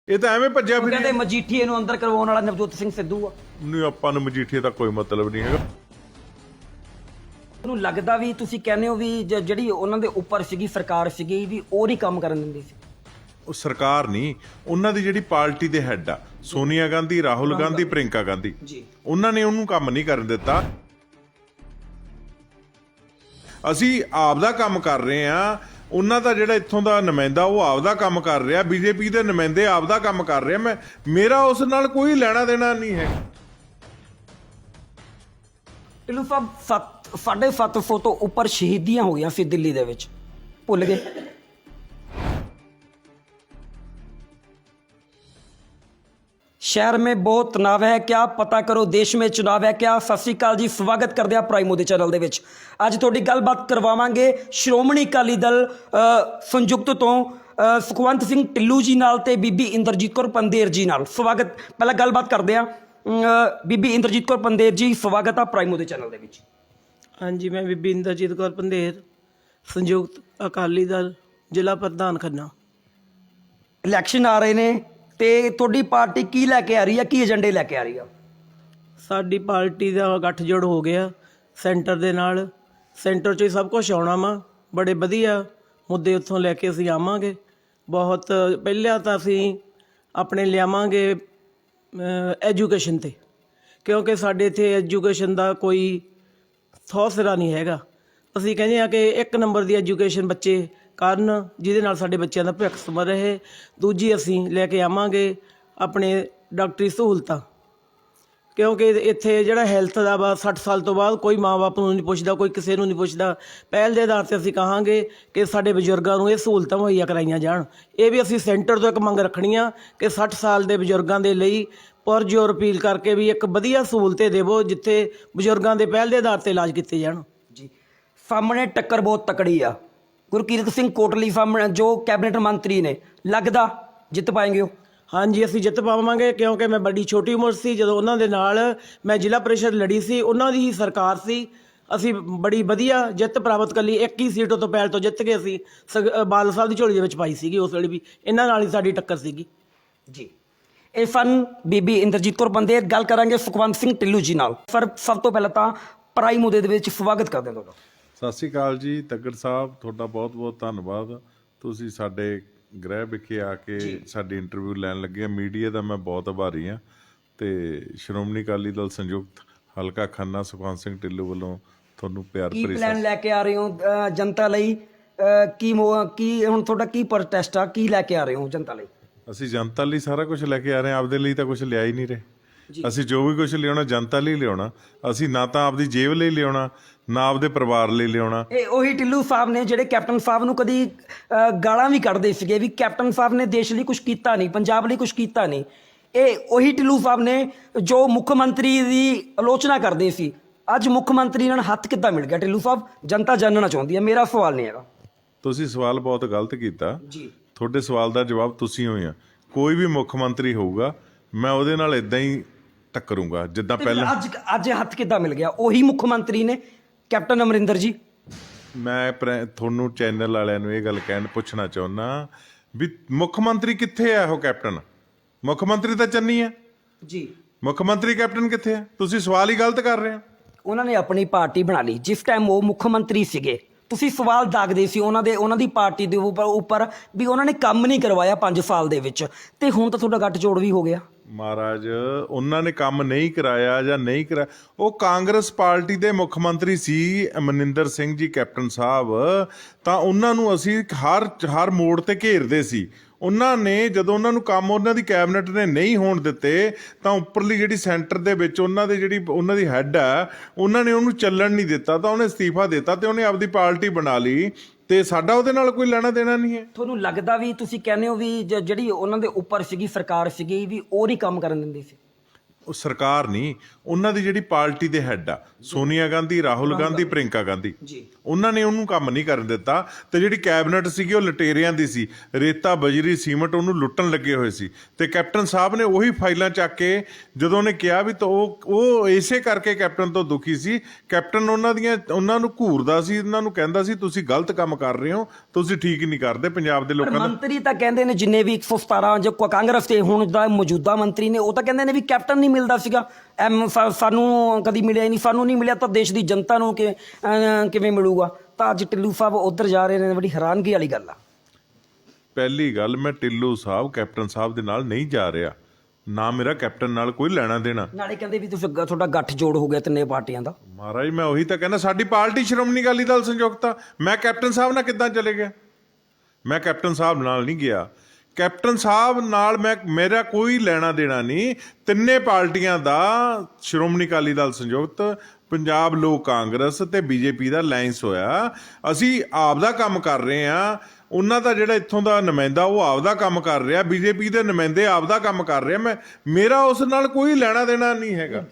ਇਹ ਤਾਂ ਐਵੇਂ ਭੱਜਿਆ ਫਿਰ ਕਹਿੰਦੇ ਮਜੀਠੀਏ ਨੂੰ ਅੰਦਰ ਕਰਵਾਉਣ ਵਾਲਾ ਨਵਜੋਤ ਸਿੰਘ ਸਿੱਧੂ ਆ। ਨਹੀਂ, ਆਪਾਂ ਨੂੰ ਮਜੀਠੀਏ ਦਾ ਕੋਈ ਮਤਲਬ ਨਹੀਂ ਹੈਗਾ। ਉਹਨੂੰ ਲੱਗਦਾ ਵੀ ਤੁਸੀਂ ਕਹਿੰਦੇ ਹੋ ਵੀ ਜਿਹੜੀ ਉਹਨਾਂ ਦੇ ਉੱਪਰ ਸੀਗੀ ਸਰਕਾਰ ਸੀਗੀ ਵੀ ਉਹ ਨਹੀਂ ਕੰਮ ਕਰਨ ਦਿੰਦੀ ਸੀ। ਉਹ ਸਰਕਾਰ ਨਹੀਂ, ਉਹਨਾਂ ਦੀ ਜਿਹੜੀ ਪਾਰਟੀ ਦੇ ਹੈੱਡ ਆ ਸੋਨੀਆ ਗਾਂਧੀ, ਰਾਹੁਲ ਗਾਂਧੀ, ਪ੍ਰਿੰਕਾ ਗਾਂਧੀ ਜੀ, ਉਹਨਾਂ ਨੇ ਉਹਨੂੰ ਕੰਮ ਨਹੀਂ ਕਰਨ ਦਿੱਤਾ। ਅਸੀਂ ਆਪਦਾ ਕੰਮ ਕਰ ਰਹੇ ਆ, ਉਹਨਾਂ ਦਾ ਜਿਹੜਾ ਇੱਥੋਂ ਦਾ ਨੁਮਾਇੰਦਾ ਉਹ ਆਪਦਾ ਕੰਮ ਕਰ ਰਿਹਾ, ਬੀਜੇਪੀ ਦੇ ਨੁਮਾਇੰਦੇ ਆਪਦਾ ਕੰਮ ਕਰ ਰਹੇ। ਮੇਰਾ ਉਸ ਨਾਲ ਕੋਈ ਲੈਣਾ ਦੇਣਾ ਨਹੀਂ ਹੈ। ਢਿੱਲੋਂ ਸਾਹਿਬ 750 ਤੋਂ ਉੱਪਰ ਸ਼ਹੀਦੀਆਂ ਹੋ ਗਈਆਂ ਸੀ ਦਿੱਲੀ ਦੇ ਵਿੱਚ, ਭੁੱਲ ਗਏ? शहर में बहुत तनाव है क्या, पता करो देश में चुनाव है क्या। सत श्री अकाल जी, स्वागत करते हैं प्राइमो दे चैनल दे विच। अज तुहाडी गलबात करवावांगे श्रोमणी अकाली दल संयुक्त तो सुखवंत सिंह ढिल्लों जी नाल ते बीबी इंद्रजीत कौर पंदेर जी नाल। स्वागत, पहला गलबात करते हैं बीबी इंद्रजीत कौर पंदेर जी, स्वागत है प्राइमो दे चैनल दे विच। हाँ जी, मैं बीबी इंद्रजीत कौर पंदेर, संयुक्त अकाली दल जिला प्रधान खन्ना। इलैक्शन आ रहे ने ਤੇ ਤੁਹਾਡੀ ਪਾਰਟੀ ਕੀ ਲੈ ਕੇ ਆ ਰਹੀ ਹੈ, ਕੀ ਏਜੰਡੇ ਲੈ ਕੇ ਆ ਰਹੀ ਆ? ਸਾਡੀ ਪਾਰਟੀ ਦਾ ਗੱਠਜੋੜ ਹੋ ਗਿਆ ਸੈਂਟਰ ਦੇ ਨਾਲ। ਸੈਂਟਰ 'ਚ ਹੀ ਸਭ ਕੁਝ ਆਉਣਾ ਵਾ, ਬੜੇ ਵਧੀਆ ਮੁੱਦੇ ਉੱਥੋਂ ਲੈ ਕੇ ਅਸੀਂ ਆਵਾਂਗੇ। ਬਹੁਤ ਪਹਿਲਾਂ ਤਾਂ ਅਸੀਂ ਆਪਣੇ ਲਿਆਵਾਂਗੇ ਐਜੂਕੇਸ਼ਨ 'ਤੇ, ਕਿਉਂਕਿ ਸਾਡੇ ਇੱਥੇ ਐਜੂਕੇਸ਼ਨ ਦਾ ਕੋਈ ਥੌਸਰਾ ਨਹੀਂ ਹੈਗਾ। ਅਸੀਂ ਕਹਿੰਦੇ ਹਾਂ ਕਿ 1 ਨੰਬਰ ਦੀ ਐਜੂਕੇਸ਼ਨ ਬੱਚੇ ਕਰਨ, ਜਿਹਦੇ ਨਾਲ ਸਾਡੇ ਬੱਚਿਆਂ ਦਾ ਭਵਿੱਖ ਸੰਵਰ ਰਹੇ। ਦੂਜੀ ਅਸੀਂ ਲੈ ਕੇ ਆਵਾਂਗੇ ਆਪਣੇ ਡਾਕਟਰੀ ਸਹੂਲਤਾਂ, ਕਿਉਂਕਿ ਇੱਥੇ ਜਿਹੜਾ ਹੈਲਥ ਦਾ ਵਾ 60 ਸਾਲ ਤੋਂ ਬਾਅਦ ਕੋਈ ਮਾਂ-ਬਾਪ ਨੂੰ ਨਹੀਂ ਪੁੱਛਦਾ, ਕੋਈ ਕਿਸੇ ਨੂੰ ਨਹੀਂ ਪੁੱਛਦਾ। ਪਹਿਲ ਦੇ ਆਧਾਰ 'ਤੇ ਅਸੀਂ ਕਹਾਂਗੇ ਕਿ ਸਾਡੇ ਬਜ਼ੁਰਗਾਂ ਨੂੰ ਇਹ ਸਹੂਲਤਾਂ ਮੁਹੱਈਆ ਕਰਾਈਆਂ ਜਾਣ। ਇਹ ਵੀ ਅਸੀਂ ਸੈਂਟਰ ਤੋਂ ਇੱਕ ਮੰਗ ਰੱਖਣੀ ਆ ਕਿ 60 ਸਾਲ ਦੇ ਬਜ਼ੁਰਗਾਂ ਦੇ ਲਈ ਪੁਰਜੋਰ ਅਪੀਲ ਕਰਕੇ ਵੀ ਇੱਕ ਵਧੀਆ ਸਹੂਲਤ ਦੇਵੋ ਜਿੱਥੇ ਬਜ਼ੁਰਗਾਂ ਦੇ ਪਹਿਲ ਦੇ ਆਧਾਰ 'ਤੇ ਇਲਾਜ ਕੀਤੇ ਜਾਣ। ਜੀ, ਸਾਹਮਣੇ ਟੱਕਰ ਬਹੁਤ ਤਕੜੀ ਆ। ਗੁਰਕੀਰਤ ਸਿੰਘ ਕੋਟਲੀ ਸਾਹਮਣੇ ਜੋ ਕੈਬਨਿਟ ਮੰਤਰੀ ਨੇ, ਲੱਗਦਾ ਜਿੱਤ ਪਾਏਂਗੇ ਉਹ? ਹਾਂਜੀ, ਅਸੀਂ ਜਿੱਤ ਪਾਵਾਂਗੇ, ਕਿਉਂਕਿ ਮੈਂ ਬੜੀ ਛੋਟੀ ਉਮਰ ਸੀ ਜਦੋਂ ਉਹਨਾਂ ਦੇ ਨਾਲ ਮੈਂ ਜ਼ਿਲ੍ਹਾ ਪ੍ਰੀਸ਼ਦ ਲੜੀ ਸੀ, ਉਹਨਾਂ ਦੀ ਹੀ ਸਰਕਾਰ ਸੀ। ਅਸੀਂ ਬੜੀ ਵਧੀਆ ਜਿੱਤ ਪ੍ਰਾਪਤ ਕਰ ਲਈ। 21 ਸੀਟ ਤੋਂ ਪਹਿਲ ਤੋਂ ਜਿੱਤ ਕੇ ਅਸੀਂ ਬਾਦਲ ਸਾਹਿਬ ਦੀ ਝੋਲੀ ਦੇ ਵਿੱਚ ਪਾਈ ਸੀਗੀ। ਉਸ ਵੇਲੇ ਵੀ ਇਹਨਾਂ ਨਾਲ ਹੀ ਸਾਡੀ ਟੱਕਰ ਸੀਗੀ। ਜੀ, ਇਹ ਸਨ ਬੀਬੀ ਇੰਦਰਜੀਤ ਕੌਰ ਬੰਦੇਰ। ਗੱਲ ਕਰਾਂਗੇ ਸੁਖਵੰਤ ਸਿੰਘ ਢਿੱਲੋਂ ਜੀ ਨਾਲ। ਸਰ, ਸਭ ਤੋਂ ਪਹਿਲਾਂ ਤਾਂ ਪ੍ਰਾਈਮੋ ਦੇ ਵਿੱਚ ਸਵਾਗਤ ਕਰਦੇ ਹਾਂ ਤੁਹਾਡਾ। ਸਤਿ ਸ਼੍ਰੀ ਅਕਾਲ ਜੀ ਤੱਗੜ ਸਾਹਿਬ, ਤੁਹਾਡਾ ਬਹੁਤ ਬਹੁਤ ਧੰਨਵਾਦ। ਤੁਸੀਂ ਸਾਡੇ ਗ੍ਰਹਿ ਵਿਖੇ ਆ ਕੇ ਸਾਡੀ ਇੰਟਰਵਿਊ ਲੈਣ ਲੱਗੇ ਆ। ਮੀਡੀਆ ਦਾ ਮੈਂ ਬਹੁਤ ਆਭਾਰੀ ਹਾਂ ਤੇ ਸ਼੍ਰੋਮਣੀ ਅਕਾਲੀ ਦਲ ਸੰਯੁਕਤ ਹਲਕਾ ਖੰਨਾ ਸੁਖਵੰਤ ਸਿੰਘ ਢਿੱਲੋਂ ਵੱਲੋਂ ਤੁਹਾਨੂੰ ਪਿਆਰ ਭਰੀ ਪਲਾਨ ਲੈ ਕੇ ਆ ਰਹੇ ਹੋ ਜਨਤਾ ਲਈ? ਕੀ ਹੁਣ ਤੁਹਾਡਾ ਕੀ ਪ੍ਰੋਟੈਸਟ ਆ, ਕੀ ਲੈ ਕੇ ਆ ਰਹੇ ਹੋ ਜਨਤਾ ਲਈ? ਅਸੀਂ ਜਨਤਾ ਲਈ ਸਾਰਾ ਕੁਝ ਲੈ ਕੇ ਆ ਰਹੇ ਹਾਂ, ਆਪਦੇ ਲਈ ਤਾਂ ਕੁਝ ਲਿਆ ਹੀ ਨਹੀਂ ਰਹੇ। ਅਸੀਂ ਜੋ ਵੀ ਕੁਝ ਲਿਆਉਣਾ ਜਨਤਾ ਲਈ ਲਿਆਉਣਾ। ਅਸੀਂ ਨਾ ਤਾਂ ਆਪਦੀ ਜੇਬ ਲਈ ਲਿਆਉਣਾ, ਨਾ ਆਪਦੇ ਪਰਿਵਾਰ ਲਈ ਲਿਆਉਣਾ। ਇਹ ਉਹੀ ਢਿੱਲੋਂ ਸਾਹਿਬ ਨੇ ਜਿਹੜੇ ਕੈਪਟਨ ਸਾਹਿਬ ਨੂੰ ਕਦੀ ਗਾਲਾਂ ਵੀ ਕੱਢਦੇ ਸੀਗੇ ਵੀ ਕੈਪਟਨ ਸਾਹਿਬ ਨੇ ਦੇਸ਼ ਲਈ ਕੁਝ ਕੀਤਾ ਨਹੀਂ, ਪੰਜਾਬ ਲਈ ਕੁਝ ਕੀਤਾ ਨਹੀਂ। ਇਹ ਉਹੀ ਢਿੱਲੋਂ ਸਾਹਿਬ ਨੇ ਜੋ ਮੁੱਖ ਮੰਤਰੀ ਦੀ ਆਲੋਚਨਾ ਕਰਦੇ ਸੀ। ਅੱਜ ਮੁੱਖ ਮੰਤਰੀ ਨਾਲ ਹੱਥ ਕਿੱਦਾਂ ਮਿਲ ਗਿਆ ਢਿੱਲੋਂ ਸਾਹਿਬ? ਜਨਤਾ ਜਾਣਨਾ ਚਾਹੁੰਦੀ ਹੈ, ਮੇਰਾ ਸਵਾਲ ਨਹੀਂ ਹੈਗਾ। ਤੁਸੀਂ ਸਵਾਲ ਬਹੁਤ ਗਲਤ ਕੀਤਾ ਜੀ। ਤੁਹਾਡੇ ਸਵਾਲ ਦਾ ਜਵਾਬ ਤੁਸੀਂ ਹੋਏ ਆ। ਕੋਈ ਵੀ ਮੁੱਖ ਮੰਤਰੀ ਹੋਊਗਾ ਮੈਂ ਉਹਦੇ ਨਾਲ ਇਦਾਂ ਹੀ ਟੱਕਰੂੰਗਾ ਜਿੱਦਾਂ ਪਹਿਲਾਂ। ਅੱਜ ਹੱਥ ਕਿੱਦਾਂ ਮਿਲ ਗਿਆ? ਉਹੀ ਮੁੱਖ ਮੰਤਰੀ ਨੇ ਕੈਪਟਨ ਅਮਰਿੰਦਰ ਜੀ। ਮੈਂ ਤੁਹਾਨੂੰ ਚੈਨਲ ਵਾਲਿਆਂ ਨੂੰ ਇਹ ਗੱਲ ਪੁੱਛਣਾ ਚਾਹੁੰਦਾ ਵੀ ਮੁੱਖ ਮੰਤਰੀ ਕਿੱਥੇ ਆ? ਉਹ ਕੈਪਟਨ ਮੁੱਖ ਮੰਤਰੀ ਤਾਂ ਚੰਨੀ ਆ ਜੀ, ਮੁੱਖ ਮੰਤਰੀ ਕੈਪਟਨ ਕਿੱਥੇ ਆ? ਤੁਸੀਂ ਸਵਾਲ ਹੀ ਗਲਤ ਕਰ ਰਹੇ ਹੋ। ਉਹਨਾਂ ਨੇ ਆਪਣੀ ਪਾਰਟੀ ਬਣਾ ਲਈ ਜਿਸ ਟਾਈਮ ਉਹ ਮੁੱਖ ਮੰਤਰੀ ਸੀਗੇ। ਤੁਸੀਂ ਸਵਾਲ ਦਾਗਦੇ ਸੀ ਉਹਨਾਂ ਦੀ ਪਾਰਟੀ ਦੇ ਉੱਪਰ ਵੀ ਉਹਨਾਂ ਨੇ ਕੰਮ ਨਹੀਂ ਕਰਵਾਇਆ 5 ਸਾਲ ਦੇ ਵਿੱਚ, ਤੇ ਹੁਣ ਤਾਂ ਤੁਹਾਡਾ ਗੱਠਜੋੜ ਵੀ ਹੋ ਗਿਆ। ਮਹਾਰਾਜ, ਉਹਨਾਂ ਨੇ ਕੰਮ ਨਹੀਂ ਕਰਾਇਆ ਜਾਂ ਨਹੀਂ ਕਰਾਇਆ, ਉਹ ਕਾਂਗਰਸ ਪਾਰਟੀ ਦੇ ਮੁੱਖ ਮੰਤਰੀ ਸੀ ਅਮਰਿੰਦਰ ਸਿੰਘ ਜੀ ਕੈਪਟਨ ਸਾਹਿਬ। ਤਾਂ ਉਹਨਾਂ ਨੂੰ ਅਸੀਂ ਹਰ ਮੋੜ ਤੇ ਘੇਰਦੇ ਸੀ। ਉਹਨਾਂ ਨੇ ਜਦੋਂ ਉਹਨਾਂ ਨੂੰ ਕੰਮ ਉਹਨਾਂ ਦੀ ਕੈਬਨਿਟ ਨੇ ਨਹੀਂ ਹੋਣ ਦਿੱਤੇ ਤਾਂ ਉੱਪਰਲੀ ਜਿਹੜੀ ਸੈਂਟਰ ਦੇ ਵਿੱਚ ਉਹਨਾਂ ਦੀ ਹੈੱਡ ਆ, ਉਹਨਾਂ ਨੇ ਉਹਨੂੰ ਚੱਲਣ ਨਹੀਂ ਦਿੱਤਾ ਤਾਂ ਉਹਨੇ ਅਸਤੀਫਾ ਦਿੱਤਾ ਤੇ ਉਹਨੇ ਆਪਦੀ ਪਾਰਟੀ ਬਣਾ ਲਈ ਤੇ ਸਾਡਾ ਉਹਦੇ ਨਾਲ ਕੋਈ ਲੈਣਾ ਦੇਣਾ ਨਹੀਂ ਹੈ। ਤੁਹਾਨੂੰ ਲੱਗਦਾ ਵੀ ਤੁਸੀਂ ਕਹਿੰਦੇ ਹੋ ਵੀ ਜਿਹੜੀ ਉਹਨਾਂ ਦੇ ਉੱਪਰ ਸੀਗੀ ਸਰਕਾਰ ਸੀਗੀ ਵੀ ਉਹ ਨਹੀਂ ਕੰਮ ਕਰਨ ਦਿੰਦੀ ਸੀ? ਉਹ ਸਰਕਾਰ ਨਹੀਂ, ਉਹਨਾਂ ਦੀ ਜਿਹੜੀ ਪਾਰਟੀ ਦੇ ਹੈੱਡ ਆ ਸੋਨੀਆ ਗਾਂਧੀ, ਰਾਹੁਲ ਗਾਂਧੀ, ਪ੍ਰਿੰਕਾ ਗਾਂਧੀ, ਜੀ ਉਹਨਾਂ ਨੇ ਉਹਨੂੰ ਕੰਮ ਨਹੀਂ ਕਰਨ ਦਿੱਤਾ। ਤੇ ਜਿਹੜੀ ਕੈਬਨਿਟ ਸੀਗੀ ਉਹ ਲਟੇਰਿਆਂ ਦੀ ਸੀ, ਰੇਤਾ ਬਜਰੀ ਸੀਮਟ ਉਹਨੂੰ ਲੁੱਟਣ ਲੱਗੇ ਹੋਏ ਸੀ। ਤੇ ਕੈਪਟਨ ਸਾਹਿਬ ਨੇ ਉਹੀ ਫਾਈਲਾਂ ਚੱਕ ਕੇ ਜਦੋਂ ਉਹਨੇ ਕਿਹਾ ਵੀ ਤਾਂ ਉਹ ਇਸੇ ਕਰਕੇ ਕੈਪਟਨ ਤੋਂ ਦੁਖੀ ਸੀ। ਕੈਪਟਨ ਉਹਨਾਂ ਨੂੰ ਘੂਰਦਾ ਸੀ, ਉਹਨਾਂ ਨੂੰ ਕਹਿੰਦਾ ਸੀ ਤੁਸੀਂ ਗਲਤ ਕੰਮ ਕਰ ਰਹੇ ਹੋ, ਤੁਸੀਂ ਠੀਕ ਨਹੀਂ ਕਰਦੇ ਪੰਜਾਬ ਦੇ ਪਰ ਲੋਕਾਂ ਦਾ। ਮੰਤਰੀ ਤਾਂ ਕਹਿੰਦੇ ਨੇ ਜਿੰਨੇ ਵੀ 117 ਜੋ ਕਾਂਗਰਸ ਦੇ ਹੁਣ ਦਾ ਮੌਜੂਦਾ ਮੰਤਰੀ ਨੇ, ਉਹ ਤਾਂ ਕਹਿੰਦੇ ਨੇ ਵੀ ਕੈਪਟਨ ਨਹੀਂ ਮਿਲਦਾ ਸੀਗਾ, ਸਾਨੂੰ ਕਦੀ ਮਿਲਿਆ ਹੀ ਨਹੀਂ, ਸਾਨੂੰ ਨਹੀਂ ਮਿਲਿਆ ਤਾਂ ਦੇਸ਼ ਦੀ ਜਨਤਾ ਨੂੰ ਕਿਵੇਂ ਮਿਲੂਗਾ। ਤਾਂ ਅੱਜ ਟਿੱਲੂ ਸਾਹਿਬ ਉੱਧਰ ਜਾ ਰਹੇ ਨੇ, ਬੜੀ ਹੈਰਾਨਗੀ ਵਾਲੀ ਗੱਲ ਆ। ਪਹਿਲੀ ਗੱਲ, ਮੈਂ ਟਿੱਲੂ ਸਾਹਿਬ ਕੈਪਟਨ ਸਾਹਿਬ ਦੇ ਨਾਲ ਨਹੀਂ ਜਾ ਰਿਹਾ, ਨਾ ਮੇਰਾ ਕੈਪਟਨ ਨਾਲ ਕੋਈ ਲੈਣਾ ਦੇਣਾ। ਨਾਲੇ ਕਹਿੰਦੇ ਵੀ ਤੁਸੀਂ ਤੁਹਾਡਾ ਗੱਠ ਜੋੜ ਹੋ ਗਿਆ ਤਿੰਨੇ ਪਾਰਟੀਆਂ ਦਾ। ਮਹਾਰਾਜ ਮੈਂ ਉਹੀ ਤਾਂ ਕਹਿੰਦਾ, ਸਾਡੀ ਪਾਰਟੀ ਸ਼੍ਰੋਮਣੀ ਅਕਾਲੀ ਦਲ ਸੰਯੁਕਤ ਆ। ਮੈਂ ਕੈਪਟਨ ਸਾਹਿਬ ਨਾਲ ਕਿੱਦਾਂ ਚਲੇ ਗਿਆ? ਮੈਂ ਕੈਪਟਨ ਸਾਹਿਬ ਨਾਲ ਨਹੀਂ ਗਿਆ। ਕੈਪਟਨ ਸਾਹਿਬ ਨਾਲ ਮੇਰਾ ਕੋਈ ਲੈਣਾ ਦੇਣਾ ਨਹੀਂ। ਤਿੰਨੇ ਪਾਰਟੀਆਂ ਦਾ ਸ਼੍ਰੋਮਣੀ ਅਕਾਲੀ ਦਲ ਸੰਯੁਕਤ, ਪੰਜਾਬ ਲੋਕ ਕਾਂਗਰਸ ਤੇ ਬੀਜੇਪੀ ਦਾ ਅਲਾਈਅੰਸ ਹੋਇਆ। ਅਸੀਂ ਆਪ ਦਾ ਕੰਮ ਕਰ ਰਹੇ ਹਾਂ, ਉਹਨਾਂ ਦਾ ਜਿਹੜਾ ਇੱਥੋਂ ਦਾ ਨੁਮਾਇੰਦਾ ਉਹ ਆਪਦਾ ਕੰਮ ਕਰ ਰਿਹਾ, ਬੀਜੇਪੀ ਦੇ ਨੁਮਾਇੰਦੇ ਆਪਦਾ ਕੰਮ ਕਰ ਰਹੇ। ਮੇਰਾ ਉਸ ਨਾਲ ਕੋਈ ਲੈਣਾ ਦੇਣਾ ਨਹੀਂ ਹੈਗਾ।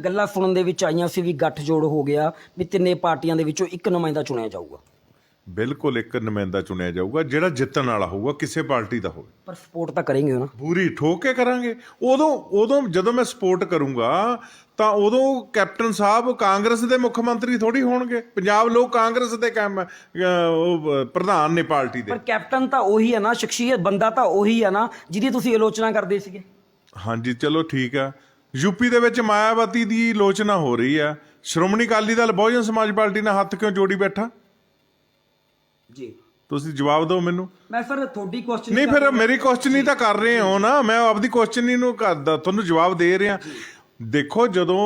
ਗੱਲਾਂ ਸੁਣਨ ਦੇ ਵਿੱਚ ਆਈਆਂ ਸੀ ਵੀ ਗੱਠ ਜੋੜ ਹੋ ਗਿਆ, ਵੀ ਤਿੰਨੇ ਪਾਰਟੀਆਂ ਦੇ ਵਿੱਚੋਂ ਇੱਕ ਨੁਮਾਇੰਦਾ ਚੁਣਿਆ ਜਾਊਗਾ। ਬਿਲਕੁਲ ਇੱਕ ਨੁਮਾਇੰਦਾ ਚੁਣਿਆ ਜਾਊਗਾ ਜਿਹੜਾ ਜਿੱਤਣ ਵਾਲਾ ਹੋਊਗਾ, ਕਿਸੇ ਪਾਰਟੀ ਦਾ ਹੋਵੇ। ਪਰ ਸਪੋਰਟ ਤਾਂ ਕਰੇਂਗੇ ਨਾ, ਪੂਰੀ ਠੋਕ ਕੇ ਕਰਾਂਗੇ। ਉਦੋਂ ਜਦੋਂ ਮੈਂ ਸਪੋਰਟ ਕਰੂੰਗਾ ਤਾਂ ਉਦੋਂ ਕੈਪਟਨ ਸਾਹਿਬ ਕਾਂਗਰਸ ਦੇ ਮੁੱਖ ਮੰਤਰੀ ਥੋੜੀ ਹੋਣਗੇ। ਪੰਜਾਬ ਲੋਕ ਕਾਂਗਰਸ ਦੇ ਪ੍ਰਧਾਨ ਨੇ ਪਾਰਟੀ ਦੇ। ਪਰ ਕੈਪਟਨ ਤਾਂ ਉਹੀ ਹੈ ਨਾ, ਸ਼ਖਸੀਅਤ ਬੰਦਾ ਤਾਂ ਉਹੀ ਹੈ ਨਾ ਜਿਹਦੀ ਤੁਸੀਂ ਆਲੋਚਨਾ ਕਰਦੇ ਸੀਗੇ। ਹਾਂਜੀ ਚਲੋ ਠੀਕ ਆ। ਯੂਪੀ ਦੇ ਵਿੱਚ ਮਾਇਆਵਤੀ ਦੀ ਆਲੋਚਨਾ ਹੋ ਰਹੀ ਆ, ਸ਼੍ਰੋਮਣੀ ਅਕਾਲੀ ਦਲ ਬਹੁਜਨ ਸਮਾਜ ਪਾਰਟੀ ਨਾਲ ਹੱਥ ਕਿਉਂ ਜੋੜੀ ਬੈਠਾ? ਜੀ ਤੁਸੀਂ ਜਵਾਬ ਦਿਓ ਮੈਨੂੰ। ਮੈਂ ਫਿਰ ਤੁਹਾਡੀ ਕੁਐਸਚਨ ਨਹੀਂ, ਫਿਰ ਮੇਰੀ ਕੁਐਸਚਨ ਤਾਂ ਕਰ ਰਹੇ ਹੋ ਨਾ, ਮੈਂ ਆਪਦੀ ਕੁਐਸਚਨ ਨੂੰ ਕਰਦਾ, ਤੁਹਾਨੂੰ ਜਵਾਬ ਦੇ ਰਿਹਾ। ਦੇਖੋ, ਜਦੋਂ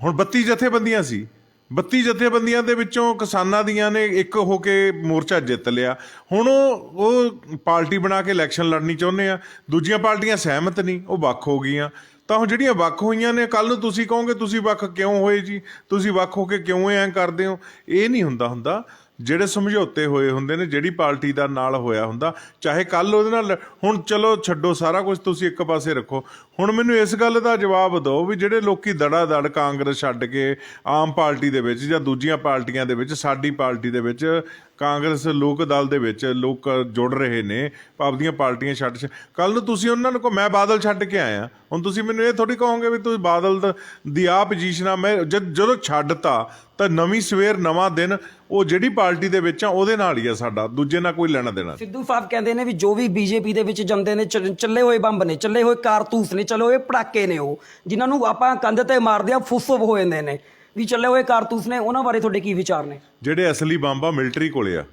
ਹੁਣ 32 ਜਥੇਬੰਦੀਆਂ ਸੀ, 32 ਜਥੇਬੰਦੀਆਂ ਦੇ ਵਿੱਚੋਂ ਕਿਸਾਨਾਂ ਦੀਆਂ ਨੇ ਇੱਕ ਹੋ ਕੇ ਮੋਰਚਾ ਜਿੱਤ ਲਿਆ। ਹੁਣ ਉਹ ਪਾਰਟੀ ਬਣਾ ਕੇ ਇਲੈਕਸ਼ਨ ਲੜਨੀ ਚਾਹੁੰਦੇ ਆ, ਦੂਜੀਆਂ ਪਾਰਟੀਆਂ ਸਹਿਮਤ ਨਹੀਂ, ਉਹ ਵੱਖ ਹੋ ਗਈਆਂ। ਤਾਂ ਹੁਣ ਜਿਹੜੀਆਂ ਵੱਖ ਹੋਈਆਂ ਨੇ, ਕੱਲ ਨੂੰ ਤੁਸੀਂ ਕਹੋਗੇ ਤੁਸੀਂ ਵੱਖ ਕਿਉਂ ਹੋਏ ਜੀ, ਤੁਸੀਂ ਵੱਖ ਹੋ ਕੇ ਕਿਉਂ ਐਂ ਕਰਦੇ ਹੋ? ਇਹ ਨਹੀਂ ਹੁੰਦਾ। ਜਿਹੜੇ ਸਮਝੌਤੇ ਹੋਏ ਹੁੰਦੇ ਨੇ, ਜਿਹੜੀ ਪਾਰਟੀ ਦਾ ਨਾਲ ਹੋਇਆ ਹੁੰਦਾ, ਚਾਹੇ ਕੱਲ ਉਹਦੇ ਨਾਲ, ਹੁਣ ਚਲੋ ਛੱਡੋ ਸਾਰਾ ਕੁਝ, ਤੁਸੀਂ ਇੱਕ ਪਾਸੇ ਰੱਖੋ। ਹੁਣ ਮੈਨੂੰ ਇਸ ਗੱਲ ਦਾ ਜਵਾਬ ਦਿਓ ਵੀ ਜਿਹੜੇ ਲੋਕੀ ਦੜਾ ਦੜ ਕਾਂਗਰਸ ਛੱਡ ਕੇ ਆਮ ਪਾਰਟੀ ਦੇ ਵਿੱਚ ਜਾਂ ਦੂਜੀਆਂ ਪਾਰਟੀਆਂ ਦੇ ਵਿੱਚ, ਸਾਡੀ ਪਾਰਟੀ ਦੇ ਵਿੱਚ, ਕਾਂਗਰਸ ਲੋਕ ਦਲ ਦੇ ਵਿੱਚ ਲੋਕ ਜੁੜ ਰਹੇ ਨੇ, ਆਪਦੀਆਂ ਪਾਰਟੀਆਂ ਛੱਡ, ਕੱਲ ਨੂੰ ਤੁਸੀਂ ਉਹਨਾਂ ਨੂੰ ਮੈਂ ਬਾਦਲ ਛੱਡ ਕੇ ਆਇਆ, ਹੁਣ ਤੁਸੀਂ ਮੈਨੂੰ ਇਹ ਥੋੜੀ ਕਹੋਗੇ ਵੀ ਤੁਸੀਂ ਬਾਦਲ ਦੀ ਆਹ ਪੋਜੀਸ਼ਨ ਆ। ਮੈਂ ਜਦੋਂ ਛੱਡਤਾ ਤਾਂ ਨਵੀਂ ਸਵੇਰ, ਨਵਾਂ ਦਿਨ, ਉਹ ਜਿਹੜੀ ਪਾਰਟੀ ਦੇ ਵਿੱਚ ਆ ਉਹਦੇ ਨਾਲ ਹੀ ਆ ਸਾਡਾ, ਦੂਜੇ ਨਾਲ ਕੋਈ ਲੈਣਾ ਦੇਣਾ। ਸਿੱਧੂ ਸਾਹਿਬ ਕਹਿੰਦੇ ਨੇ ਵੀ ਜੋ ਵੀ ਬੀਜੇਪੀ ਦੇ ਵਿੱਚ ਜਾਂਦੇ ਨੇ, ਚੱਲੇ ਹੋਏ ਬੰਬ ਨੇ, ਚੱਲੇ ਹੋਏ ਕਾਰਤੂਸ ਨੇ, ਚੱਲੇ ਹੋਏ ਪੜਾਕੇ ਨੇ, ਉਹ ਜਿਨ੍ਹਾਂ ਨੂੰ ਆਪਾਂ ਕੰਧ ਤੇ ਮਾਰਦੇ ਆ ਫੁੱਫ ਹੋ ਜਾਂਦੇ ਨੇ, ਵੀ ਚੱਲੇ ਹੋਏ ਕਾਰਤੂਸ ਨੇ, ਉਹਨਾਂ ਬਾਰੇ ਤੁਹਾਡੇ ਕੀ ਵਿਚਾਰ ਨੇ? ਜਿਹੜੇ ਅਸਲੀ ਬੰਬ ਆ ਮਿਲਟਰੀ ਕੋਲੇ ਆ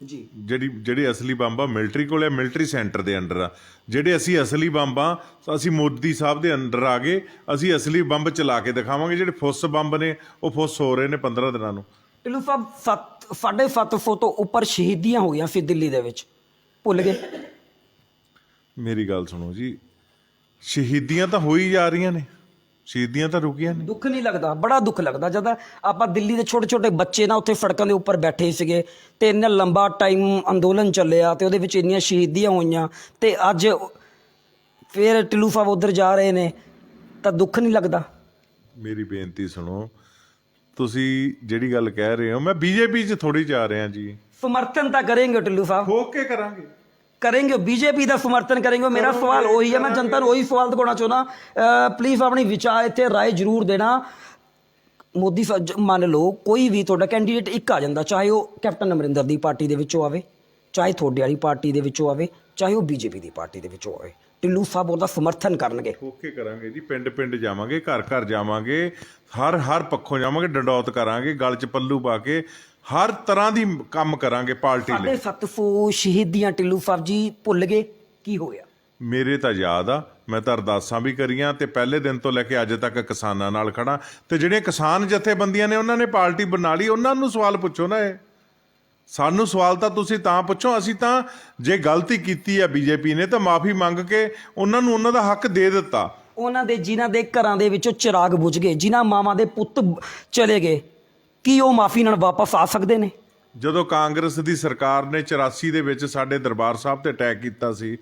ਜੀ, ਜਿਹੜੀ ਅਸਲੀ ਬੰਬ ਆ ਮਿਲਟਰੀ ਕੋਲੇ, ਮਿਲਟਰੀ ਸੈਂਟਰ ਦੇ ਅੰਡਰ ਆ। ਜਿਹੜੇ ਅਸੀਂ ਅਸਲੀ ਬੰਬ ਆ, ਅਸੀਂ ਮੋਦੀ ਸਾਹਿਬ ਦੇ ਅੰਡਰ ਆ ਗਏ, ਅਸੀਂ ਅਸਲੀ ਬੰਬ ਚਲਾ ਕੇ ਦਿਖਾਵਾਂਗੇ। ਜਿਹੜੇ ਫੁੱਸ ਬੰਬ ਨੇ ਉਹ ਫੁੱਸ ਹੋ ਰਹੇ ਨੇ 15 ਦਿਨਾਂ ਨੂੰ। ਢਿੱਲੋਂ ਸਾਹਿਬ 750 ਤੋਂ ਉੱਪਰ ਸ਼ਹੀਦੀਆਂ ਹੋਈਆਂ ਸੀ ਦਿੱਲੀ ਦੇ ਵਿੱਚ, ਭੁੱਲ ਗਏ? ਮੇਰੀ ਗੱਲ ਸੁਣੋ ਜੀ, ਸ਼ਹੀਦੀਆਂ ਤਾਂ ਹੋਈ ਜਾ ਰਹੀਆਂ ਨੇ, ਸ਼ਹੀਦੀਆਂ ਤਾਂ ਰੁਕੀਆਂ ਨੇ। ਦੁੱਖ ਨਹੀਂ ਲੱਗਦਾ? ਬੜਾ ਦੁੱਖ ਲੱਗਦਾ ਜਦ ਆਪਾਂ ਦਿੱਲੀ ਦੇ ਛੋਟੇ ਛੋਟੇ ਬੱਚੇ ਨਾ ਉੱਥੇ ਸੜਕਾਂ ਦੇ ਉੱਪਰ ਬੈਠੇ ਸੀਗੇ ਤੇ ਇੰਨਾ ਲੰਬਾ ਟਾਈਮ ਅੰਦੋਲਨ ਚੱਲਿਆ ਤੇ ਉਹਦੇ ਵਿੱਚ ਇੰਨੀਆਂ ਸ਼ਹੀਦੀਆਂ ਹੋਈਆਂ, ਤੇ ਅੱਜ ਫਿਰ ਢਿੱਲੋਂ ਸਾਹਿਬ ਉੱਧਰ ਜਾ ਰਹੇ ਨੇ, ਤਾਂ ਦੁੱਖ ਨਹੀਂ ਲੱਗਦਾ? ਮੇਰੀ ਬੇਨਤੀ ਸੁਣੋ, ਤੁਸੀਂ ਜਿਹੜੀ ਗੱਲ ਕਹਿ ਰਹੇ ਹੋ, ਮੈਂ ਬੀਜੇਪੀ 'ਚ ਥੋੜੀ ਜਾ ਰਿਹਾ ਜੀ। ਸਮਰਥਨ ਤਾਂ ਕਰੇਂਗੇ ਢਿੱਲੋਂ ਸਾਹਿਬ? ਹੋ ਕੇ ਕਰਾਂਗੇ, ਬੀਜੇਪੀ ਦਾ ਸਮਰਥਨ ਕਰੇਂਗੇ। ਮੇਰਾ ਸਵਾਲ ਉਹੀ ਹੈ, ਮੈਂ ਜਨਤਾ ਨੂੰ ਉਹੀ ਸਵਾਲ ਦਿਖਾਉਣਾ ਚਾਹੁੰਦਾ, ਪਲੀਜ਼ ਆਪਣੀ ਵਿਚਾਰ ਇੱਥੇ ਰਾਏ ਜ਼ਰੂਰ ਦੇਣਾ। ਮੋਦੀ ਮੰਨ ਲਓ ਕੋਈ ਵੀ ਤੁਹਾਡਾ ਕੈਂਡੀਡੇਟ ਇੱਕ ਆ ਜਾਂਦਾ, ਚਾਹੇ ਉਹ ਕੈਪਟਨ ਅਮਰਿੰਦਰ ਦੀ ਪਾਰਟੀ ਦੇ ਵਿੱਚੋਂ ਆਵੇ, ਚਾਹੇ ਤੁਹਾਡੇ ਵਾਲੀ ਪਾਰਟੀ ਦੇ ਵਿੱਚੋਂ ਆਵੇ, ਚਾਹੇ ਉਹ ਬੀਜੇਪੀ ਦੀ ਪਾਰਟੀ ਦੇ ਵਿੱਚੋਂ ਆਵੇ, ਢਿੱਲੋਂ ਸਾਹਿਬ ਉਹਦਾ ਸਮਰਥਨ ਕਰਨਗੇ? ਹੋ ਕੇ ਕਰਾਂਗੇ ਜੀ, ਪਿੰਡ ਪਿੰਡ ਜਾਵਾਂਗੇ, ਘਰ ਘਰ ਜਾਵਾਂਗੇ, ਹਰ ਪੱਖੋਂ ਜਾਵਾਂਗੇ, ਡੰਡੌਤ ਕਰਾਂਗੇ, ਗਲ 'ਚ ਪੱਲੂ ਪਾ ਕੇ, ਹਰ ਤਰ੍ਹਾਂ ਦੀ ਕੰਮ ਕਰਾਂਗੇ ਪਾਰਟੀ ਲਈ। 750 ਸ਼ਹੀਦੀਆਂ ਢਿੱਲੋਂ ਸਾਹਿਬ ਜੀ ਭੁੱਲ ਗਏ? ਕੀ ਹੋਇਆ? ਮੇਰੇ ਤਾਂ ਯਾਦ ਆ, ਮੈਂ ਤਾਂ ਅਰਦਾਸਾਂ ਵੀ ਕਰੀਆਂ ਤੇ ਪਹਿਲੇ ਦਿਨ ਤੋਂ ਲੈ ਕੇ ਅੱਜ ਤੱਕ ਕਿਸਾਨਾਂ ਨਾਲ ਖੜਾ। ਤੇ ਜਿਹੜੀਆਂ ਕਿਸਾਨ ਜਥੇਬੰਦੀਆਂ ਨੇ ਉਹਨਾਂ ਨੇ ਪਾਰਟੀ ਬਣਾ ਲਈ, ਉਹਨਾਂ ਨੂੰ ਸਵਾਲ ਪੁੱਛੋ ਨਾ। ਇਹ ਸਾਨੂੰ ਸਵਾਲ ਤਾਂ ਤੁਸੀਂ ਤਾਂ ਪੁੱਛੋ, ਅਸੀਂ ਤਾਂ ਜੇ ਗਲਤੀ ਕੀਤੀ ਆ ਬੀਜੇਪੀ ਨੇ ਤਾਂ ਮਾਫੀ ਮੰਗ ਕੇ ਉਹਨਾਂ ਨੂੰ ਉਹਨਾਂ ਦਾ ਹੱਕ ਦੇ ਦਿੱਤਾ। ਉਹਨਾਂ ਦੇ ਜਿਨ੍ਹਾਂ ਦੇ ਘਰਾਂ ਦੇ ਵਿੱਚੋਂ ਚਿਰਾਗ ਬੁਝ ਗਏ, ਜਿਨ੍ਹਾਂ ਮਾਵਾਂ ਦੇ ਪੁੱਤ ਚਲੇ ਗਏ, ਕੀ ਉਹ ਮਾਫੀ ਨਾਲ ਵਾਪਸ ਆ ਸਕਦੇ ਨੇ? ਜਦੋਂ ਕਾਂਗਰਸ ਦੀ ਸਰਕਾਰ ਨੇ 84 ਦੇ ਵਿੱਚ ਸਾਡੇ ਦਰਬਾਰ ਸਾਹਿਬ ਤੇ ਅਟੈਕ ਕੀਤਾ ਸੀ,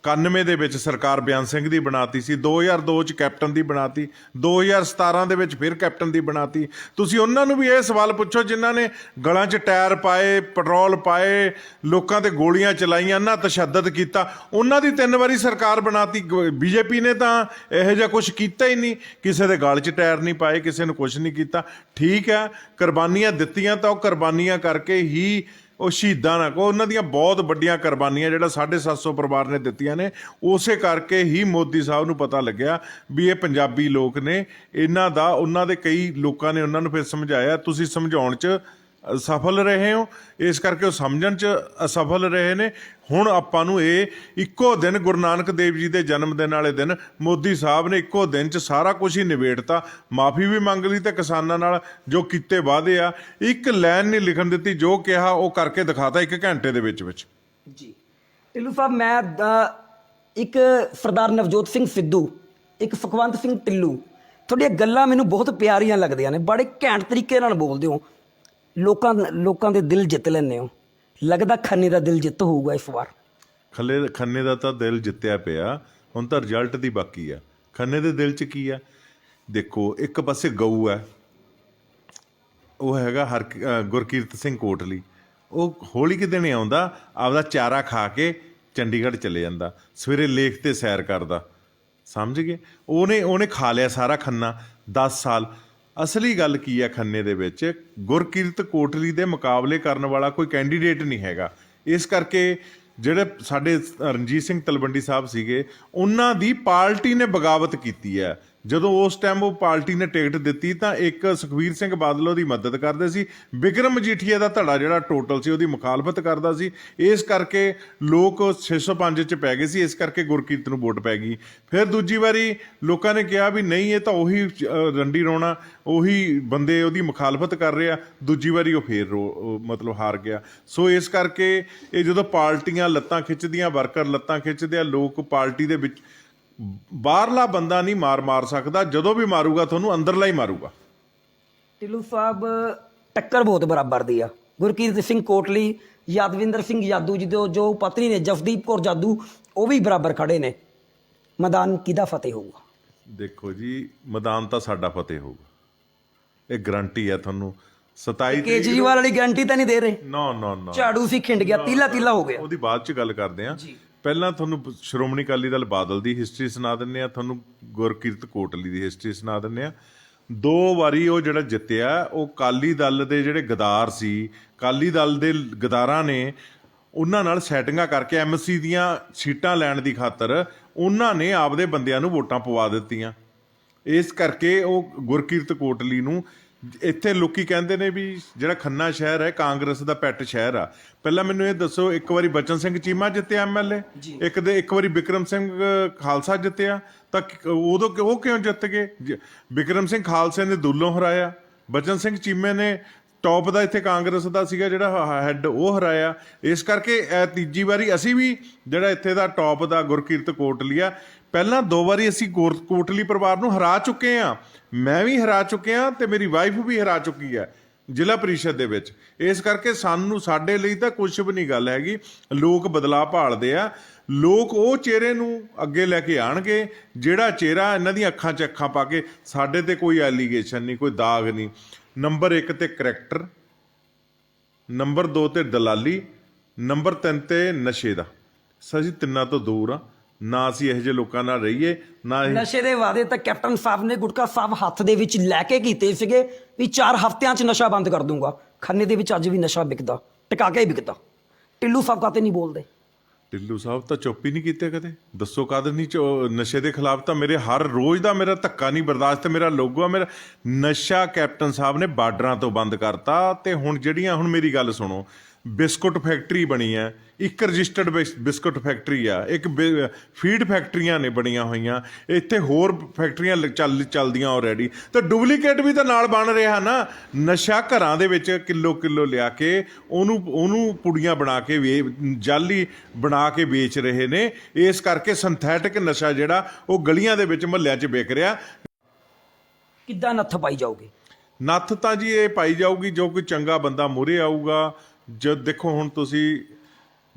91 ਦੇ ਵਿੱਚ ਸਰਕਾਰ ਬਿਆਨ ਸਿੰਘ ਦੀ ਬਣਾਤੀ ਸੀ, 2002 ਚ ਕੈਪਟਨ ਦੀ ਬਣਾਤੀ, 2017 ਦੇ ਵਿੱਚ ਫਿਰ ਕੈਪਟਨ ਦੀ ਬਣਾਤੀ। ਤੁਸੀਂ ਉਹਨਾਂ ਨੂੰ ਵੀ ਇਹ ਸਵਾਲ ਪੁੱਛੋ ਜਿਨ੍ਹਾਂ ਨੇ ਗਲਾਂ 'ਚ ਟਾਇਰ ਪਾਏ, ਪੈਟਰੋਲ ਪਾਏ, ਲੋਕਾਂ ਤੇ ਗੋਲੀਆਂ ਚਲਾਈਆਂ, ਨਾ ਤਸ਼ੱਦਦ ਕੀਤਾ, ਉਹਨਾਂ ਦੀ 3 ਵਾਰੀ ਸਰਕਾਰ ਬਣਾਤੀ। ਬੀਜੇਪੀ ਨੇ ਤਾਂ ਇਹੋ ਜਿਹਾ ਕੁਝ ਕੀਤਾ ਹੀ ਨਹੀਂ, ਕਿਸੇ ਦੇ ਗਲ 'ਚ ਟਾਇਰ ਨਹੀਂ ਪਾਏ, ਕਿਸੇ ਨੂੰ ਕੁਝ ਨਹੀਂ ਕੀਤਾ। ਠੀਕ ਹੈ, ਕੁਰਬਾਨੀਆਂ ਦਿੱਤੀਆਂ ਤਾਂ ਉਹ ਕੁਰਬਾਨੀਆਂ ਕਰਕੇ ਹੀ ਉਹ ਸ਼ਹੀਦਾਂ ਨਾ ਕੋ, ਉਹਨਾਂ ਦੀਆਂ ਬਹੁਤ ਵੱਡੀਆਂ ਕੁਰਬਾਨੀਆਂ ਜਿਹੜਾ 750 ਪਰਿਵਾਰ ਨੇ ਦਿੱਤੀਆਂ ਨੇ, ਉਸੇ ਕਰਕੇ ਹੀ ਮੋਦੀ ਸਾਹਿਬ ਨੂੰ ਪਤਾ ਲੱਗਿਆ ਵੀ ਇਹ ਪੰਜਾਬੀ ਲੋਕ ਨੇ। ਇਹਨਾਂ ਦਾ ਉਹਨਾਂ ਦੇ ਕਈ ਲੋਕਾਂ ਨੇ ਉਹਨਾਂ ਨੂੰ ਫਿਰ ਸਮਝਾਇਆ, ਤੁਸੀਂ ਸਮਝਾਉਣ 'ਚ ਅਸਫਲ ਰਹੇ ਹੋ, ਇਸ ਕਰਕੇ ਉਹ ਸਮਝਣ 'ਚ ਅਸਫਲ ਰਹੇ ਨੇ। ਹੁਣ ਆਪਾਂ ਨੂੰ ਇਹ ਇੱਕੋ ਦਿਨ ਗੁਰੂ ਨਾਨਕ ਦੇਵ ਜੀ ਦੇ ਜਨਮ ਦਿਨ ਵਾਲੇ ਦਿਨ ਮੋਦੀ ਸਾਹਿਬ ਨੇ ਇੱਕੋ ਦਿਨ 'ਚ ਸਾਰਾ ਕੁਝ ਹੀ ਨਿਬੇੜਤਾ, ਮਾਫੀ ਵੀ ਮੰਗ ਲਈ ਤੇ ਕਿਸਾਨਾਂ ਨਾਲ ਜੋ ਕੀਤੇ ਵਾਅਦੇ ਆ ਇੱਕ ਲਾਈਨ ਨਹੀਂ ਲਿਖਣ ਦਿੱਤੀ, ਜੋ ਕਿਹਾ ਉਹ ਕਰਕੇ ਦਿਖਾਤਾ 1 ਘੰਟੇ ਦੇ ਵਿੱਚ ਵਿੱਚ। ਜੀ ਢਿੱਲੋਂ ਸਾਹਿਬ, ਮੈਂ ਇੱਕ ਸਰਦਾਰ ਨਵਜੋਤ ਸਿੰਘ ਸਿੱਧੂ, ਇੱਕ ਸੁਖਵੰਤ ਸਿੰਘ ਢਿੱਲੋਂ, ਤੁਹਾਡੀਆਂ ਗੱਲਾਂ ਮੈਨੂੰ ਬਹੁਤ ਪਿਆਰੀਆਂ ਲੱਗਦੀਆਂ ਨੇ, ਬੜੇ ਘੈਂਟ ਤਰੀਕੇ ਨਾਲ ਬੋਲਦੇ ਹੋ, ਲੋਕਾਂ ਦੇ ਦਿਲ ਜਿੱਤ ਲੈਂਦੇ ਹੋ। ਲੱਗਦਾ ਖੰਨੇ ਦਾ ਦਿਲ ਜਿੱਤ ਹੋਊਗਾ ਇਸ ਵਾਰ। ਖੰਨੇ ਦਾ ਤਾਂ ਦਿਲ ਜਿੱਤਿਆ ਪਿਆ, ਹੁਣ ਤਾਂ ਰਿਜ਼ਲਟ ਦੀ ਬਾਕੀ ਆ। ਖੰਨੇ ਦੇ ਦਿਲ 'ਚ ਕੀ ਆ ਦੇਖੋ, ਇੱਕ ਪਾਸੇ ਗਊ ਹੈ, ਉਹ ਹੈਗਾ ਗੁਰਕੀਰਤ ਸਿੰਘ ਕੋਟਲੀ, ਉਹ ਹੋਲੀ ਕਿ ਦਿਨ ਆਉਂਦਾ, ਆਪਦਾ ਚਾਰਾ ਖਾ ਕੇ ਚੰਡੀਗੜ੍ਹ ਚਲੇ ਜਾਂਦਾ, ਸਵੇਰੇ ਲੇਕ ਤੇ ਸੈਰ ਕਰਦਾ, ਸਮਝ ਗਏ। ਉਹਨੇ ਖਾ ਲਿਆ ਸਾਰਾ ਖੰਨਾ 10 ਸਾਲ। ਅਸਲੀ ਗੱਲ ਕੀ ਹੈ, ਖੰਨੇ ਦੇ ਵਿੱਚ ਗੁਰਕੀਰਤ ਕੋਟਲੀ ਦੇ ਮੁਕਾਬਲੇ ਕਰਨ ਵਾਲਾ ਕੋਈ ਕੈਂਡੀਡੇਟ ਨਹੀਂ ਹੈਗਾ। ਇਸ ਕਰਕੇ ਜਿਹੜੇ ਸਾਡੇ ਰਣਜੀਤ ਸਿੰਘ ਤਲਵੰਡੀ ਸਾਹਿਬ ਸੀਗੇ, ਉਹਨਾਂ ਦੀ ਪਾਰਟੀ ਨੇ ਬਗਾਵਤ ਕੀਤੀ ਹੈ। ਜਦੋਂ ਉਸ ਟਾਈਮ ਉਹ ਪਾਰਟੀ ਨੇ ਟਿਕਟ ਦਿੱਤੀ ਤਾਂ ਇੱਕ ਸੁਖਬੀਰ ਸਿੰਘ ਬਾਦਲ ਉਹਦੀ ਮਦਦ ਕਰਦੇ ਸੀ, ਬਿਕਰਮ ਮਜੀਠੀਆ ਦਾ ਧੜਾ ਜਿਹੜਾ ਟੋਟਲ ਸੀ ਉਹਦੀ ਮੁਖਾਲਫਤ ਕਰਦਾ ਸੀ। ਇਸ ਕਰਕੇ ਲੋਕ 605 'ਚ ਪੈ ਗਏ ਸੀ, ਇਸ ਕਰਕੇ ਗੁਰਕੀਰਤ ਨੂੰ ਵੋਟ ਪੈ ਗਈ। ਫਿਰ ਦੂਜੀ ਵਾਰੀ ਲੋਕਾਂ ਨੇ ਕਿਹਾ ਵੀ ਨਹੀਂ, ਇਹ ਤਾਂ ਉਹੀ ਰੰਡੀ ਰੋਣਾ, ਉਹੀ ਬੰਦੇ ਉਹਦੀ ਮੁਖਾਲਫਤ ਕਰ ਰਹੇ ਆ। ਦੂਜੀ ਵਾਰੀ ਉਹ ਫੇਰ ਮਤਲਬ ਹਾਰ ਗਿਆ। ਸੋ ਇਸ ਕਰਕੇ ਇਹ ਜਦੋਂ ਪਾਰਟੀਆਂ ਲੱਤਾਂ ਖਿੱਚਦੀਆਂ, ਵਰਕਰ ਲੱਤਾਂ ਖਿੱਚਦੇ ਆ, ਲੋਕ ਪਾਰਟੀ ਦੇ ਵਿੱਚ ਬਾਹਰਲਾ ਬੰਦਾ ਨਹੀਂ ਮਾਰ ਸਕਦਾ, ਜਦੋਂ ਵੀ ਮਾਰੂਗਾ ਤੁਹਾਨੂੰ ਅੰਦਰਲਾ ਹੀ ਮਾਰੂਗਾ। ਢਿੱਲੋਂ ਸਾਹਿਬ, ਟੱਕਰ ਬਹੁਤ ਬਰਾਬਰ ਦੀ ਆ। ਗੁਰਕੀਰਤ ਸਿੰਘ ਕੋਟਲੀ, ਯਾਦਵਿੰਦਰ ਸਿੰਘ ਯਾਦੂ ਜੀ ਜੋ ਪਤਨੀ ਨੇ ਜਸਦੀਪ ਕੌਰ ਯਾਦੂ, ਉਹ ਵੀ ਬਰਾਬਰ ਖੜੇ ਨੇ। ਮੈਦਾਨ ਕਿਹਦਾ ਫਤਿਹ ਹੋਊਗਾ? ਦੇਖੋ ਜੀ, ਮੈਦਾਨ ਤਾਂ ਸਾਡਾ ਫਤਿਹ ਹੋਊਗਾ, ਇਹ ਗਰੰਟੀ ਹੈ ਤੁਹਾਨੂੰ। 27 ਕੇਜਰੀਵਾਲ ਵਾਲੀ ਗਾਰੰਟੀ ਤਾਂ ਨਹੀਂ ਦੇ ਰਹੇ? ਨਾ ਝਾੜੂ ਸੀ ਖਿੰਡ ਗਿਆ, ਤੀਲਾ ਹੋ ਗਿਆ। ਉਹਦੀ ਬਾਅਦ ਚ ਗੱਲ ਕਰਦੇ ਆ। ਪਹਿਲਾਂ ਤੁਹਾਨੂੰ ਸ਼੍ਰੋਮਣੀ ਅਕਾਲੀ ਦਲ ਬਾਦਲ ਦੀ ਹਿਸਟਰੀ ਸੁਣਾ ਦਿੰਦੇ ਆ, ਤੁਹਾਨੂੰ ਗੁਰਕੀਰਤ ਕੋਟਲੀ ਦੀ ਹਿਸਟਰੀ ਸੁਣਾ ਦਿੰਦੇ ਆ। 2 ਵਾਰੀ ਉਹ ਜਿਹੜਾ ਜਿੱਤਿਆ, ਉਹ ਅਕਾਲੀ ਦਲ ਦੇ ਜਿਹੜੇ ਗਦਾਰ ਸੀ, ਅਕਾਲੀ ਦਲ ਦੇ ਗਦਾਰਾਂ ਨੇ ਉਹਨਾਂ ਨਾਲ ਸੈਟਿੰਗਾਂ ਕਰਕੇ ਐਮਸੀ ਦੀਆਂ ਸੀਟਾਂ ਲੈਣ ਦੀ ਖਾਤਰ ਉਹਨਾਂ ਨੇ ਆਪਦੇ ਬੰਦਿਆਂ ਨੂੰ ਵੋਟਾਂ ਪਵਾ ਦਿੱਤੀਆਂ। ਇਸ ਕਰਕੇ ਉਹ ਗੁਰਕੀਰਤ ਕੋਟਲੀ ਨੂੰ, ਇੱਥੇ ਲੋਕੀ ਕਹਿੰਦੇ ਨੇ ਵੀ ਜਿਹੜਾ ਖੰਨਾ ਸ਼ਹਿਰ ਹੈ ਕਾਂਗਰਸ ਦਾ ਪੈਟ ਸ਼ਹਿਰ ਆ। ਪਹਿਲਾਂ ਮੈਨੂੰ ਇਹ ਦੱਸੋ, ਇੱਕ ਵਾਰੀ ਬਚਨ ਸਿੰਘ ਚੀਮਾ ਜਿੱਤਿਆ MLA, ਇੱਕ ਵਾਰੀ ਬਿਕਰਮ ਸਿੰਘ ਖਾਲਸਾ ਜਿੱਤਿਆ, ਤਾਂ ਉਦੋਂ ਉਹ ਕਿਉਂ ਜਿੱਤ ਗਏ? ਬਿਕਰਮ ਸਿੰਘ ਖਾਲਸੇ ਨੇ ਦੁੱਲੋਂ ਹਰਾਇਆ, ਬਚਨ ਸਿੰਘ ਚੀਮੇ ਨੇ ਟੌਪ ਦਾ ਇੱਥੇ ਕਾਂਗਰਸ ਦਾ ਸੀਗਾ ਜਿਹੜਾ ਹੈੱਡ, ਉਹ ਹਰਾਇਆ। ਇਸ ਕਰਕੇ ਇਹ ਤੀਜੀ ਵਾਰੀ ਅਸੀਂ ਵੀ ਜਿਹੜਾ ਇੱਥੇ ਦਾ ਟੌਪ ਦਾ ਗੁਰਕੀਰਤ ਕੋਟਲੀ ਆ, ਪਹਿਲਾਂ 2 ਵਾਰੀ ਅਸੀਂ ਕੋਟਲੀ ਪਰਿਵਾਰ ਨੂੰ ਹਰਾ ਚੁੱਕੇ ਹਾਂ। ਮੈਂ ਵੀ ਹਰਾ ਚੁੱਕਿਆ ਤੇ ਮੇਰੀ ਵਾਈਫ ਵੀ ਹਰਾ ਚੁੱਕੀ ਹੈ ਜ਼ਿਲ੍ਹਾ ਪ੍ਰੀਸ਼ਦ ਦੇ ਵਿੱਚ। ਇਸ ਕਰਕੇ ਸਾਡੇ ਲਈ ਤਾਂ ਕੁਛ ਵੀ ਨਹੀਂ ਗੱਲ ਹੈਗੀ। ਲੋਕ ਬਦਲਾਅ ਭਾਲਦੇ ਆ, ਲੋਕ ਉਹ ਚਿਹਰੇ ਨੂੰ ਅੱਗੇ ਲੈ ਕੇ ਆਣਗੇ ਜਿਹੜਾ ਚਿਹਰਾ ਇਹਨਾਂ ਦੀਆਂ ਅੱਖਾਂ 'ਚ ਅੱਖਾਂ ਪਾ ਕੇ, ਸਾਡੇ ਤੇ ਕੋਈ ਐਲੀਗੇਸ਼ਨ ਨਹੀਂ, ਕੋਈ ਦਾਗ ਨਹੀਂ। ਨੰਬਰ 1 ਤੇ ਕਰੈਕਟਰ, ਨੰਬਰ 2 ਤੇ ਦਲਾਲੀ, ਨੰਬਰ 3 ਤੇ ਨਸ਼ੇ ਦਾ। ਅਸੀਂ ਤਿੰਨਾਂ ਤੋਂ ਦੂਰ ਆ, ਨਾ ਅਸੀਂ ਇਹੋ ਜਿਹੇ ਲੋਕਾਂ ਨਾਲ ਰਹੀਏ, ਨਾ ਨਸ਼ੇ ਦੇ ਵਾਅਦੇ ਤਾਂ ਕੈਪਟਨ ਸਾਹਿਬ ਨੇ ਗੁਟਕਾ ਸਾਹਿਬ ਹੱਥ ਦੇ ਵਿੱਚ ਲੈ ਕੇ ਕੀਤੇ ਸੀਗੇ ਵੀ 4 ਹਫ਼ਤਿਆਂ 'ਚ ਨਸ਼ਾ ਬੰਦ ਕਰ ਦੂੰਗਾ। ਖੰਨੇ ਦੇ ਵਿੱਚ ਅੱਜ ਵੀ ਨਸ਼ਾ ਵਿਕਦਾ, ਟਿਕਾ ਕੇ ਵਿਕਦਾ। ਢਿੱਲੋਂ ਸਾਹਿਬ ਕਾਤੇ ਨਹੀਂ ਬੋਲਦੇ? ਢਿੱਲੋਂ ਸਾਹਿਬ ਤਾਂ ਚੁੱਪ ਹੀ ਨਹੀਂ ਕੀਤੇ ਕਦੇ। ਦੱਸੋ ਕਦ ਨਹੀਂ ਨਸ਼ੇ ਦੇ ਖਿਲਾਫ ਤਾਂ ਮੇਰੇ ਹਰ ਰੋਜ਼ ਦਾ ਮੇਰਾ ਧੱਕਾ ਨਹੀਂ ਬਰਦਾਸ਼ਤ, ਮੇਰਾ ਲੋਗੋ ਆ ਮੇਰਾ। ਨਸ਼ਾ ਕੈਪਟਨ ਸਾਹਿਬ ਨੇ ਬਾਰਡਰਾਂ ਤੋਂ ਬੰਦ ਕਰਤਾ। ਤੇ ਹੁਣ ਹੁਣ ਮੇਰੀ ਗੱਲ ਸੁਣੋ, ਬਿਸਕੁਟ ਫੈਕਟਰੀ ਬਣੀ ਹੈ, ਇੱਕ ਰਜਿਸਟਰਡ ਬਿਸਕੁਟ ਫੈਕਟਰੀ ਆ, ਇੱਕ ਫੀਡ ਫੈਕਟਰੀਆਂ ਨੇ ਬਣੀਆਂ ਹੋਈਆਂ, ਇੱਥੇ ਹੋਰ ਫੈਕਟਰੀਆਂ ਚੱਲਦੀਆਂ ਆਲਰੇਡੀ। ਤਾਂ ਡੁਪਲੀਕੇਟ ਵੀ ਤਾਂ ਨਾਲ ਬਣ ਰਿਹਾ ਨਾ। ਨਸ਼ਾ ਘਰਾਂ ਦੇ ਵਿੱਚ ਕਿਲੋ ਲਿਆ ਕੇ ਉਹਨੂੰ ਪੁੜੀਆਂ ਬਣਾ ਕੇ ਜਾਲੀ ਬਣਾ ਕੇ ਵੇਚ ਰਹੇ ਨੇ। ਇਸ ਕਰਕੇ ਸਿੰਥੈਟਿਕ ਨਸ਼ਾ ਜਿਹੜਾ ਉਹ ਗਲੀਆਂ ਦੇ ਵਿੱਚ ਮੁਹੱਲਿਆਂ 'ਚ ਵਿਕ ਰਿਹਾ। ਕਿੱਦਾਂ ਨੱਥ ਪਾਈ ਜਾਊਗੀ? ਨੱਥ ਤਾਂ ਜੀ ਇਹ ਪਾਈ ਜਾਊਗੀ ਜੋ ਕੋਈ ਚੰਗਾ ਬੰਦਾ ਮੂਹਰੇ ਆਊਗਾ। ਜਦ ਦੇਖੋ ਹੁਣ ਤੁਸੀਂ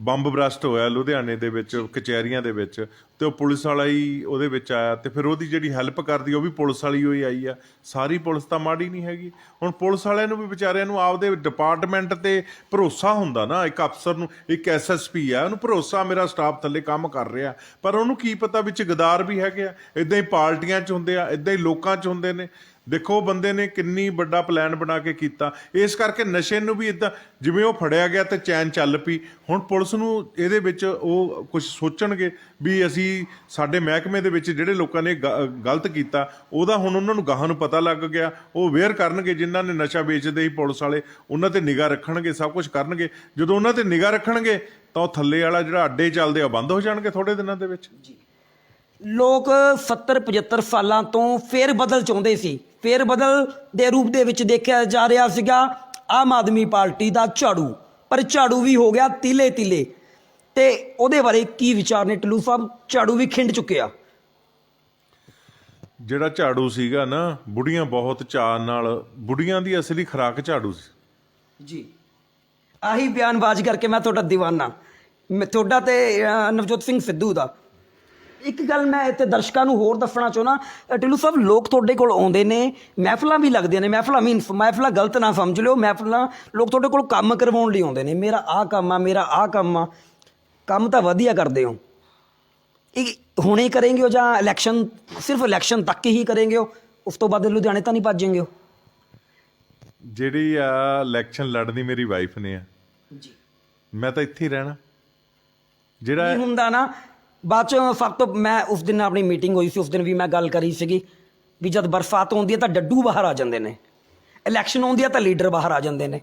ਬੰਬ ਬਰਸਟ ਹੋਇਆ ਲੁਧਿਆਣੇ ਦੇ ਵਿੱਚ ਕਚਹਿਰੀਆਂ ਦੇ ਵਿੱਚ, ਤੇ ਉਹ ਪੁਲਿਸ ਵਾਲਾ ਹੀ ਉਹਦੇ ਵਿੱਚ ਆਇਆ, ਤੇ ਫਿਰ ਉਹਦੀ ਜਿਹੜੀ ਹੈਲਪ ਕਰਦੀ ਉਹ ਵੀ ਪੁਲਿਸ ਵਾਲੀ ਹੋਈ ਆਈ ਆ। ਸਾਰੀ ਪੁਲਿਸ ਤਾਂ ਮਾੜੀ ਨਹੀਂ ਹੈਗੀ। ਹੁਣ ਪੁਲਿਸ ਵਾਲਿਆਂ ਨੂੰ ਵੀ ਵਿਚਾਰਿਆਂ ਨੂੰ ਆਪਦੇ ਡਿਪਾਰਟਮੈਂਟ ਤੇ ਭਰੋਸਾ ਹੁੰਦਾ ਨਾ, ਇੱਕ ਅਫਸਰ ਨੂੰ, ਇੱਕ SSP ਆ, ਉਹਨੂੰ ਭਰੋਸਾ ਮੇਰਾ ਸਟਾਫ ਥੱਲੇ ਕੰਮ ਕਰ ਰਿਹਾ, ਪਰ ਉਹਨੂੰ ਕੀ ਪਤਾ ਵਿੱਚ ਗਦਾਰ ਵੀ ਹੈਗੇ ਆ। ਇੱਦਾਂ ਹੀ ਪਾਰਟੀਆਂ 'ਚ ਹੁੰਦੇ ਆ, ਇੱਦਾਂ ਹੀ ਲੋਕਾਂ 'ਚ ਹੁੰਦੇ ਨੇ। ਦੇਖੋ ਬੰਦੇ ਨੇ ਕਿੰਨੀ ਵੱਡਾ ਪਲਾਨ ਬਣਾ ਕੇ ਕੀਤਾ। ਇਸ ਕਰਕੇ ਨਸ਼ੇ ਨੂੰ ਵੀ ਇਦਾਂ ਜਿਵੇਂ ਉਹ ਫੜਿਆ ਗਿਆ ਤੇ ਚੈਨ ਚੱਲ ਪਈ। ਹੁਣ ਪੁਲਿਸ ਨੂੰ ਇਹਦੇ ਵਿੱਚ ਉਹ ਕੁਝ ਸੋਚਣਗੇ ਵੀ ਅਸੀਂ ਸਾਡੇ ਮਹਿਕਮੇ ਦੇ ਵਿੱਚ ਜਿਹੜੇ ਲੋਕਾਂ ਨੇ ਗਲਤ ਕੀਤਾ ਉਹਦਾ ਹੁਣ ਉਹਨਾਂ ਨੂੰ ਗਾਹਾਂ ਨੂੰ ਪਤਾ ਲੱਗ ਗਿਆ, ਉਹ ਅਵੇਅਰ ਕਰਨਗੇ। ਜਿਨ੍ਹਾਂ ਨੇ ਨਸ਼ਾ ਵੇਚਦੇ ਸੀ ਪੁਲਿਸ ਵਾਲੇ, ਉਹਨਾਂ ਤੇ ਨਿਗਾਹ ਰੱਖਣਗੇ, ਸਭ ਕੁਝ ਕਰਨਗੇ। ਜਦੋਂ ਉਹਨਾਂ ਤੇ ਨਿਗਾਹ ਰੱਖਣਗੇ ਤਾਂ ਉਹ ਥੱਲੇ ਵਾਲਾ ਜਿਹੜਾ ਅੱਡੇ ਚੱਲਦੇ ਆ ਬੰਦ ਹੋ ਜਾਣਗੇ ਥੋੜੇ ਦਿਨਾਂ ਦੇ ਵਿੱਚ। ਲੋਕ 70-75 ਸਾਲਾਂ ਤੋਂ ਫੇਰ ਬਦਲ ਚਾਹੁੰਦੇ ਸੀ। ਫੇਰ ਬਦਲ ਦੇ ਰੂਪ ਦੇ ਵਿੱਚ ਦੇਖਿਆ ਜਾ ਰਿਹਾ ਸੀਗਾ ਆਮ ਆਦਮੀ ਪਾਰਟੀ ਦਾ ਝਾੜੂ, ਪਰ ਝਾੜੂ ਵੀ ਹੋ ਗਿਆ ਤੀਲੇ ਤੀਲੇ। ਤੇ ਉਹਦੇ ਬਾਰੇ ਕੀ ਵਿਚਾਰ ਨੇ ਟਿੱਲੂ ਸਾਹਿਬ? ਝਾੜੂ ਵੀ ਖਿੰਡ ਚੁੱਕਿਆ। ਜਿਹੜਾ ਝਾੜੂ ਸੀਗਾ ਨਾ, ਬੁੜੀਆਂ ਬਹੁਤ ਚਾਅ ਨਾਲ, ਬੁੜੀਆਂ ਦੀ ਅਸਲੀ ਖੁਰਾਕ ਝਾੜੂ ਸੀ ਜੀ। ਆਹੀ ਬਿਆਨਬਾਜ਼ੀ ਕਰਕੇ ਮੈਂ ਤੁਹਾਡਾ ਦੀਵਾਨਾ, ਮੈਂ ਤੁਹਾਡਾ ਤੇ ਨਵਜੋਤ ਸਿੰਘ ਸਿੱਧੂ ਦਾ। ਇੱਕ ਗੱਲ ਮੈਂ ਇੱਥੇ ਦਰਸ਼ਕਾਂ ਨੂੰ ਹੋਰ ਦੱਸਣਾ ਚਾਹੁੰਦਾ, ਟਿੱਲੂ ਸਾਹਿਬ, ਲੋਕ ਤੁਹਾਡੇ ਕੋਲ ਆਉਂਦੇ ਨੇ, ਮਹਿਫਲਾਂ ਵੀ ਲੱਗਦੀਆਂ ਨੇ, ਮਹਿਫਲਾਂ ਗਲਤ ਨਾ ਸਮਝ ਲਿਓ, ਮਹਿਫਲਾਂ ਲੋਕ ਤੁਹਾਡੇ ਕੋਲ ਕੰਮ ਕਰਵਾਉਣ ਲਈ ਆਉਂਦੇ ਨੇ। ਮੇਰਾ ਆਹ ਕੰਮ ਆ, ਮੇਰਾ ਆਹ ਕੰਮ ਆ। ਕੰਮ ਤਾਂ ਵਧੀਆ ਕਰਦੇ ਹੋ, ਇਹ ਹੁਣੇ ਕਰੇਂਗੇ ਹੋ ਜਾਂ ਇਲੈਕਸ਼ਨ, ਸਿਰਫ ਇਲੈਕਸ਼ਨ ਤੱਕ ਹੀ ਕਰੇਂਗੇ ਹੋ, ਉਸ ਤੋਂ ਬਾਅਦ ਲੁਧਿਆਣੇ ਤਾਂ ਨਹੀਂ ਭੱਜੇਂਗੇ ਹੋ? ਜਿਹੜੀ ਆ ਇਲੈਕਸ਼ਨ ਲੜਨੀ ਮੇਰੀ ਵਾਈਫ ਨੇ ਆ ਜੀ, ਮੈਂ ਤਾਂ ਇੱਥੇ ਹੀ ਰਹਿਣਾ। ਜਿਹੜਾ ਕੀ ਹੁੰਦਾ ਨਾ ਬਾਅਦ ਚੋਂ ਸਭ ਤੋਂ, ਮੈਂ ਉਸ ਦਿਨ ਆਪਣੀ ਮੀਟਿੰਗ ਹੋਈ ਸੀ, ਉਸ ਦਿਨ ਵੀ ਮੈਂ ਗੱਲ ਕਰੀ ਸੀਗੀ ਵੀ ਜਦ ਬਰਸਾਤ ਆਉਂਦੀ ਹੈ ਤਾਂ ਡੱਡੂ ਬਾਹਰ ਆ ਜਾਂਦੇ ਨੇ, ਇਲੈਕਸ਼ਨ ਆਉਂਦੀ ਹੈ ਤਾਂ ਲੀਡਰ ਬਾਹਰ ਆ ਜਾਂਦੇ ਨੇ।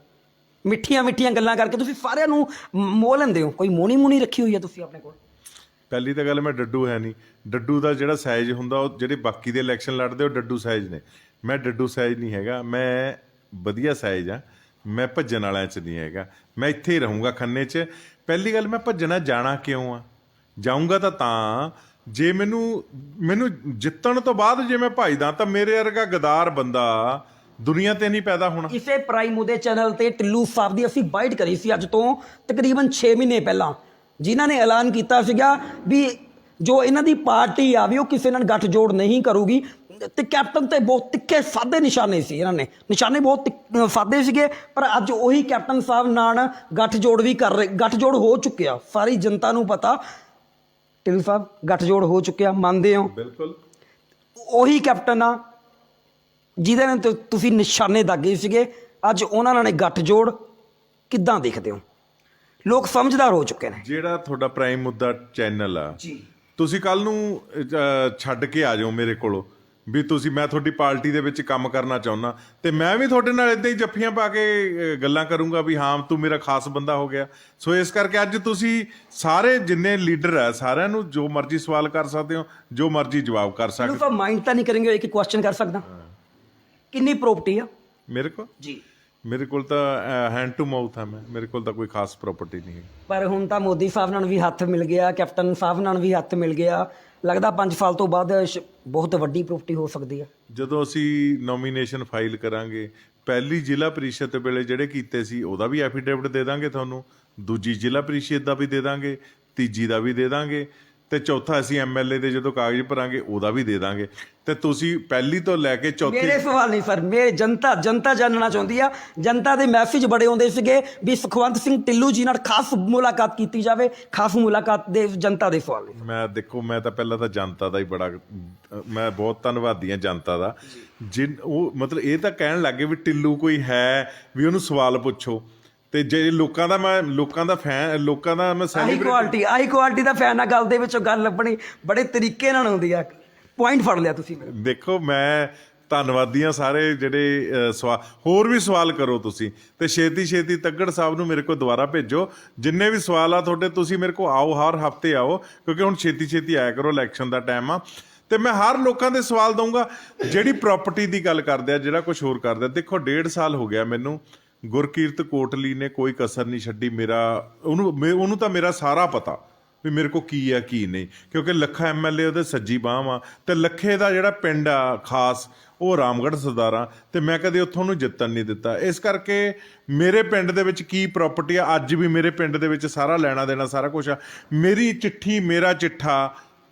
ਮਿੱਠੀਆਂ ਮਿੱਠੀਆਂ ਗੱਲਾਂ ਕਰਕੇ ਤੁਸੀਂ ਸਾਰਿਆਂ ਨੂੰ ਮੋਹ ਲੈਂਦੇ ਹੋ। ਕੋਈ ਮੋਣੀ ਰੱਖੀ ਹੋਈ ਹੈ ਤੁਸੀਂ ਆਪਣੇ ਕੋਲ? ਪਹਿਲੀ ਤਾਂ ਗੱਲ, ਮੈਂ ਡੱਡੂ ਹੈ ਨਹੀਂ। ਡੱਡੂ ਦਾ ਜਿਹੜਾ ਸਾਈਜ਼ ਹੁੰਦਾ, ਉਹ ਜਿਹੜੇ ਬਾਕੀ ਦੇ ਇਲੈਕਸ਼ਨ ਲੜਦੇ ਉਹ ਡੱਡੂ ਸਾਈਜ਼ ਨੇ। ਮੈਂ ਡੱਡੂ ਸਾਈਜ਼ ਨਹੀਂ ਹੈਗਾ, ਮੈਂ ਵਧੀਆ ਸਾਈਜ਼ ਆ। ਮੈਂ ਭੱਜਣ ਵਾਲਿਆਂ 'ਚ ਨਹੀਂ ਹੈਗਾ। ਮੈਂ ਇੱਥੇ ਹੀ ਰਹੂੰਗਾ ਖੰਨੇ 'ਚ। ਪਹਿਲੀ ਗੱਲ, ਮੈਂ ਭੱਜਣਾ ਜਾਣਾ ਕਿਉਂ ਆ? ਜਾਊਂਗਾ ਤਾਂ ਜੇ ਮੈਨੂੰ ਜਿੱਤਣ ਤੋਂ ਬਾਅਦ ਜੇ ਮੈਂ ਭੱਜਦਾ ਤਾਂ ਮੇਰੇ ਵਰਗਾ ਗਦਾਰ ਬੰਦਾ ਦੁਨੀਆ ਤੇ ਨਹੀਂ ਪੈਦਾ ਹੋਣਾ। ਇਸੇ ਪ੍ਰਾਈਮ ਉਹਦੇ ਚੈਨਲ ਤੇ ਟਿੱਲੂ ਸਾਹਿਬ ਦੀ ਅਸੀਂ ਬਾਈਟ ਕਰੀ ਸੀ ਅੱਜ ਤੋਂ ਤਕਰੀਬਨ 6 ਮਹੀਨੇ ਪਹਿਲਾਂ, ਜਿਨ੍ਹਾਂ ਨੇ ਐਲਾਨ ਕੀਤਾ ਸੀਗਾ ਵੀ ਜੋ ਇਹਨਾਂ ਦੀ ਪਾਰਟੀ ਆ ਵੀ ਉਹ ਕਿਸੇ ਨਾਲ ਗੱਠਜੋੜ ਨਹੀਂ ਕਰੂਗੀ। ਤੇ ਕੈਪਟਨ ਤੇ ਬਹੁਤ ਤਿੱਖੇ ਸਾਦੇ ਨਿਸ਼ਾਨੇ ਸੀ, ਇਹਨਾਂ ਨੇ ਨਿਸ਼ਾਨੇ ਬਹੁਤ ਸਾਦੇ ਸੀਗੇ। ਪਰ ਅੱਜ ਉਹੀ ਕੈਪਟਨ ਸਾਹਿਬ ਨਾਲ ਗੱਠਜੋੜ ਵੀ ਕਰ ਰਹੇ, ਗੱਠਜੋੜ ਹੋ ਚੁੱਕਿਆ, ਸਾਰੀ ਜਨਤਾ ਨੂੰ ਪਤਾ। ਟਿੱਲੂ ਸਾਹਿਬ, ਗੱਠਜੋੜ ਹੋ ਚੁੱਕਿਆ, ਮੰਨਦੇ ਹੋ? ਬਿਲਕੁਲ। ਉਹੀ ਕੈਪਟਨ ਆ ਜਿਹਦੇ ਨਾਲ ਤੁਸੀਂ ਨਿਸ਼ਾਨੇ ਦਾਗੇ ਸੀਗੇ, ਅੱਜ ਉਹਨਾਂ ਨਾਲ ਗੱਠਜੋੜ ਕਿੱਦਾਂ ਦੇਖਦੇ ਹੋ? ਲੋਕ ਸਮਝਦਾਰ ਹੋ ਚੁੱਕੇ ਨੇ। ਜਿਹੜਾ ਤੁਹਾਡਾ ਪ੍ਰਾਈਮ ਮੁੱਦਾ ਚੈਨਲ ਆ ਜੀ, ਤੁਸੀਂ ਕੱਲ ਨੂੰ ਛੱਡ ਕੇ ਆ ਜਾਓ ਮੇਰੇ ਕੋਲੋਂ ਵੀ ਮੈਂ ਤੁਹਾਡੀ ਪਾਰਟੀ ਦੇ ਵਿੱਚ ਕੰਮ ਕਰਨਾ ਚਾਹੁੰਦਾ, ਤੇ ਮੈਂ ਵੀ ਤੁਹਾਡੇ ਨਾਲ ਇਦਾਂ ਹੀ ਜੱਫੀਆਂ ਪਾ ਕੇ ਗੱਲਾਂ ਕਰੂੰਗਾ ਵੀ ਹਾਂ ਤੂੰ ਮੇਰਾ ਖਾਸ ਬੰਦਾ ਹੋ ਗਿਆ। ਸੋ ਇਸ ਕਰਕੇ ਅੱਜ ਤੁਸੀਂ ਸਾਰੇ ਜਿੰਨੇ ਲੀਡਰ ਆ ਸਾਰਿਆਂ ਨੂੰ ਜੋ ਮਰਜ਼ੀ ਸਵਾਲ ਕਰ ਸਕਦੇ ਹੋ, ਜੋ ਮਰਜ਼ੀ ਜਵਾਬ ਕਰ ਸਕਦੇ ਹੋ। ਲੋਕ ਮਾਈਂਡ ਤਾਂ ਨਹੀਂ ਕਰਨਗੇ, ਇੱਕ ਕੁਐਸਚਨ ਕਰ ਸਕਦਾ, ਕਿੰਨੀ ਪ੍ਰਾਪਰਟੀ ਆ ਮੇਰੇ ਕੋਲ? ਜੀ, ਮੇਰੇ ਕੋਲ ਤਾਂ ਹੈਂਡ ਟੂ ਮਾਊਥ ਆ। ਮੇਰੇ ਕੋਲ ਤਾਂ ਕੋਈ ਖਾਸ ਪ੍ਰਾਪਰਟੀ ਨਹੀਂ ਹੈ। ਪਰ ਹੁਣ ਤਾਂ ਮੋਦੀ ਸਾਹਿਬ ਨਾਲ ਵੀ ਹੱਥ ਮਿਲ ਗਿਆ, ਕੈਪਟਨ ਸਾਹਿਬ ਨਾਲ ਵੀ ਹੱਥ ਮਿਲ ਗਿਆ। ਲੱਗਦਾ 5 ਸਾਲ ਤੋਂ ਬਾਅਦ ਬਹੁਤ ਵੱਡੀ ਪ੍ਰਾਪਰਟੀ ਹੋ ਸਕਦੀ ਹੈ। ਜਦੋਂ ਅਸੀਂ ਨੋਮੀਨੇਸ਼ਨ ਫਾਈਲ ਕਰਾਂਗੇ, ਪਹਿਲੀ ਜ਼ਿਲ੍ਹਾ ਪ੍ਰੀਸ਼ਦ ਵੇਲੇ ਜਿਹੜੇ ਕੀਤੇ ਸੀ ਉਹਦਾ ਵੀ ਐਫੀਡੇਵਿਟ ਦੇ ਦਾਂਗੇ ਤੁਹਾਨੂੰ, ਦੂਜੀ ਜ਼ਿਲ੍ਹਾ ਪ੍ਰੀਸ਼ਦ ਦਾ ਵੀ ਦੇ ਦਾਂਗੇ, ਤੀਜੀ ਦਾ ਵੀ ਦੇ ਦਾਂਗੇ, ਤੇ ਚੌਥਾ ਅਸੀਂ MLA ਦੇ ਜਦੋਂ ਕਾਗਜ਼ ਭਰਾਂਗੇ ਉਹਦਾ ਵੀ ਦੇ ਦਾਂਗੇ। ਤੇ ਤੁਸੀਂ ਪਹਿਲੀ ਤੋਂ ਲੈ ਕੇ ਚੌਥੀ। ਮੇਰੇ ਸਵਾਲ ਨਹੀਂ ਸਰ, ਮੇਰੇ ਜਨਤਾ ਜਾਣਨਾ ਚਾਹੁੰਦੀ ਆ। ਜਨਤਾ ਦੇ ਮੈਸੇਜ ਬੜੇ ਆਉਂਦੇ ਸੀਗੇ ਵੀ ਸੁਖਵੰਤ ਸਿੰਘ ਟਿੱਲੂ ਜੀ ਨਾਲ ਖਾਸ ਮੁਲਾਕਾਤ ਕੀਤੀ ਜਾਵੇ, ਖਾਸ ਮੁਲਾਕਾਤ ਦੇ ਜਨਤਾ ਦੇ ਸਵਾਲ ਨੇ। ਮੈਂ ਤਾਂ ਪਹਿਲਾਂ ਤਾਂ ਜਨਤਾ ਦਾ ਹੀ ਮੈਂ ਬਹੁਤ ਧੰਨਵਾਦੀ ਹਾਂ ਜਨਤਾ ਦਾ। ਉਹ ਮਤਲਬ ਇਹ ਤਾਂ ਕਹਿਣ ਲੱਗੇ ਵੀ ਟਿੱਲੂ ਕੋਈ ਹੈ ਵੀ ਉਹਨੂੰ ਸਵਾਲ ਪੁੱਛੋ। ਤੇ ਜੇ ਲੋਕਾਂ ਦਾ ਮੈਂ ਆਹੀ ਕੁਆਲਿਟੀ ਦਾ ਫੈਨ ਆ। ਗੱਲ ਦੇ ਵਿੱਚੋਂ ਗੱਲ ਲੱਭਣੀ ਬੜੇ ਤਰੀਕੇ ਨਾਲ ਹੁੰਦੀ ਆ। ਪੁਆਇੰਟ ਫੜ ਲਿਆ ਤੁਸੀਂ ਮੇਰਾ। ਦੇਖੋ, ਮੈਂ ਧੰਨਵਾਦੀ ਹਾਂ ਸਾਰੇ ਜਿਹੜੇ ਹੋਰ ਵੀ ਸਵਾਲ ਕਰੋ ਤੁਸੀਂ, ਤੇ ਛੇਤੀ ਤੱਗੜ ਸਾਹਿਬ ਨੂੰ ਮੇਰੇ ਕੋਲ ਦੁਬਾਰਾ ਭੇਜੋ। ਜਿੰਨੇ ਵੀ ਸਵਾਲ ਆ ਤੁਹਾਡੇ, ਤੁਸੀਂ ਮੇਰੇ ਕੋਲ ਆਓ, ਹਰ ਹਫਤੇ ਆਓ, ਕਿਉਂਕਿ ਹੁਣ ਛੇਤੀ ਆਇਆ ਕਰੋ, ਇਲੈਕਸ਼ਨ ਦਾ ਟਾਈਮ ਆ। ਤੇ ਮੈਂ ਹਰ ਲੋਕਾਂ ਦੇ ਸਵਾਲ ਦਊਂਗਾ। ਜਿਹੜੀ ਪ੍ਰਾਪਰਟੀ ਦੀ ਗੱਲ ਕਰਦੇ ਆ, ਜਿਹੜਾ ਕੁਝ ਹੋਰ ਕਰਦੇ ਆ, ਦੇਖੋ 1.5 ਸਾਲ ਹੋ ਗਿਆ ਮੈਨੂੰ। ਗੁਰਕੀਰਤ ਕੋਟਲੀ ਨੇ ਕੋਈ ਕਸਰ ਨਹੀਂ ਛੱਡੀ। ਉਹਨੂੰ ਤਾਂ ਮੇਰਾ ਸਾਰਾ ਪਤਾ, ਵੀ ਮੇਰੇ ਕੋ ਕੀ ਆ ਕੀ ਨਹੀਂ, ਕਿਉਂਕਿ ਲੱਖਾ MLA ਉਹਦੇ ਸੱਜੀ ਬਾਂਹ ਆ, ਤੇ ਲੱਖੇ ਦਾ ਜਿਹੜਾ ਪਿੰਡ ਆ ਖਾਸ ਉਹ ਰਾਮਗੜ੍ਹ ਸਰਦਾਰਾਂ, ਤੇ ਮੈਂ ਕਦੇ ਉੱਥੋਂ ਨੂੰ ਜਿੱਤਣ ਨਹੀਂ ਦਿੱਤਾ। ਇਸ ਕਰਕੇ ਮੇਰੇ ਪਿੰਡ ਦੇ ਵਿੱਚ ਕੀ ਪ੍ਰਾਪਰਟੀ ਆ, ਅੱਜ ਵੀ ਮੇਰੇ ਪਿੰਡ ਦੇ ਵਿੱਚ ਸਾਰਾ ਲੈਣਾ ਦੇਣਾ ਸਾਰਾ ਕੁਝ ਆ। ਮੇਰੀ ਚਿੱਠੀ, ਮੇਰਾ ਚਿੱਠਾ,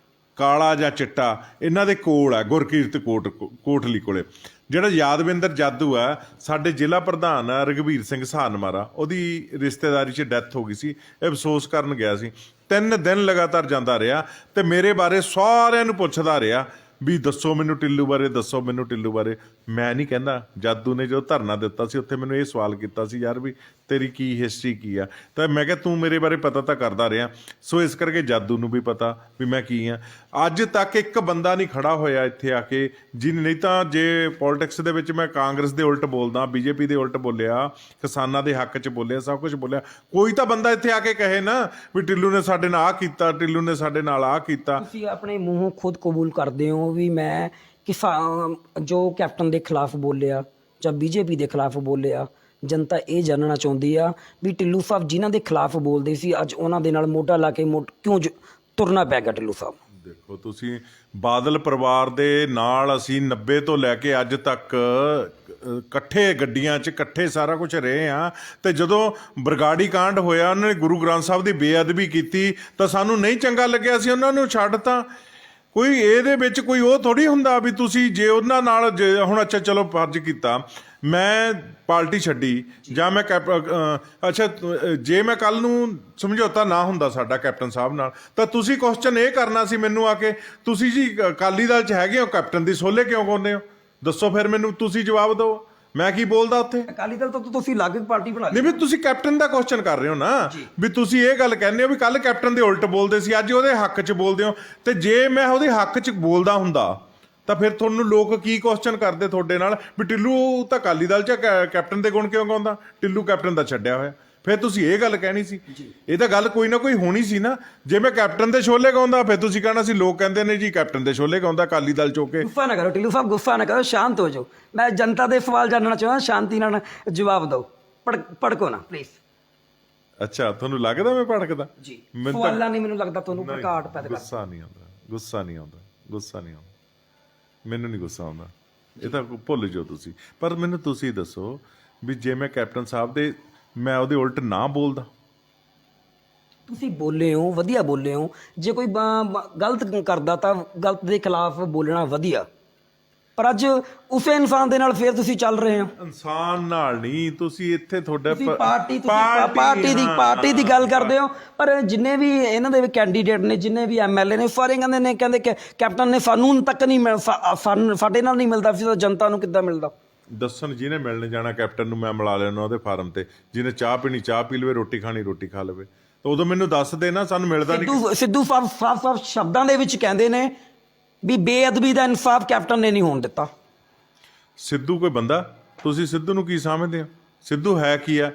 ਕਾਲਾ ਜਾਂ ਚਿੱਟਾ, ਇਹਨਾਂ ਦੇ ਕੋਲ ਆ ਗੁਰਕੀਰਤ ਕੋਟਲੀ ਕੋਲੇ। ਜਿਹੜਾ ਯਾਦਵਿੰਦਰ ਜਾਦੂ ਆ ਸਾਡੇ ਜ਼ਿਲ੍ਹਾ ਪ੍ਰਧਾਨ ਆ ਰਘਬੀਰ ਸਿੰਘ ਸਹਾਰਨਮਾਰਾ, ਉਹਦੀ ਰਿਸ਼ਤੇਦਾਰੀ 'ਚ ਡੈਥ ਹੋ ਗਈ ਸੀ, ਇਹ ਅਫਸੋਸ ਕਰਨ ਗਿਆ ਸੀ। 3 ਦਿਨ ਲਗਾਤਾਰ ਜਾਂਦਾ ਰਿਹਾ ਤੇ ਮੇਰੇ ਬਾਰੇ ਸਾਰਿਆਂ ਨੂੰ ਪੁੱਛਦਾ ਰਿਹਾ ਵੀ ਦੱਸੋ ਮੈਨੂੰ ਟਿੱਲੂ ਬਾਰੇ, ਦੱਸੋ ਮੈਨੂੰ ਟਿੱਲੂ ਬਾਰੇ। ਮੈਂ ਨਹੀਂ ਕਹਿੰਦਾ। ਜਾਦੂ ਨੇ ਜੋ ਧਰਨਾ ਦਿੱਤਾ ਸੀ ਉੱਥੇ ਮੈਨੂੰ ਇਹ ਸਵਾਲ ਕੀਤਾ ਸੀ, ਯਾਰ ਵੀ ਤੇਰੀ ਕੀ ਹਿਸਟਰੀ ਕੀ ਆ, ਤਾਂ ਮੈਂ ਕਿਹਾ ਤੂੰ ਮੇਰੇ ਬਾਰੇ ਪਤਾ ਤਾਂ ਕਰਦਾ ਰਿਹਾ। ਸੋ ਇਸ ਕਰਕੇ ਜਾਦੂ ਨੂੰ ਵੀ ਪਤਾ ਵੀ ਮੈਂ ਕੀ ਆ। ਅੱਜ ਤੱਕ ਇੱਕ ਬੰਦਾ ਨਹੀਂ ਖੜਾ ਹੋਇਆ ਇੱਥੇ ਆ ਕੇ ਜਿਹਨੇ, ਨਹੀਂ ਤਾਂ ਜੇ ਪੋਲਿਟਿਕਸ ਦੇ ਵਿੱਚ ਮੈਂ ਕਾਂਗਰਸ ਦੇ ਉਲਟ ਬੋਲਦਾ, BJP ਦੇ ਉਲਟ ਬੋਲਿਆ, ਕਿਸਾਨਾਂ ਦੇ ਹੱਕ 'ਚ ਬੋਲਿਆ, ਸਭ ਕੁਝ ਬੋਲਿਆ, ਕੋਈ ਤਾਂ ਬੰਦਾ ਇੱਥੇ ਆ ਕੇ ਕਹੇ ਨਾ ਵੀ ਟਿੱਲੂ ਨੇ ਸਾਡੇ ਨਾਲ ਆਹ ਕੀਤਾ, ਟਿੱਲੂ ਨੇ ਸਾਡੇ ਨਾਲ ਆਹ ਕੀਤਾ। ਤੁਸੀਂ ਆਪਣੇ ਮੂੰਹੋਂ ਖੁਦ ਕਬੂਲ ਕਰਦੇ ਹੋ ਵੀ ਮੈਂ ਕਿਸਾਨ ਜੋ ਕੈਪਟਨ ਦੇ ਖਿਲਾਫ ਬੋਲਿਆ ਜਾਂ BJP ਦੇ ਖਿਲਾਫ ਬੋਲਿਆ, ਜਨਤਾ ਇਹ ਜਾਣਨਾ ਚਾਹੁੰਦੀ ਆ ਵੀ ਟਿੱਲੂ ਸਾਹਿਬ ਜਿਨ੍ਹਾਂ ਦੇ ਖਿਲਾਫ ਬੋਲਦੇ ਸੀ ਅੱਜ ਉਹਨਾਂ ਦੇ ਨਾਲ ਮੋਢਾ ਲਾ ਕੇ ਕਿਉਂ ਤੁਰਨਾ ਪੈ ਗਿਆ ਟਿੱਲੂ ਸਾਹਿਬ? ਦੇਖੋ ਤੁਸੀਂ, ਬਾਦਲ ਪਰਿਵਾਰ ਦੇ ਨਾਲ ਅਸੀਂ 90 ਤੋਂ ਲੈ ਕੇ ਅੱਜ ਤੱਕ ਇਕੱਠੇ ਗੱਡੀਆਂ 'ਚ ਇਕੱਠੇ ਸਾਰਾ ਕੁਝ ਰਹੇ ਆ। ਤੇ ਜਦੋਂ ਬਰਗਾੜੀ ਕਾਂਡ ਹੋਇਆ, ਉਹਨਾਂ ਨੇ ਗੁਰੂ ਗ੍ਰੰਥ ਸਾਹਿਬ ਦੀ ਬੇਅਦਬੀ ਕੀਤੀ ਤਾਂ ਸਾਨੂੰ ਨਹੀਂ ਚੰਗਾ ਲੱਗਿਆ, ਸੀ ਉਹਨਾਂ ਨੂੰ ਛੱਡਤਾ। ਕੋਈ ਇਹਦੇ ਵਿੱਚ ਕੋਈ ਉਹ ਥੋੜੀ ਹੁੰਦਾ ਵੀ ਤੁਸੀਂ ਜੇ ਉਹਨਾਂ ਨਾਲ ਹੁਣ ਅੱਛਾ ਚਲੋ ਫਰਜ਼ ਕੀਤਾ ਮੈਂ ਪਾਰਟੀ ਛੱਡੀ ਜਾਂ ਮੈਂ ਅੱਛਾ ਜੇ ਮੈਂ ਕੱਲ ਨੂੰ ਸਮਝੌਤਾ ਨਾ ਹੁੰਦਾ ਸਾਡਾ ਕੈਪਟਨ ਸਾਹਿਬ ਨਾਲ, ਤਾਂ ਤੁਸੀਂ ਕੁਐਸਚਨ ਇਹ ਕਰਨਾ ਸੀ ਮੈਨੂੰ ਆ ਕੇ, ਤੁਸੀਂ ਜੀ ਅਕਾਲੀ ਦਲ 'ਚ ਹੈਗੇ ਹੋ, ਕੈਪਟਨ ਦੀ ਸੋਲੇ ਕਿਉਂ ਗਾਉਂਦੇ ਹੋ? ਦੱਸੋ ਫਿਰ ਮੈਨੂੰ, ਤੁਸੀਂ ਜਵਾਬ ਦਿਓ। ਮੈਂ ਕੀ ਬੋਲਦਾ ਉੱਥੇ? ਅਕਾਲੀ ਦਲ ਤੋਂ ਤੁਸੀਂ ਅਲੱਗ ਪਾਰਟੀ ਬਣਾ ਲਈ। ਨਹੀਂ ਵੀ ਤੁਸੀਂ ਕੈਪਟਨ ਦਾ ਕੁਐਸਚਨ ਕਰ ਰਹੇ ਹੋ ਨਾ, ਵੀ ਤੁਸੀਂ ਇਹ ਗੱਲ ਕਹਿੰਦੇ ਹੋ ਵੀ ਕੱਲ ਕੈਪਟਨ ਦੇ ਉਲਟ ਬੋਲਦੇ ਸੀ, ਅੱਜ ਉਹਦੇ ਹੱਕ 'ਚ ਬੋਲਦੇ ਹੋ। ਤੇ ਜੇ ਮੈਂ ਉਹਦੇ ਹੱਕ 'ਚ ਬੋਲਦਾ ਹੁੰਦਾ ਤਾਂ ਫਿਰ ਤੁਹਾਨੂੰ ਲੋਕ ਕੀ ਕੁਐਸਚਨ ਕਰਦੇ ਤੁਹਾਡੇ ਨਾਲ ਵੀ ਟਿੱਲੂ ਤਾਂ ਅਕਾਲੀ ਦਲ 'ਚ ਕੈਪਟਨ ਦੇ ਗੁਣ ਕਿਉਂ ਗਾਉਂਦਾ, ਟਿੱਲੂ ਕੈਪਟਨ ਦਾ ਛੱਡਿਆ ਹੋਇਆ। ਫਿਰ ਤੁਸੀਂ ਇਹ ਗੱਲ ਕਹਿਣੀ ਸੀ। ਇਹ ਤਾਂ ਗੱਲ ਕੋਈ ਨਾ ਕੋਈ ਹੋਣੀ ਸੀ ਨਾ। ਜੇ ਮੈਂ ਕੈਪਟਨ ਦੇ ਛੋਲੇ ਗਾਉਂਦਾ ਫਿਰ ਤੁਸੀਂ ਕਹਿਣਾ ਸੀ ਲੋਕ ਕਹਿੰਦੇ ਨੇ ਜੀ ਕੈਪਟਨ ਦੇ ਛੋਲੇ ਗਾਉਂਦਾ ਅਕਾਲੀ ਦਲ ਚੋਂ ਕੇ। ਗੁੱਸਾ ਨਾ ਕਰੋ ਟਿੱਲੂ ਸਾਹਿਬ, ਗੁੱਸਾ ਨਾ ਕਰੋ, ਸ਼ਾਂਤ ਹੋ ਜਾਓ। ਮੈਂ ਜਨਤਾ ਦੇ ਸਵਾਲ ਜਾਣਨਾ ਚਾਹੁੰਦਾ, ਸ਼ਾਂਤੀ ਨਾਲ ਜਵਾਬ ਦਿਓ, ਭੜਕੋ ਨਾ ਪਲੀਜ਼। ਅੱਛਾ, ਤੁਹਾਨੂੰ ਲੱਗਦਾ ਮੈਂ ਭੜਕਦਾ? ਜੀ, ਸਵਾਲਾਂ ਨਹੀਂ ਮੈਨੂੰ ਲੱਗਦਾ ਤੁਹਾਨੂੰ ਘਾਟ ਪੈਦਾ ਕਰਦਾ। ਗੁੱਸਾ ਨਹੀਂ ਆਉਂਦਾ, ਗੁੱਸਾ ਨਹੀਂ ਆਉਂਦਾ, ਗੁੱਸਾ ਨਹੀਂ ਆਉਂਦਾ, ਮੈਨੂੰ ਨਹੀਂ ਗੁੱਸਾ ਆਉਂਦਾ। ਇਹ ਤਾਂ ਭੁੱਲ ਜਾਓ ਤੁਸੀਂ। ਪਰ ਮੈਨੂੰ ਤੁਸੀਂ ਦੱਸੋ ਵੀ ਜੇ ਮੈਂ ਕੈਪਟਨ ਸਾਹਿਬ ਦੇ ਮੈਂ ਉਹਦੇ ਉਲਟ ਨਾ ਬੋਲਦਾ? ਤੁਸੀਂ ਬੋਲੇ ਹੋ, ਵਧੀਆ ਬੋਲੇ ਹੋ। ਜੇ ਕੋਈ ਗਲਤ ਕਰਦਾ ਤਾਂ ਗਲਤ ਦੇ ਖਿਲਾਫ ਬੋਲਣਾ ਵਧੀਆ, ਪਰ ਅੱਜ ਉਸੇ ਇਨਸਾਨ ਦੇ ਨਾਲ ਫਿਰ ਤੁਸੀਂ ਚੱਲ ਰਹੇ ਹੋ। ਇਨਸਾਨ ਨਾਲ ਨਹੀਂ, ਤੁਸੀਂ ਇੱਥੇ ਤੁਹਾਡਾ ਪਾਰਟੀ ਦੀ ਗੱਲ ਕਰਦੇ ਹੋ। ਪਰ ਜਿੰਨੇ ਵੀ ਇਹਨਾਂ ਦੇ ਕੈਂਡੀਡੇਟ ਨੇ, ਜਿੰਨੇ ਵੀ MLA ਨੇ, ਸਾਰੇ ਕਹਿੰਦੇ ਕਿ ਕੈਪਟਨ ਨੇ ਸਾਨੂੰ ਤੱਕ ਨਹੀਂ ਸਾਡੇ ਨਾਲ ਨਹੀਂ ਮਿਲਦਾ, ਫਿਰ ਜਨਤਾ ਨੂੰ ਕਿੱਦਾਂ ਮਿਲਦਾ? ਦੱਸਣ ਜਿਹਨੇ ਮਿਲਣ ਜਾਣਾ ਕੈਪਟਨ ਨੂੰ ਮੈਂ ਮਿਲਾ ਲੈਣਾ ਉਹਦੇ ਫਾਰਮ ਤੇ, ਜਿਹਨੇ ਚਾਹ ਪੀਣੀ ਚਾਹ ਪੀ ਲਵੇ, ਰੋਟੀ ਖਾਣੀ ਰੋਟੀ ਖਾ ਲਵੇ। ਤਾਂ ਉਦੋਂ ਮੈਨੂੰ ਦੱਸ ਦੇ ਨਾ, ਸਾਨੂੰ ਮਿਲਦਾ ਨਹੀਂ। ਸਿੱਧੂ ਸਾਹਿਬ ਸਾਫ਼ ਸ਼ਬਦਾਂ ਦੇ ਵਿੱਚ ਕਹਿੰਦੇ ਨੇ ਵੀ ਬੇਅਦਬੀ ਦਾ ਇਨਸਾਫ ਕੈਪਟਨ ਨੇ ਨਹੀਂ ਹੋਣ ਦਿੱਤਾ। ਸਿੱਧੂ ਕੋਈ ਬੰਦਾ? ਤੁਸੀਂ ਸਿੱਧੂ ਨੂੰ ਕੀ ਸਮਝਦੇ ਹੋ? ਸਿੱਧੂ ਹੈ ਕੀ ਆ?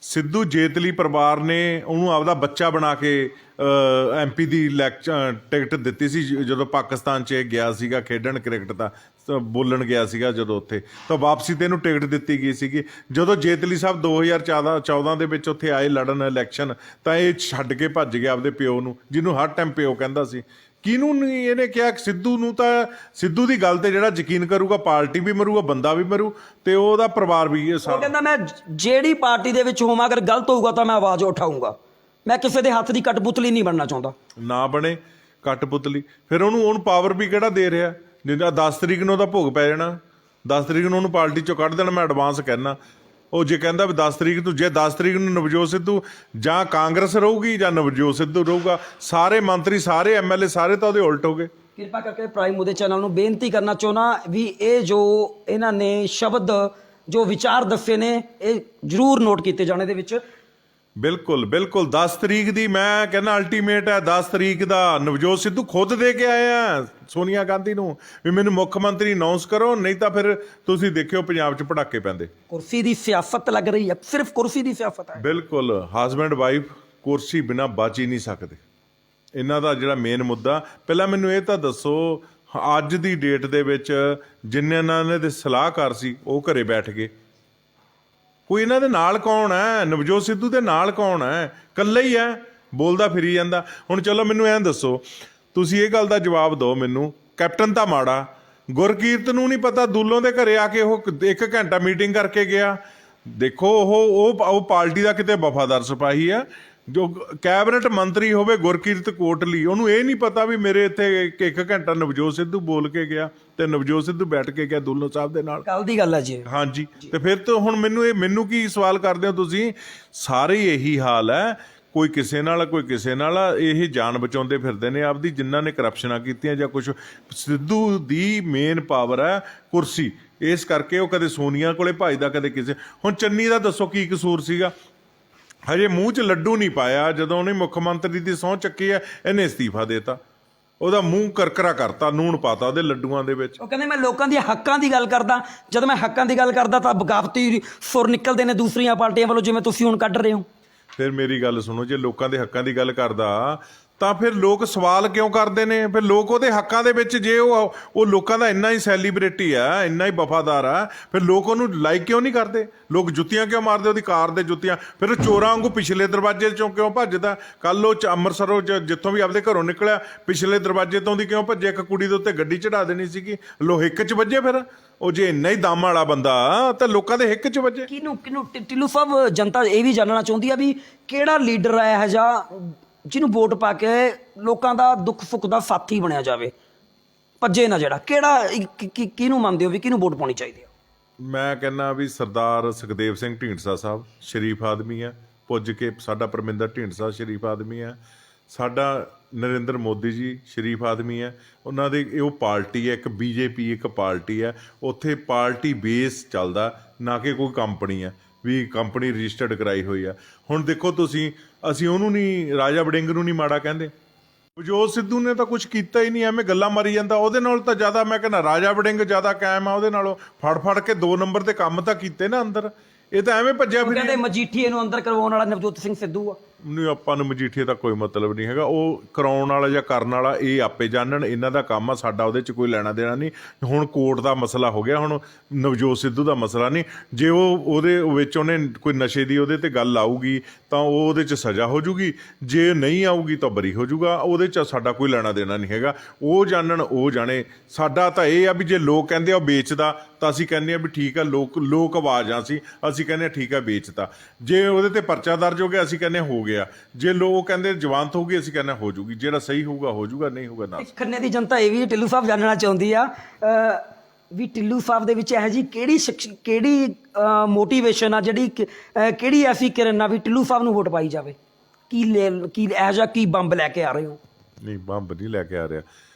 ਸਿੱਧੂ ਜੇਤਲੀ ਪਰਿਵਾਰ ਨੇ ਉਹਨੂੰ ਆਪਦਾ ਬੱਚਾ ਬਣਾ ਕੇ MP ਦੀ ਟਿਕਟ ਦਿੱਤੀ ਸੀ ਜਦੋਂ ਪਾਕਿਸਤਾਨ 'ਚ ਗਿਆ ਸੀਗਾ ਖੇਡਣ ਕ੍ਰਿਕਟ ਦਾ, ਬੋਲਣ ਗਿਆ ਸੀਗਾ ਜਦੋਂ ਉੱਥੇ, ਤਾਂ ਵਾਪਸੀ ਤੇ ਇਹਨੂੰ ਟਿਕਟ ਦਿੱਤੀ ਗਈ ਸੀਗੀ। ਜਦੋਂ ਜੇਤਲੀ ਸਾਹਿਬ 2014 ਦੇ ਵਿੱਚ ਉੱਥੇ ਆਏ ਲੜਨ ਇਲੈਕਸ਼ਨ, ਤਾਂ ਇਹ ਛੱਡ ਕੇ ਭੱਜ ਗਿਆ ਆਪਦੇ ਪਿਓ ਨੂੰ, ਜਿਹਨੂੰ ਹਰ ਟਾਈਮ ਪਿਓ ਕਹਿੰਦਾ ਸੀ। ਕਿਹਨੂੰ ਨਹੀਂ ਇਹਨੇ ਕਿਹਾ? ਸਿੱਧੂ ਨੂੰ। ਤਾਂ ਸਿੱਧੂ ਦੀ ਗੱਲ ਤੇ ਜਿਹੜਾ ਯਕੀਨ ਕਰੂਗਾ ਪਾਰਟੀ ਵੀ ਮਰੂਗਾ, ਬੰਦਾ ਵੀ ਮਰੂ, ਤੇ ਉਹਦਾ ਪਰਿਵਾਰ ਵੀ। ਉਹ ਕਹਿੰਦਾ ਮੈਂ ਜਿਹੜੀ ਪਾਰਟੀ ਦੇ ਵਿੱਚ ਹੋਵਾਂ, ਅਗਰ ਗਲਤ ਹੋਊਗਾ ਤਾਂ ਮੈਂ ਆਵਾਜ਼ ਉਠਾਊਂਗਾ, ਮੈਂ ਕਿਸੇ ਦੇ ਹੱਥ ਦੀ ਕਠਪੁਤਲੀ ਨਹੀਂ ਬਣਨਾ ਚਾਹੁੰਦਾ। ਨਾ ਬਣੇ ਕਠਪੁਤਲੀ। ਫਿਰ ਉਹਨੂੰ ਪਾਵਰ ਵੀ ਕਿਹੜਾ ਦੇ ਰਿਹਾ? ਜਿੱਦਾਂ 10 ਤਰੀਕ ਨੂੰ ਉਹਦਾ ਭੋਗ ਪੈ ਜਾਣਾ, 10 ਤਰੀਕ ਨੂੰ ਉਹਨੂੰ ਪਾਰਟੀ ਚੋਂ ਕੱਢ ਦੇਣਾ। ਮੈਂ ਐਡਵਾਂਸ ਕਹਿਣਾ, ਉਹ ਜੇ ਕਹਿੰਦਾ ਵੀ 10 ਤਰੀਕ ਨੂੰ, ਜੇ 10 ਤਰੀਕ ਨੂੰ ਨਵਜੋਤ ਸਿੱਧੂ ਜਾਂ ਕਾਂਗਰਸ ਰਹੂਗੀ ਜਾਂ ਨਵਜੋਤ ਸਿੱਧੂ ਰਹੂਗਾ, ਸਾਰੇ ਮੰਤਰੀ, ਸਾਰੇ MLA, ਸਾਰੇ ਤਾਂ ਉਹਦੇ ਉਲਟ ਹੋ ਗਏ। ਕਿਰਪਾ ਕਰਕੇ ਪ੍ਰਾਈਮ ਉਹਦੇ ਚੈਨਲ ਨੂੰ ਬੇਨਤੀ ਕਰਨਾ ਚਾਹੁੰਦਾ ਵੀ ਇਹ ਜੋ ਇਹਨਾਂ ਨੇ ਸ਼ਬਦ, ਜੋ ਵਿਚਾਰ ਦੱਸੇ ਨੇ, ਇਹ ਜ਼ਰੂਰ ਨੋਟ ਕੀਤੇ ਜਾਣ ਇਹਦੇ ਵਿੱਚ। ਬਿਲਕੁਲ ਬਿਲਕੁਲ 10 ਤਰੀਕ ਦੀ ਮੈਂ ਕਹਿੰਦਾ ਅਲਟੀਮੇਟ ਹੈ। 10 ਤਰੀਕ ਦਾ ਨਵਜੋਤ ਸਿੱਧੂ ਖੁਦ ਦੇ ਕੇ ਆਏ ਆ ਸੋਨੀਆ ਗਾਂਧੀ ਨੂੰ ਵੀ ਮੈਨੂੰ ਮੁੱਖ ਮੰਤਰੀ ਅਨਾਉਂਸ ਕਰੋ, ਨਹੀਂ ਤਾਂ ਫਿਰ ਤੁਸੀਂ ਦੇਖਿਓ ਪੰਜਾਬ 'ਚ ਪਟਾਕੇ ਪੈਂਦੇ। ਕੁਰਸੀ ਦੀ ਸਿਆਸਤ ਲੱਗ ਰਹੀ ਹੈ, ਸਿਰਫ ਕੁਰਸੀ ਦੀ ਸਿਆਸਤ ਹੈ। ਬਿਲਕੁਲ, ਹਸਬੈਂਡ ਵਾਈਫ ਕੁਰਸੀ ਬਿਨਾਂ ਬਚ ਹੀ ਨਹੀਂ ਸਕਦੇ। ਇਹਨਾਂ ਦਾ ਜਿਹੜਾ ਮੇਨ ਮੁੱਦਾ, ਪਹਿਲਾਂ ਮੈਨੂੰ ਇਹ ਤਾਂ ਦੱਸੋ, ਅੱਜ ਦੀ ਡੇਟ ਦੇ ਵਿੱਚ ਜਿਨ੍ਹਾਂ ਦੇ ਸਲਾਹਕਾਰ ਸੀ ਉਹ ਘਰੇ ਬੈਠ ਗਏ। ਕੋਈ ਇਹਨਾਂ ਦੇ ਨਾਲ ਕੌਣ ਹੈ? ਨਵਜੋਤ ਸਿੱਧੂ ਦੇ ਨਾਲ ਕੌਣ ਹੈ? ਇਕੱਲਾ ਹੀ ਹੈ। ਬੋਲਦਾ ਫਿਰੀ ਜਾਂਦਾ। ਹੁਣ ਚਲੋ ਮੈਨੂੰ ਐਂ ਦੱਸੋ, ਤੁਸੀਂ ਇਹ ਗੱਲ ਦਾ ਜਵਾਬ ਦਿਓ ਮੈਨੂੰ, ਕੈਪਟਨ ਤਾਂ ਮਾੜਾ, ਗੁਰਕੀਰਤ ਨੂੰ ਨਹੀਂ ਪਤਾ ਦੂਲੋਂ ਦੇ ਘਰੇ ਆ ਕੇ ਉਹ 1 ਘੰਟਾ ਮੀਟਿੰਗ ਕਰਕੇ ਗਿਆ। ਦੇਖੋ ਉਹ ਪਾਰਟੀ ਦਾ ਕਿਤੇ ਵਫਾਦਾਰ ਸਿਪਾਹੀ ਆ। ਜੋ ਕੈਬਨਿਟ ਮੰਤਰੀ ਹੋਵੇ ਗੁਰਕੀਰਤ ਕੋਟਲੀ, ਉਹਨੂੰ ਇਹ ਨਹੀਂ ਪਤਾ ਵੀ ਮੇਰੇ ਇੱਥੇ 1 ਘੰਟਾ ਨਵਜੋਤ ਸਿੱਧੂ ਬੋਲ ਕੇ ਗਿਆ ਤੇ ਨਵਜੋਤ ਸਿੱਧੂ ਬੈਠ ਕੇ ਗਿਆ ਦੁੱਲੋ ਸਾਹਿਬ ਦੇ ਨਾਲ। ਕੱਲ ਦੀ ਗੱਲ ਹੈ ਜੀ। ਹਾਂਜੀ, ਤੇ ਫਿਰ ਤਾਂ ਹੁਣ ਮੈਨੂੰ ਕੀ ਸਵਾਲ ਕਰਦੇ ਹੋ ਤੁਸੀਂ? ਸਾਰੇ ਹੀ ਇਹੀ ਹਾਲ ਹੈ, ਕੋਈ ਕਿਸੇ ਨਾਲ ਕੋਈ ਕਿਸੇ ਨਾਲ। ਇਹ ਜਾਨ ਬਚਾਉਂਦੇ ਫਿਰਦੇ ਨੇ ਆਪਦੀ, ਜਿਨ੍ਹਾਂ ਨੇ ਕਰਪਸ਼ਨਾਂ ਕੀਤੀਆਂ ਜਾਂ ਕੁਛ। ਸਿੱਧੂ ਦੀ ਮੇਨ ਪਾਵਰ ਹੈ ਕੁਰਸੀ, ਇਸ ਕਰਕੇ ਉਹ ਕਦੇ ਸੋਨੀਆ ਕੋਲੇ ਭੱਜਦਾ, ਕਦੇ ਕਿਸੇ। ਹੁਣ ਚੰਨੀ ਦਾ ਦੱਸੋ ਕੀ ਕਸੂਰ ਸੀਗਾ? ਹਜੇ ਮੂੰਹ 'ਚ ਲੱਡੂ ਨਹੀਂ ਪਾਇਆ, ਜਦੋਂ ਉਹਨੇ ਮੁੱਖ ਮੰਤਰੀ ਦੀ ਸਹੁੰ ਚੱਕੀ ਹੈ ਇਹਨੇ ਅਸਤੀਫਾ ਦੇਤਾ, ਉਹਦਾ ਮੂੰਹ ਕਰਕਰਾ ਕਰਤਾ, ਨੂਣ ਪਾਤਾ ਉਹਦੇ ਲੱਡੂਆਂ ਦੇ ਵਿੱਚ। ਉਹ ਕਹਿੰਦੇ ਮੈਂ ਲੋਕਾਂ ਦੀਆਂ ਹੱਕਾਂ ਦੀ ਗੱਲ ਕਰਦਾ, ਜਦੋਂ ਮੈਂ ਹੱਕਾਂ ਦੀ ਗੱਲ ਕਰਦਾ ਤਾਂ ਬਗਾਵਤੀ ਸੁਰ ਨਿਕਲਦੇ ਨੇ ਦੂਸਰੀਆਂ ਪਾਰਟੀਆਂ ਵੱਲੋਂ, ਜਿਵੇਂ ਤੁਸੀਂ ਹੁਣ ਕੱਢ ਰਹੇ ਹੋ। ਫਿਰ ਮੇਰੀ ਗੱਲ ਸੁਣੋ, ਜੇ ਲੋਕਾਂ ਦੇ ਹੱਕਾਂ ਦੀ ਗੱਲ ਕਰਦਾ ਤਾਂ ਫਿਰ ਲੋਕ ਸਵਾਲ ਕਿਉਂ ਕਰਦੇ ਨੇ? ਫਿਰ ਲੋਕ ਉਹਦੇ ਹੱਕਾਂ ਦੇ ਵਿੱਚ, ਜੇ ਉਹ ਲੋਕਾਂ ਦਾ ਇੰਨਾ ਹੀ ਸੈਲੀਬ੍ਰਿਟੀ ਆ, ਇੰਨਾ ਹੀ ਵਫਾਦਾਰ ਆ, ਫਿਰ ਲੋਕ ਉਹਨੂੰ ਲਾਈਕ ਕਿਉਂ ਨਹੀਂ ਕਰਦੇ? ਲੋਕ ਜੁੱਤੀਆਂ ਕਿਉਂ ਮਾਰਦੇ ਉਹਦੀ ਕਾਰ ਦੇ ਜੁੱਤੀਆਂ? ਫਿਰ ਉਹ ਚੋਰਾਂ ਵਾਂਗੂ ਪਿਛਲੇ ਦਰਵਾਜ਼ੇ 'ਚੋਂ ਕਿਉਂ ਭੱਜਦਾ? ਕੱਲ ਉਹ ਅੰਮ੍ਰਿਤਸਰੋਂ ਜਿੱਥੋਂ ਵੀ ਆਪਦੇ ਘਰੋਂ ਨਿਕਲਿਆ ਪਿਛਲੇ ਦਰਵਾਜ਼ੇ ਤੋਂ ਦੀ ਕਿਉਂ ਭੱਜਿਆ? ਇੱਕ ਕੁੜੀ ਦੇ ਉੱਤੇ ਗੱਡੀ ਚੜਾ ਦੇਣੀ ਸੀਗੀ, ਲੋ ਹਿੱਕ 'ਚ ਵੱਜੇ। ਫਿਰ ਉਹ ਜੇ ਇੰਨਾ ਹੀ ਦਮ ਵਾਲਾ ਬੰਦਾ ਤਾਂ ਲੋਕਾਂ ਦੇ ਹਿੱਕ 'ਚ ਵੱਜੇ। ਕਿਹਨੂੰ ਟਿੱਲੂ ਸਾਹਿਬ, ਜਨਤਾ ਇਹ ਵੀ ਜਾਣਨਾ ਚਾਹੁੰਦੀ ਆ ਵੀ ਕਿਹੜਾ ਲੀਡਰ ਹੈ ਇਹੋ ਜਿਹਾ ਜਿਹਨੂੰ ਵੋਟ ਪਾ ਕੇ ਲੋਕਾਂ ਦਾ ਦੁੱਖ ਸੁੱਖ ਦਾ ਸਾਥੀ ਬਣਿਆ ਜਾਵੇ, ਭੱਜੇ ਨਾ ਜਿਹੜਾ? ਕਿਹੜਾ ਕਿਹਨੂੰ ਮੰਨਦੇ ਹੋ ਵੀ ਕਿਹਨੂੰ ਵੋਟ ਪਾਉਣੀ ਚਾਹੀਦੀ ਹੈ? ਮੈਂ ਕਹਿੰਦਾ ਵੀ ਸਰਦਾਰ ਸੁਖਦੇਵ ਸਿੰਘ ਢੀਂਡਸਾ ਸਾਹਿਬ ਸ਼ਰੀਫ ਆਦਮੀ ਹੈ, ਪੁੱਜ ਕੇ। ਸਾਡਾ ਪਰਮਿੰਦਰ ਢੀਂਡਸਾ ਸ਼ਰੀਫ ਆਦਮੀ ਹੈ। ਸਾਡਾ ਨਰਿੰਦਰ ਮੋਦੀ ਜੀ ਸ਼ਰੀਫ ਆਦਮੀ ਹੈ। ਉਹਨਾਂ ਦੀ ਉਹ ਪਾਰਟੀ ਹੈ, ਇੱਕ BJP ਇੱਕ ਪਾਰਟੀ ਹੈ, ਉੱਥੇ ਪਾਰਟੀ ਬੇਸ ਚੱਲਦਾ, ਨਾ ਕਿ ਕੋਈ ਕੰਪਨੀ ਹੈ ਵੀ ਕੰਪਨੀ ਰਜਿਸਟਰਡ ਕਰਾਈ ਹੋਈ ਆ। ਹੁਣ ਦੇਖੋ ਤੁਸੀਂ, ਅਸੀਂ ਉਹਨੂੰ ਨਹੀਂ, ਰਾਜਾ ਵੜਿੰਗ ਨੂੰ ਨਹੀਂ ਮਾੜਾ ਕਹਿੰਦੇ। ਨਵਜੋਤ ਸਿੱਧੂ ਨੇ ਤਾਂ ਕੁਝ ਕੀਤਾ ਹੀ ਨਹੀਂ, ਐਵੇਂ ਗੱਲਾਂ ਮਾਰੀ ਜਾਂਦਾ। ਉਹਦੇ ਨਾਲ ਤਾਂ ਜ਼ਿਆਦਾ ਮੈਂ ਕਹਿੰਦਾ ਰਾਜਾ ਵੜਿੰਗ ਜ਼ਿਆਦਾ ਕਾਇਮ ਆ ਉਹਦੇ ਨਾਲੋਂ। ਫੜ ਕੇ 2 ਨੰਬਰ ਦੇ ਕੰਮ ਤਾਂ ਕੀਤੇ ਨਾ ਅੰਦਰ। ਇਹ ਤਾਂ ਐਵੇਂ ਭੱਜਿਆ ਫਿਰ। ਕਹਿੰਦੇ ਮਜੀਠੀਏ ਨੂੰ ਅੰਦਰ ਕਰਵਾਉਣ ਵਾਲਾ ਨਵਜੋਤ ਸਿੰਘ ਸਿੱਧੂ ਆ। ਨਹੀਂ, ਆਪਾਂ ਨੂੰ ਮਜੀਠੀਏ ਦਾ ਕੋਈ ਮਤਲਬ ਨਹੀਂ ਹੈਗਾ। ਉਹ ਕਰਾਉਣ ਵਾਲਾ ਜਾਂ ਕਰਨ ਵਾਲਾ ਇਹ ਆਪੇ ਜਾਣਨ, ਇਹਨਾਂ ਦਾ ਕੰਮ ਆ, ਸਾਡਾ ਉਹਦੇ 'ਚ ਕੋਈ ਲੈਣਾ ਦੇਣਾ ਨਹੀਂ। ਹੁਣ ਕੋਰਟ ਦਾ ਮਸਲਾ ਹੋ ਗਿਆ, ਹੁਣ ਨਵਜੋਤ ਸਿੱਧੂ ਦਾ ਮਸਲਾ ਨਹੀਂ। ਜੇ ਉਹਦੇ ਵਿੱਚ ਉਹਨੇ ਕੋਈ ਨਸ਼ੇ ਦੀ ਉਹਦੇ 'ਤੇ ਗੱਲ ਆਊਗੀ ਤਾਂ ਉਹਦੇ 'ਚ ਸਜ਼ਾ ਹੋ ਜੂਗੀ, ਜੇ ਨਹੀਂ ਆਊਗੀ ਤਾਂ ਬਰੀ ਹੋ ਜੂਗਾ। ਉਹਦੇ 'ਚ ਸਾਡਾ ਕੋਈ ਲੈਣਾ ਦੇਣਾ ਨਹੀਂ ਹੈਗਾ। ਉਹ ਜਾਣਨ, ਉਹ ਜਾਣੇ। ਸਾਡਾ ਤਾਂ ਇਹ ਆ ਵੀ ਜੇ ਲੋਕ ਕਹਿੰਦੇ ਆ ਉਹ ਵੇਚਦਾ, ਤਾਂ ਅਸੀਂ ਕਹਿੰਦੇ ਆ ਵੀ ਠੀਕ ਆ, ਲੋਕ ਆਵਾਜ਼ ਆ, ਅਸੀਂ ਕਹਿੰਦੇ ਆ ਠੀਕ ਆ ਵੇਚਤਾ। ਜੇ ਉਹਦੇ 'ਤੇ ਪਰਚਾ ਦਰਜ ਹੋ ਗਿਆ ਅਸੀਂ ਕਹਿੰਦੇ ਹੋ ਗਿਆ। ਜੇ ਲੋਕ ਕਹਿੰਦੇ ਜਵਾਨਤ ਹੋਊਗੀ ਅਸੀਂ ਕਹਿੰਦੇ ਹੋ ਜੂਗੀ। ਜਿਹੜਾ ਸਹੀ ਹੋਊਗਾ ਹੋ ਜੂਗਾ, ਨਹੀਂ ਹੋਊਗਾ ਨਾ। ਖੰਨੇ ਦੀ ਜਨਤਾ ਇਹ ਵੀ ਟਿੱਲੂ ਸਾਹਿਬ ਜਾਣਨਾ ਚਾਹੁੰਦੀ ਆ ਵੀ ਟਿੱਲੂ ਸਾਹਿਬ ਦੇ ਵਿੱਚ ਇਹੋ ਜਿਹੀ ਕਿਹੜੀ ਮੋਟੀਵੇਸ਼ਨ ਆ, ਜਿਹੜੀ ਕਿਹੜੀ ਐਸੀ ਕਿਰਨ ਆ ਵੀ ਟਿੱਲੂ ਸਾਹਿਬ ਨੂੰ ਵੋਟ ਪਾਈ ਜਾਵੇ? ਕੀ ਇਹੋ ਜਿਹਾ ਕੀ ਬੰਬ ਲੈ ਕੇ ਆ ਰਹੇ ਹੋ? ਨਹੀਂ, ਬੰਬ ਨਹੀਂ ਲੈ ਕੇ ਆ ਰਿਹਾ।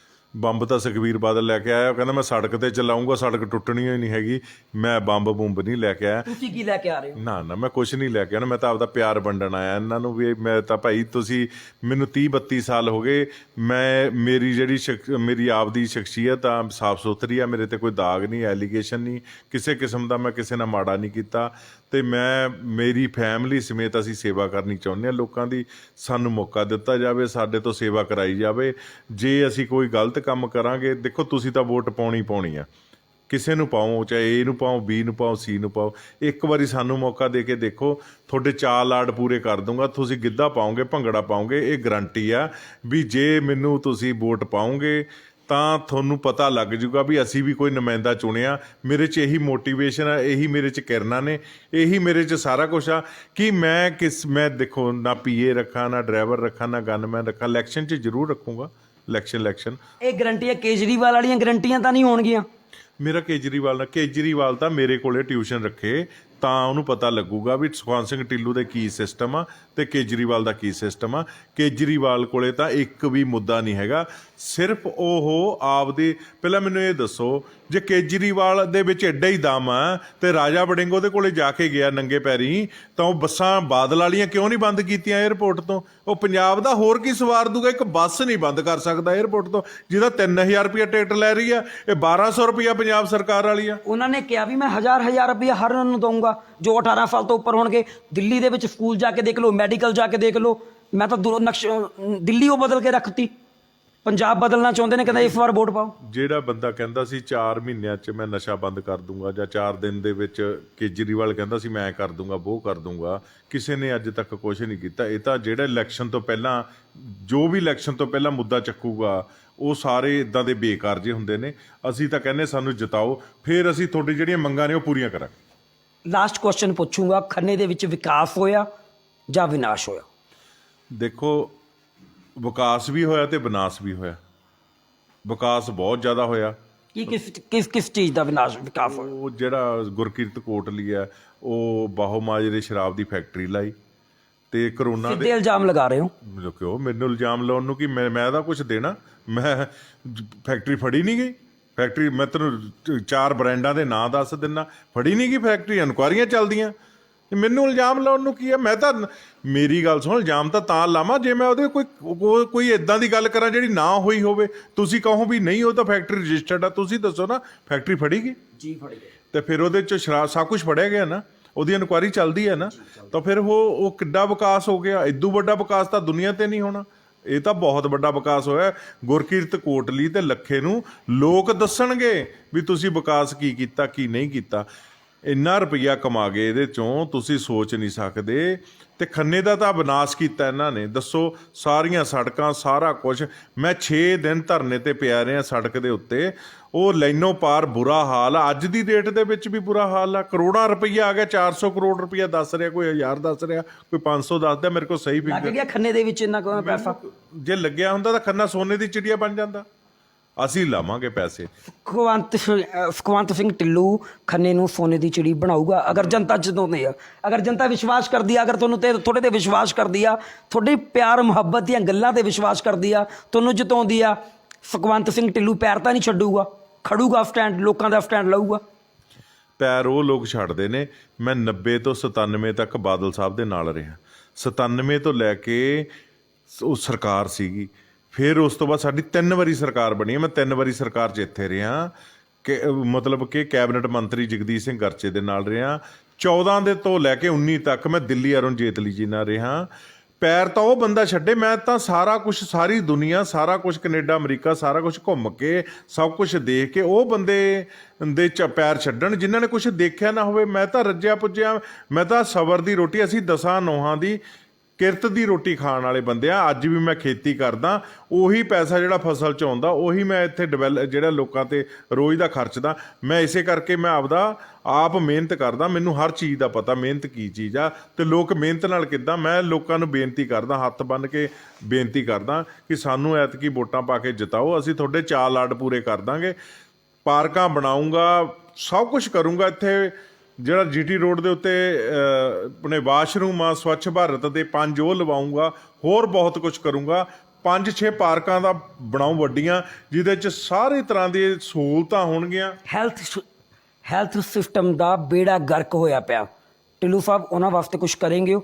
ਬੰਬ ਤਾਂ ਸੁਖਬੀਰ ਬਾਦਲ ਲੈ ਕੇ ਆਇਆ। ਉਹ ਕਹਿੰਦਾ ਮੈਂ ਸੜਕ ਤੇ ਚਲਾਊਂਗਾ, ਸੜਕ ਟੁੱਟਣੀ ਹੀ ਨਹੀਂ ਹੈਗੀ। ਮੈਂ ਬੰਬ ਨਹੀਂ ਲੈ ਕੇ ਆਇਆ। ਤੁਸੀਂ ਕੀ ਲੈ ਕੇ ਆ ਰਹੇ ਹੋ? ਨਾ, ਮੈਂ ਕੁਛ ਨਹੀਂ ਲੈ ਕੇ ਆਉਣਾ। ਮੈਂ ਤਾਂ ਆਪਦਾ ਪਿਆਰ ਵੰਡਣ ਆਇਆ ਇਹਨਾਂ ਨੂੰ ਵੀ। ਮੈਂ ਤਾਂ ਭਾਈ, ਤੁਸੀਂ ਮੈਨੂੰ 30-32 ਸਾਲ ਹੋ ਗਏ। ਮੇਰੀ ਜਿਹੜੀ ਮੇਰੀ ਆਪਦੀ ਸ਼ਖਸੀਅਤ ਆ ਸਾਫ਼ ਸੁਥਰੀ ਆ, ਮੇਰੇ 'ਤੇ ਕੋਈ ਦਾਗ ਨਹੀਂ, ਐਲੀਗੇਸ਼ਨ ਨਹੀਂ ਕਿਸੇ ਕਿਸਮ ਦਾ। ਮੈਂ ਕਿਸੇ ਨਾਲ ਮਾੜਾ ਨਹੀਂ ਕੀਤਾ। ਅਤੇ ਮੇਰੀ ਫੈਮਿਲੀ ਸਮੇਤ ਅਸੀਂ ਸੇਵਾ ਕਰਨੀ ਚਾਹੁੰਦੇ ਹਾਂ ਲੋਕਾਂ ਦੀ। ਸਾਨੂੰ ਮੌਕਾ ਦਿੱਤਾ ਜਾਵੇ, ਸਾਡੇ ਤੋਂ ਸੇਵਾ ਕਰਾਈ ਜਾਵੇ। ਜੇ ਅਸੀਂ ਕੋਈ ਗਲਤ ਕੰਮ ਕਰਾਂਗੇ, ਦੇਖੋ ਤੁਸੀਂ ਤਾਂ ਵੋਟ ਪਾਉਣੀ ਆ, ਕਿਸੇ ਨੂੰ ਪਾਓ, ਚਾਹੇ A ਨੂੰ ਪਾਓ, B ਨੂੰ ਪਾਓ, C ਨੂੰ ਪਾਓ। ਇੱਕ ਵਾਰੀ ਸਾਨੂੰ ਮੌਕਾ ਦੇ ਕੇ ਦੇਖੋ, ਤੁਹਾਡੇ ਚਾਅ ਲਾਡ ਪੂਰੇ ਕਰ ਦੂੰਗਾ। ਤੁਸੀਂ ਗਿੱਧਾ ਪਾਓਗੇ, ਭੰਗੜਾ ਪਾਓਗੇ, ਇਹ ਗਰੰਟੀ ਆ ਵੀ ਜੇ ਮੈਨੂੰ ਤੁਸੀਂ ਵੋਟ ਪਾਓਗੇ ਤਾਂ ਤੁਹਾਨੂੰ ਪਤਾ ਲੱਗ ਜੂਗਾ ਵੀ ਅਸੀਂ ਵੀ ਕੋਈ ਨੁਮਾਇੰਦਾ ਚੁਣਿਆ। ਮੇਰੇ 'ਚ ਇਹੀ ਮੋਟੀਵੇਸ਼ਨ ਆ, ਇਹੀ ਮੇਰੇ 'ਚ ਕਿਰਨਾਂ ਨੇ, ਇਹੀ ਮੇਰੇ 'ਚ ਸਾਰਾ ਕੁਛ ਆ ਕਿ ਮੈਂ ਦੇਖੋ ਨਾ PA ਰੱਖਾਂ, ਨਾ ਡਰਾਈਵਰ ਰੱਖਾਂ, ਨਾ ਗਨਮੈਨ ਰੱਖਾਂ। ਇਲੈਕਸ਼ਨ 'ਚ ਜ਼ਰੂਰ ਰੱਖੂੰਗਾ। ਇਲੈਕਸ਼ਨ ਇਹ ਗਰੰਟੀਆਂ ਕੇਜਰੀਵਾਲ ਵਾਲੀਆਂ ਗਰੰਟੀਆਂ ਤਾਂ ਨਹੀਂ ਹੋਣਗੀਆਂ? ਮੇਰਾ ਕੇਜਰੀਵਾਲ ਤਾਂ ਮੇਰੇ ਕੋਲੇ ਟਿਊਸ਼ਨ ਰੱਖੇ ਤਾਂ ਉਹਨੂੰ ਪਤਾ ਲੱਗੂਗਾ ਵੀ ਸੁਖਵੰਤ ਸਿੰਘ ਢਿੱਲੋਂ ਦੇ ਕੀ ਸਿਸਟਮ ਆ ਤੇ ਕੇਜਰੀਵਾਲ ਦਾ ਕੀ ਸਿਸਟਮ ਆ। ਕੇਜਰੀਵਾਲ ਕੋਲੇ ਤਾਂ ਇੱਕ ਵੀ ਮੁੱਦਾ ਨਹੀਂ ਹੈਗਾ, ਸਿਰਫ ਉਹ ਆਪਦੇ। ਪਹਿਲਾਂ ਮੈਨੂੰ ਇਹ ਦੱਸੋ, ਜੇ ਕੇਜਰੀਵਾਲ ਦੇ ਵਿੱਚ ਐਡਾ ਹੀ ਦਮ ਆ ਤੇ ਰਾਜਾ ਵੜਿੰਗ ਉਹਦੇ ਕੋਲੇ ਜਾ ਕੇ ਗਿਆ ਨੰਗੇ ਪੈਰੀ, ਤਾਂ ਉਹ ਬੱਸਾਂ ਬਾਦਲ ਵਾਲੀਆਂ ਕਿਉਂ ਨਹੀਂ ਬੰਦ ਕੀਤੀਆਂ ਏਅਰਪੋਰਟ ਤੋਂ? ਉਹ ਪੰਜਾਬ ਦਾ ਹੋਰ ਕੀ ਸਵਾਰ ਦੂਗਾ? ਇੱਕ ਬੱਸ ਨਹੀਂ ਬੰਦ ਕਰ ਸਕਦਾ ਏਅਰਪੋਰਟ ਤੋਂ, ਜਿਹਦਾ 3000 ਰੁਪਇਆ ਟਿਕਟ ਲੈ ਰਹੀ ਆ। ਇਹ 1200 ਰੁਪਇਆ ਪੰਜਾਬ ਸਰਕਾਰ ਵਾਲੀ ਆ। ਉਹਨਾਂ ਨੇ ਕਿਹਾ ਵੀ ਮੈਂ 1000 ਰੁਪਇਆ ਹਰ ਨੂੰ ਦਊਂਗਾ ਜੋ 18 ਸਾਲ ਤੋਂ ਉੱਪਰ ਹੋਣਗੇ। ਦਿੱਲੀ ਦੇ ਵਿੱਚ ਸਕੂਲ ਜਾ ਕੇ ਦੇਖ ਲਓ, ਮੈਡੀਕਲ ਜਾ ਕੇ ਦੇਖ ਲਓ। ਮੈਂ ਤਾਂ ਦਿੱਲੀ ਉਹ ਬਦਲ ਕੇ ਰੱਖਤੀ। ਪੰਜਾਬ ਬਦਲਣਾ ਚਾਹੁੰਦੇ ਨੇ, ਕਹਿੰਦਾ ਇਸ ਵਾਰ ਵੋਟ ਪਾਓ। ਜਿਹੜਾ ਬੰਦਾ ਕਹਿੰਦਾ ਸੀ 4 ਮਹੀਨਿਆਂ 'ਚ ਮੈਂ ਨਸ਼ਾ ਬੰਦ ਕਰ ਦੂੰਗਾ ਜਾਂ 4 ਦਿਨ ਦੇ ਵਿੱਚ ਕੇਜਰੀਵਾਲ ਕਹਿੰਦਾ ਸੀ ਮੈਂ ਕਰ ਦੂੰਗਾ ਉਹ ਕਰ ਦੂੰਗਾ, ਕਿਸੇ ਨੇ ਅੱਜ ਤੱਕ ਕੁਛ ਨਹੀਂ ਕੀਤਾ। ਇਹ ਤਾਂ ਜਿਹੜਾ ਇਲੈਕਸ਼ਨ ਤੋਂ ਪਹਿਲਾਂ ਜੋ ਵੀ ਇਲੈਕਸ਼ਨ ਤੋਂ ਪਹਿਲਾਂ ਮੁੱਦਾ ਚੱਕੂਗਾ ਉਹ ਸਾਰੇ ਇਦਾਂ ਦੇ ਬੇਕਾਰ ਜਿਹੇ ਹੁੰਦੇ ਨੇ। ਅਸੀਂ ਤਾਂ ਕਹਿੰਦੇ ਸਾਨੂੰ ਜਿਤਾਓ, ਫਿਰ ਅਸੀਂ ਤੁਹਾਡੀ ਜਿਹੜੀਆਂ ਮੰਗਾਂ ਨੇ ਉਹ ਪੂਰੀਆਂ ਕਰਾਂਗੇ। ਲਾਸਟ ਕੁਐਸਚਨ ਪੁੱਛੂੰਗਾ, ਖੰਨੇ ਦੇ ਵਿੱਚ ਵਿਕਾਸ ਹੋਇਆ ਜਾਂ ਵਿਨਾਸ਼ ਹੋਇਆ? ਦੇਖੋ, ਵਿਕਾਸ ਵੀ ਹੋਇਆ ਤੇ ਵਿਨਾਸ਼ ਵੀ ਹੋਇਆ। ਵਿਕਾਸ ਬਹੁਤ ਜ਼ਿਆਦਾ ਹੋਇਆ। ਕੀ ਕਿਸ ਚੀਜ਼ ਦਾ ਵਿਕਾਸ ਹੋਇਆ? ਉਹ ਜਿਹੜਾ ਗੁਰਕੀਰਤ ਕੋਟਲੀ ਹੈ ਉਹ ਬਾਹੋਮਾਜਰੇ ਸ਼ਰਾਬ ਦੀ ਫੈਕਟਰੀ ਲਾਈ ਤੇ ਕਰੋਨਾ ਸਿੱਧੇ ਇਲਜ਼ਾਮ ਲਗਾ ਰਹੇ ਹੋ। ਕਿਉਂ ਮੈਨੂੰ ਇਲਜ਼ਾਮ ਲਾਉਣ ਨੂੰ ਕਿ ਮੈਂ ਤਾਂ ਕੁਝ ਦੇਣਾ? ਮੈਂ ਫੈਕਟਰੀ ਫੜੀ ਨਹੀਂ ਗਈ। ਫੈਕਟਰੀ ਮੈਂ ਤੈਨੂੰ 4 ਬ੍ਰਾਂਡਾਂ ਦੇ ਨਾਂ ਦੱਸ ਦਿੰਦਾ, ਫੜੀ ਨਹੀਂ ਗਈ ਫੈਕਟਰੀ, ਇਨਕੁਆਇਰੀਆਂ ਚੱਲਦੀਆਂ। ਮੈਨੂੰ ਇਲਜ਼ਾਮ ਲਾਉਣ ਨੂੰ ਕੀ ਹੈ? ਮੈਂ ਤਾਂ ਮੇਰੀ ਗੱਲ ਸੁਣ, ਇਲਜ਼ਾਮ ਤਾਂ ਲਾਵਾਂ ਜੇ ਮੈਂ ਉਹਦੇ ਕੋਈ ਇਦਾਂ ਦੀ ਗੱਲ ਕਰਾਂ ਜਿਹੜੀ ਨਾ ਹੋਈ ਹੋਵੇ। ਤੁਸੀਂ ਕਹੋ ਵੀ ਨਹੀਂ ਉਹ ਤਾਂ ਫੈਕਟਰੀ ਰਜਿਸਟਰਡ ਆ, ਤੁਸੀਂ ਦੱਸੋ ਨਾ ਫੈਕਟਰੀ ਫੜੀ ਗਈ ਜੀ ਫੜੀ ਗਈ ਤੇ ਫਿਰ ਉਹਦੇ 'ਚ ਸ਼ਰਾਬ ਸਭ ਕੁਝ ਫੜਿਆ ਗਿਆ ਨਾ, ਉਹਦੀ ਇਨਕੁਆਇਰੀ ਚੱਲਦੀ ਹੈ ਨਾ, ਤਾਂ ਫਿਰ ਉਹ ਕਿੱਡਾ ਵਿਕਾਸ ਹੋ ਗਿਆ। ਇਦੋਂ ਵੱਡਾ ਵਿਕਾਸ ਤਾਂ ਦੁਨੀਆ ਤੇ ਨਹੀਂ ਹੋਣਾ। ਇਹ ਤਾਂ ਬਹੁਤ ਵੱਡਾ ਵਿਕਾਸ ਹੋਇਆ। ਗੁਰਕੀਰਤ ਕੋਟਲੀ ਤੇ ਲੱਖੇ ਨੂੰ ਲੋਕ ਦੱਸਣਗੇ ਵੀ ਤੁਸੀਂ ਵਿਕਾਸ ਕੀ ਕੀਤਾ ਕੀ ਨਹੀਂ ਕੀਤਾ। ਇੰਨਾ ਰੁਪਈਆ ਕਮਾ ਗਏ ਇਹਦੇ ਚੋਂ, ਤੁਸੀਂ ਸੋਚ ਨਹੀਂ ਸਕਦੇ। ਤੇ ਖੰਨੇ ਦਾ ਤਾਂ ਵਿਨਾਸ਼ ਕੀਤਾ ਇਹਨਾਂ ਨੇ। ਦੱਸੋ, ਸਾਰੀਆਂ ਸੜਕਾਂ ਸਾਰਾ ਕੁਝ, ਮੈਂ 6 ਦਿਨ ਧਰਨੇ ਤੇ ਪਿਆ ਰਿਹਾ ਸੜਕ ਦੇ ਉੱਤੇ। ਉਹ ਲਾਈਨੋਂ ਪਾਰ ਬੁਰਾ ਹਾਲ ਆ, ਅੱਜ ਦੀ ਡੇਟ ਦੇ ਵਿੱਚ ਵੀ ਬੁਰਾ ਹਾਲ ਆ। ਕਰੋੜਾਂ ਰੁਪਈਆ ਆ ਗਿਆ, 400 ਕਰੋੜ ਰੁਪਈਆ ਦੱਸ ਰਿਹਾ, ਕੋਈ 1000 ਦੱਸ ਰਿਹਾ, ਕੋਈ 500 ਦੱਸਦਾ, ਮੇਰੇ ਕੋਲ ਸਹੀ ਲੱਗ ਫਿਗਰ। ਗਿਆ ਖੰਨੇ ਦੇ ਵਿੱਚ ਇੰਨਾ ਕੋਈ ਪੈਸਾ? ਜੇ ਲੱਗਿਆ ਹੁੰਦਾ ਤਾਂ ਖੰਨਾ ਸੋਨੇ ਦੀ ਚਿੜੀਆ ਬਣ ਜਾਂਦਾ। ਅਸੀਂ ਲਾਵਾਂਗੇ ਪੈਸੇ। ਸੁਖਵੰਤ ਸਿੰਘ ਢਿੱਲੋਂ ਖੰਨੇ ਨੂੰ ਸੋਨੇ ਦੀ ਚਿੜੀ ਬਣਾਊਗਾ ਅਗਰ ਜਨਤਾ ਜਿਤਾਉਂਦੀ ਆ, ਅਗਰ ਜਨਤਾ ਵਿਸ਼ਵਾਸ ਕਰਦੀ ਆ, ਅਗਰ ਤੁਹਾਨੂੰ ਤੁਹਾਡੇ ਤੇ ਵਿਸ਼ਵਾਸ ਕਰਦੀ ਆ, ਤੁਹਾਡੇ ਪਿਆਰ ਮੁਹੱਬਤ ਦੀਆਂ ਗੱਲਾਂ ਤੇ ਵਿਸ਼ਵਾਸ ਕਰਦੀ ਆ, ਤੁਹਾਨੂੰ ਜਿਤਾਉਂਦੀ ਆ, ਸੁਖਵੰਤ ਸਿੰਘ ਢਿੱਲੋਂ ਪੈਰ ਤਾਂ ਨਹੀਂ ਛੱਡੂਗਾ, ਖੜੂਗਾ ਸਟੈਂਡ, ਲੋਕਾਂ ਦਾ ਸਟੈਂਡ ਲਊਗਾ। ਪੈਰ ਉਹ ਲੋਕ ਛੱਡਦੇ ਨੇ। ਮੈਂ 90 ਤੋਂ 97 ਤੱਕ ਬਾਦਲ ਸਾਹਿਬ ਦੇ ਨਾਲ ਰਿਹਾ। 97 ਤੋਂ ਲੈ ਕੇ ਉਹ ਸਰਕਾਰ ਸੀਗੀ, ਫਿਰ ਉਸ ਤੋਂ ਬਾਅਦ ਸਾਡੀ 3 ਵਾਰੀ ਸਰਕਾਰ ਬਣੀ ਹੈ। ਮੈਂ 3 ਵਾਰੀ ਸਰਕਾਰ 'ਚ ਇੱਥੇ ਰਿਹਾ ਕਿ ਮਤਲਬ ਕਿ ਕੈਬਨਿਟ ਮੰਤਰੀ ਜਗਦੀਸ਼ ਸਿੰਘ ਗਰਚੇ ਦੇ ਨਾਲ ਰਿਹਾ। 14 ਦੇ ਤੋਂ ਲੈ ਕੇ 19 ਤੱਕ ਮੈਂ ਦਿੱਲੀ ਅਰੁਣ ਜੇਤਲੀ ਜੀ ਨਾਲ ਰਿਹਾ। ਪੈਰ ਤਾਂ ਉਹ ਬੰਦਾ ਛੱਡੇ, ਮੈਂ ਤਾਂ ਸਾਰਾ ਕੁਝ, ਸਾਰੀ ਦੁਨੀਆ, ਸਾਰਾ ਕੁਝ, ਕੈਨੇਡਾ ਅਮਰੀਕਾ ਸਾਰਾ ਕੁਝ ਘੁੰਮ ਕੇ ਸਭ ਕੁਝ ਦੇਖ ਕੇ ਉਹ ਬੰਦੇ ਦੇ ਪੈਰ ਛੱਡਣ ਜਿਨ੍ਹਾਂ ਨੇ ਕੁਝ ਦੇਖਿਆ ਨਾ ਹੋਵੇ। ਮੈਂ ਤਾਂ ਰੱਜਿਆ ਪੁੱਜਿਆ, ਮੈਂ ਤਾਂ ਸਬਰ ਦੀ ਰੋਟੀ, ਅਸੀਂ 10 ਨੋਹਾਂ ਦੀ ਕਿਰਤ ਦੀ ਰੋਟੀ ਖਾਣ ਵਾਲੇ ਬੰਦੇ ਆ। ਅੱਜ ਵੀ ਮੈਂ ਖੇਤੀ ਕਰਦਾ, ਉਹੀ ਪੈਸਾ ਜਿਹੜਾ ਫਸਲ 'ਚ ਆਉਂਦਾ ਉਹੀ ਮੈਂ ਇੱਥੇ ਜਿਹੜਾ ਲੋਕਾਂ ਤੇ ਰੋਜ਼ ਦਾ ਖਰਚਦਾ। ਮੈਂ ਇਸੇ ਕਰਕੇ ਮੈਂ ਆਪਦਾ ਆਪ ਮਿਹਨਤ ਕਰਦਾ, ਮੈਨੂੰ ਹਰ ਚੀਜ਼ ਦਾ ਪਤਾ ਮਿਹਨਤ ਕੀ ਚੀਜ਼ ਆ ਤੇ ਲੋਕ ਮਿਹਨਤ ਨਾਲ ਕਿੱਦਾਂ। ਮੈਂ ਲੋਕਾਂ ਨੂੰ ਬੇਨਤੀ ਕਰਦਾ, ਹੱਥ ਬੰਨ੍ਹ ਕੇ ਬੇਨਤੀ ਕਰਦਾ ਕਿ ਸਾਨੂੰ ਐਤਕੀ ਵੋਟਾਂ ਪਾ ਕੇ ਜਿਤਾਓ, ਅਸੀਂ ਤੁਹਾਡੇ ਚਾਅ ਲਾਡ ਪੂਰੇ ਕਰ ਦਾਂਗੇ। ਪਾਰਕਾਂ ਬਣਾਊਂਗਾ, ਸਭ ਕੁਝ ਕਰੂੰਗਾ। ਇੱਥੇ ਜਿਹੜਾ GT ਰੋਡ ਦੇ ਉੱਤੇ ਆਪਣੇ ਵਾਸ਼ਰੂਮ ਆ, ਸਵੱਛ ਭਾਰਤ ਦੇ 5 ਉਹ ਲਵਾਊਂਗਾ, ਹੋਰ ਬਹੁਤ ਕੁਝ ਕਰੂੰਗਾ। 5-6 ਪਾਰਕਾਂ ਦਾ ਬਣਾਉ ਵੱਡੀਆਂ, ਜਿਹਦੇ 'ਚ ਸਾਰੇ ਤਰ੍ਹਾਂ ਦੀ ਸਹੂਲਤਾਂ ਹੋਣਗੀਆਂ। ਹੈਲਥ ਸਿਸਟਮ ਦਾ ਬੇੜਾ ਗਰਕ ਹੋਇਆ ਪਿਆ। ਢਿੱਲੋਂ ਸਾਹਿਬ ਉਹਨਾਂ ਵਾਸਤੇ ਕੁਝ ਕਰਨਗੇ ਹੋ?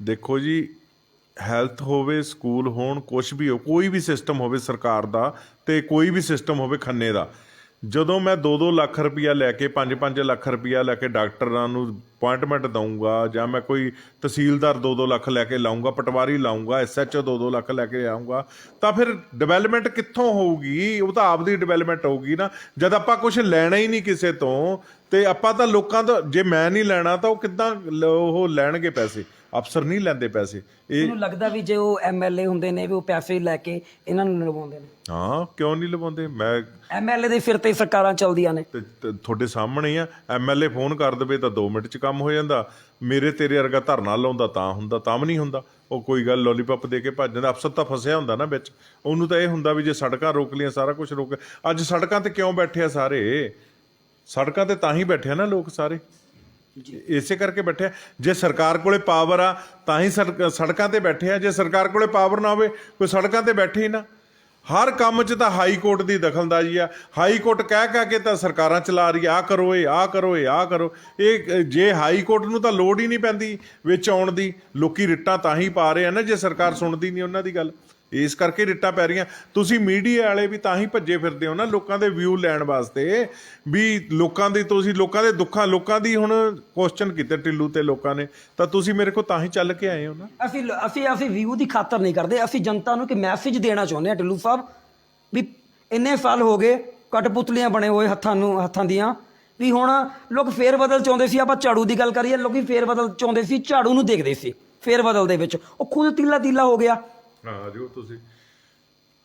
ਦੇਖੋ ਜੀ, ਹੈਲਥ ਹੋਵੇ, ਸਕੂਲ ਹੋਣ, ਕੁਛ ਵੀ ਹੋ, ਕੋਈ ਵੀ ਸਿਸਟਮ ਹੋਵੇ ਸਰਕਾਰ ਦਾ ਤੇ ਕੋਈ ਵੀ ਸਿਸਟਮ ਹੋਵੇ ਖੰਨੇ ਦਾ, ਜਦੋਂ ਮੈਂ 2-2 ਲੱਖ ਰੁਪਈਆ ਲੈ ਕੇ 5-5 ਲੱਖ ਰੁਪਈਆ ਲੈ ਕੇ ਡਾਕਟਰਾਂ ਨੂੰ ਅਪਾਇੰਟਮੈਂਟ ਦਊਂਗਾ, ਜਾਂ ਮੈਂ ਕੋਈ ਤਹਿਸੀਲਦਾਰ 2-2 ਲੱਖ ਲੈ ਕੇ ਲਾਊਂਗਾ, ਪਟਵਾਰੀ ਲਾਊਂਗਾ, SHO 2-2 ਲੱਖ ਲੈ ਕੇ ਆਊਂਗਾ, ਤਾਂ ਫਿਰ ਡਿਵੈਲਪਮੈਂਟ ਕਿੱਥੋਂ ਹੋਊਗੀ? ਉਹ ਤਾਂ ਆਪਦੀ ਡਿਵੈਲਪਮੈਂਟ ਹੋਊਗੀ ਨਾ। ਜਦ ਆਪਾਂ ਕੁਝ ਲੈਣਾ ਹੀ ਨਹੀਂ ਕਿਸੇ ਤੋਂ, ਤੇ ਆਪਾਂ ਤਾਂ ਲੋਕਾਂ ਤੋਂ, ਜੇ ਮੈਂ ਨਹੀਂ ਲੈਣਾ ਤਾਂ ਉਹ ਕਿੱਦਾਂ ਉਹ ਲੈਣਗੇ ਪੈਸੇ? ਅਫਸਰ ਨਹੀਂ ਲੈਂਦੇ ਪੈਸੇ। ਮੈਨੂੰ ਲੱਗਦਾ ਵੀ ਜੇ ਉਹ MLA ਹੁੰਦੇ ਨੇ ਵੀ ਉਹ ਪੈਸੇ ਲੈ ਕੇ ਇਹਨਾਂ ਨੂੰ ਲਵਾਉਂਦੇ ਨੇ। ਹਾਂ, ਕਿਉਂ ਨਹੀਂ ਲਵਾਉਂਦੇ? ਮੈਂ MLA ਦੇ ਸਿਰ ਤੇ ਸਰਕਾਰਾਂ ਚੱਲਦੀਆਂ ਨੇ। ਤੇ ਤੁਹਾਡੇ ਸਾਹਮਣੇ ਹੀ ਆ, MLA ਫੋਨ ਕਰ ਦੇਵੇ ਤਾਂ 2 ਮਿੰਟ 'ਚ ਕੰਮ ਹੋ ਜਾਂਦਾ। ਮੇਰੇ ਤੇਰੇ ਵਰਗਾ ਧਰਨਾ ਲਾਉਂਦਾ ਤਾਂ ਹੁੰਦਾ, ਤਾਂ ਵੀ ਨਹੀਂ ਹੁੰਦਾ। ਉਹ ਕੋਈ ਗੱਲ ਲੋਲੀਪੌਪ ਦੇ ਕੇ ਭੱਜ ਜਾਂਦਾ। ਅਫਸਰ ਤਾਂ ਫਸਿਆ ਹੁੰਦਾ ਨਾ ਵਿੱਚ, ਉਹਨੂੰ ਤਾਂ ਇਹ ਹੁੰਦਾ ਵੀ ਜੇ ਸੜਕਾਂ ਰੋਕ ਲਈਆਂ ਸਾਰਾ ਕੁਝ ਰੋਕ। ਅੱਜ ਸੜਕਾਂ ਤੇ ਕਿਉਂ ਬੈਠੇ ਆ ਸਾਰੇ? ਸੜਕਾਂ ਤੇ ਤਾਂ ਹੀ ਬੈਠੇ ਆ ਨਾ ਲੋਕ ਸਾਰੇ, ਇਸੇ ਕਰਕੇ ਬੈਠੇ ਆ। ਜੇ ਸਰਕਾਰ ਕੋਲੇ ਪਾਵਰ ਆ ਤਾਂ ਹੀ ਸੜਕਾਂ ਤੇ ਬੈਠੇ ਆ। ਜੇ ਸਰਕਾਰ ਕੋਲੇ ਪਾਵਰ ਨਾ ਹੋਵੇ, ਕੋਈ ਸੜਕਾਂ ਤੇ ਬੈਠੇ ਹੀ ਨਾ। ਹਰ ਕੰਮ 'ਚ ਤਾਂ ਹਾਈ ਕੋਰਟ ਦੀ ਦਖਲਅੰਦਾਜ਼ੀ ਆ। ਹਾਈ ਕੋਰਟ ਕਹਿ ਕੇ ਤਾਂ ਸਰਕਾਰਾਂ ਚਲਾ ਰਹੀ ਆ, ਆਹ ਕਰੋ, ਇਹ ਆਹ ਕਰੋ, ਇਹ ਆਹ ਕਰੋ। ਇਹ ਜੇ ਹਾਈ ਕੋਰਟ ਨੂੰ ਤਾਂ ਲੋੜ ਹੀ ਨਹੀਂ ਪੈਂਦੀ ਵਿੱਚ ਆਉਣ ਦੀ। ਲੋਕੀ ਰਿਟਾਂ ਤਾਂ ਹੀ ਪਾ ਰਹੇ ਆ ਨਾ ਜੇ ਸਰਕਾਰ ਸੁਣਦੀ ਨਹੀਂ ਉਹਨਾਂ ਦੀ ਗੱਲ। ਇਸ ਕਰਕੇ ਰਿੱਟਾਂ ਪੈ ਰਹੀਆਂ। ਤੁਸੀਂ ਮੀਡੀਆ ਵਾਲੇ ਵੀ ਤਾਂ ਹੀ ਭੱਜੇ ਫਿਰਦੇ ਹੋ ਨਾ, ਲੋਕਾਂ ਦੇ ਵਿਊ ਲੈਣ ਵਾਸਤੇ, ਵੀ ਤੁਸੀਂ ਲੋਕਾਂ ਦੇ ਦੁੱਖਾਂ, ਲੋਕਾਂ ਦੀ ਹੁਣ ਕੁਐਸਚਨ ਕੀਤੇ ਟਿੱਲੂ ਤੇ ਲੋਕਾਂ ਨੇ, ਤਾਂ ਤੁਸੀਂ ਮੇਰੇ ਕੋਲ ਤਾਂ ਹੀ ਚੱਲ ਕੇ ਆਏ ਹੋ ਨਾ। ਅਸੀਂ ਵਿਊ ਦੀ ਖਾਤਰ ਨਹੀਂ ਕਰਦੇ, ਅਸੀਂ ਜਨਤਾ ਨੂੰ ਇੱਕ ਮੈਸੇਜ ਦੇਣਾ ਚਾਹੁੰਦੇ ਹਾਂ ਟਿੱਲੂ ਸਾਹਿਬ, ਵੀ ਇੰਨੇ ਸਾਲ ਹੋ ਗਏ ਕਠਪੁਤਲੀਆਂ ਬਣੇ ਹੋਏ ਹੱਥਾਂ ਦੀਆਂ, ਵੀ ਹੁਣ ਲੋਕ ਫੇਰ ਬਦਲ ਚਾਹੁੰਦੇ ਸੀ। ਆਪਾਂ ਝਾੜੂ ਦੀ ਗੱਲ ਕਰੀਏ, ਲੋਕੀ ਫੇਰ ਬਦਲ ਚਾਹੁੰਦੇ ਸੀ, ਝਾੜੂ ਨੂੰ ਦੇਖਦੇ ਸੀ ਫੇਰ ਬਦਲ ਦੇ ਵਿੱਚ, ਉਹ ਖੁਦ ਤੀਲਾ ਹੋ ਗਿਆ। ਹਾਂ ਜੋ ਤੁਸੀਂ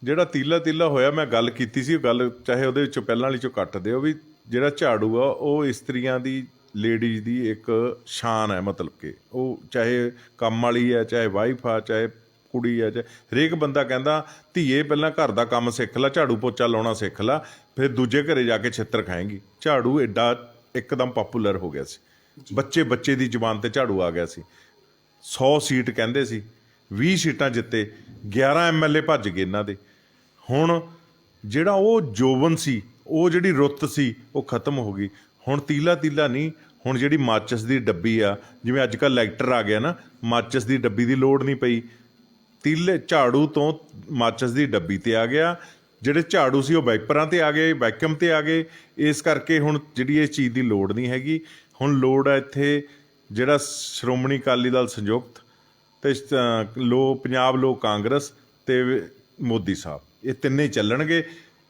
ਜਿਹੜਾ ਤੀਲਾ ਹੋਇਆ, ਮੈਂ ਗੱਲ ਕੀਤੀ ਸੀ, ਉਹ ਗੱਲ ਚਾਹੇ ਉਹਦੇ ਵਿੱਚੋਂ ਪਹਿਲਾਂ ਵਾਲੀ ਚੋਂ ਕੱਟ ਦਿਓ, ਵੀ ਜਿਹੜਾ ਝਾੜੂ ਆ ਉਹ ਇਸਤਰੀਆਂ ਦੀ, ਲੇਡੀਜ਼ ਦੀ ਇੱਕ ਸ਼ਾਨ ਹੈ। ਮਤਲਬ ਕਿ ਉਹ ਚਾਹੇ ਕੰਮ ਵਾਲੀ ਹੈ, ਚਾਹੇ ਵਾਈਫ ਆ, ਚਾਹੇ ਕੁੜੀ ਆ, ਚਾਹੇ ਹਰੇਕ ਬੰਦਾ ਕਹਿੰਦਾ ਧੀਏ ਪਹਿਲਾਂ ਘਰ ਦਾ ਕੰਮ ਸਿੱਖ ਲਾ, ਝਾੜੂ ਪੋਚਾ ਲਾਉਣਾ ਸਿੱਖ ਲਾ, ਫਿਰ ਦੂਜੇ ਘਰੇ ਜਾ ਕੇ ਛਿੱਤਰ ਖਾਏਂਗੀ। ਝਾੜੂ ਐਡਾ ਇੱਕਦਮ ਪਾਪੂਲਰ ਹੋ ਗਿਆ ਸੀ, ਬੱਚੇ ਦੀ ਜ਼ੁਬਾਨ ਤੇ ਝਾੜੂ ਆ ਗਿਆ ਸੀ। 100 ਸੀਟ ਕਹਿੰਦੇ ਸੀ, 20 ਸੀਟਾਂ ਜਿੱਤੇ, 11 MLA ਭੱਜ ਗਏ ਇਹਨਾਂ ਦੇ। ਹੁਣ ਜਿਹੜਾ ਉਹ ਜੋਬਨ ਸੀ, ਉਹ ਜਿਹੜੀ ਰੁੱਤ ਸੀ, ਉਹ ਖਤਮ ਹੋ ਗਈ। ਹੁਣ ਤੀਲਾ ਨਹੀਂ, ਹੁਣ ਜਿਹੜੀ ਮਾਚਿਸ ਦੀ ਡੱਬੀ ਆ, ਜਿਵੇਂ ਅੱਜ ਕੱਲ੍ਹ ਲਾਈਟਰ ਆ ਗਿਆ ਨਾ, ਮਾਚਿਸ ਦੀ ਡੱਬੀ ਦੀ ਲੋੜ ਨਹੀਂ ਪਈ, ਝਾੜੂ ਤੋਂ ਮਾਚਿਸ ਦੀ ਡੱਬੀ ਤੇ ਆ ਗਿਆ। ਜਿਹੜੇ ਝਾੜੂ ਸੀ ਉਹ ਵਾਈਪਰਾਂ ਤੇ ਆ ਗਏ, ਵੈਕਿਊਮ ਤੇ ਆ ਗਏ। ਇਸ ਕਰਕੇ ਹੁਣ ਜਿਹੜੀ ਇਸ ਚੀਜ਼ ਦੀ ਲੋੜ ਨਹੀਂ ਹੈਗੀ। ਹੁਣ ਲੋੜ ਹੈ ਇੱਥੇ ਜਿਹੜਾ ਸ਼੍ਰੋਮਣੀ ਅਕਾਲੀ ਦਲ ਸੰਯੁਕਤ ਤੇ ਪੰਜਾਬ ਲੋਕ ਕਾਂਗਰਸ ਤੇ ਮੋਦੀ ਸਾਹਿਬ, ਇਹ ਤਿੰਨੇ ਹੀ ਚੱਲਣਗੇ।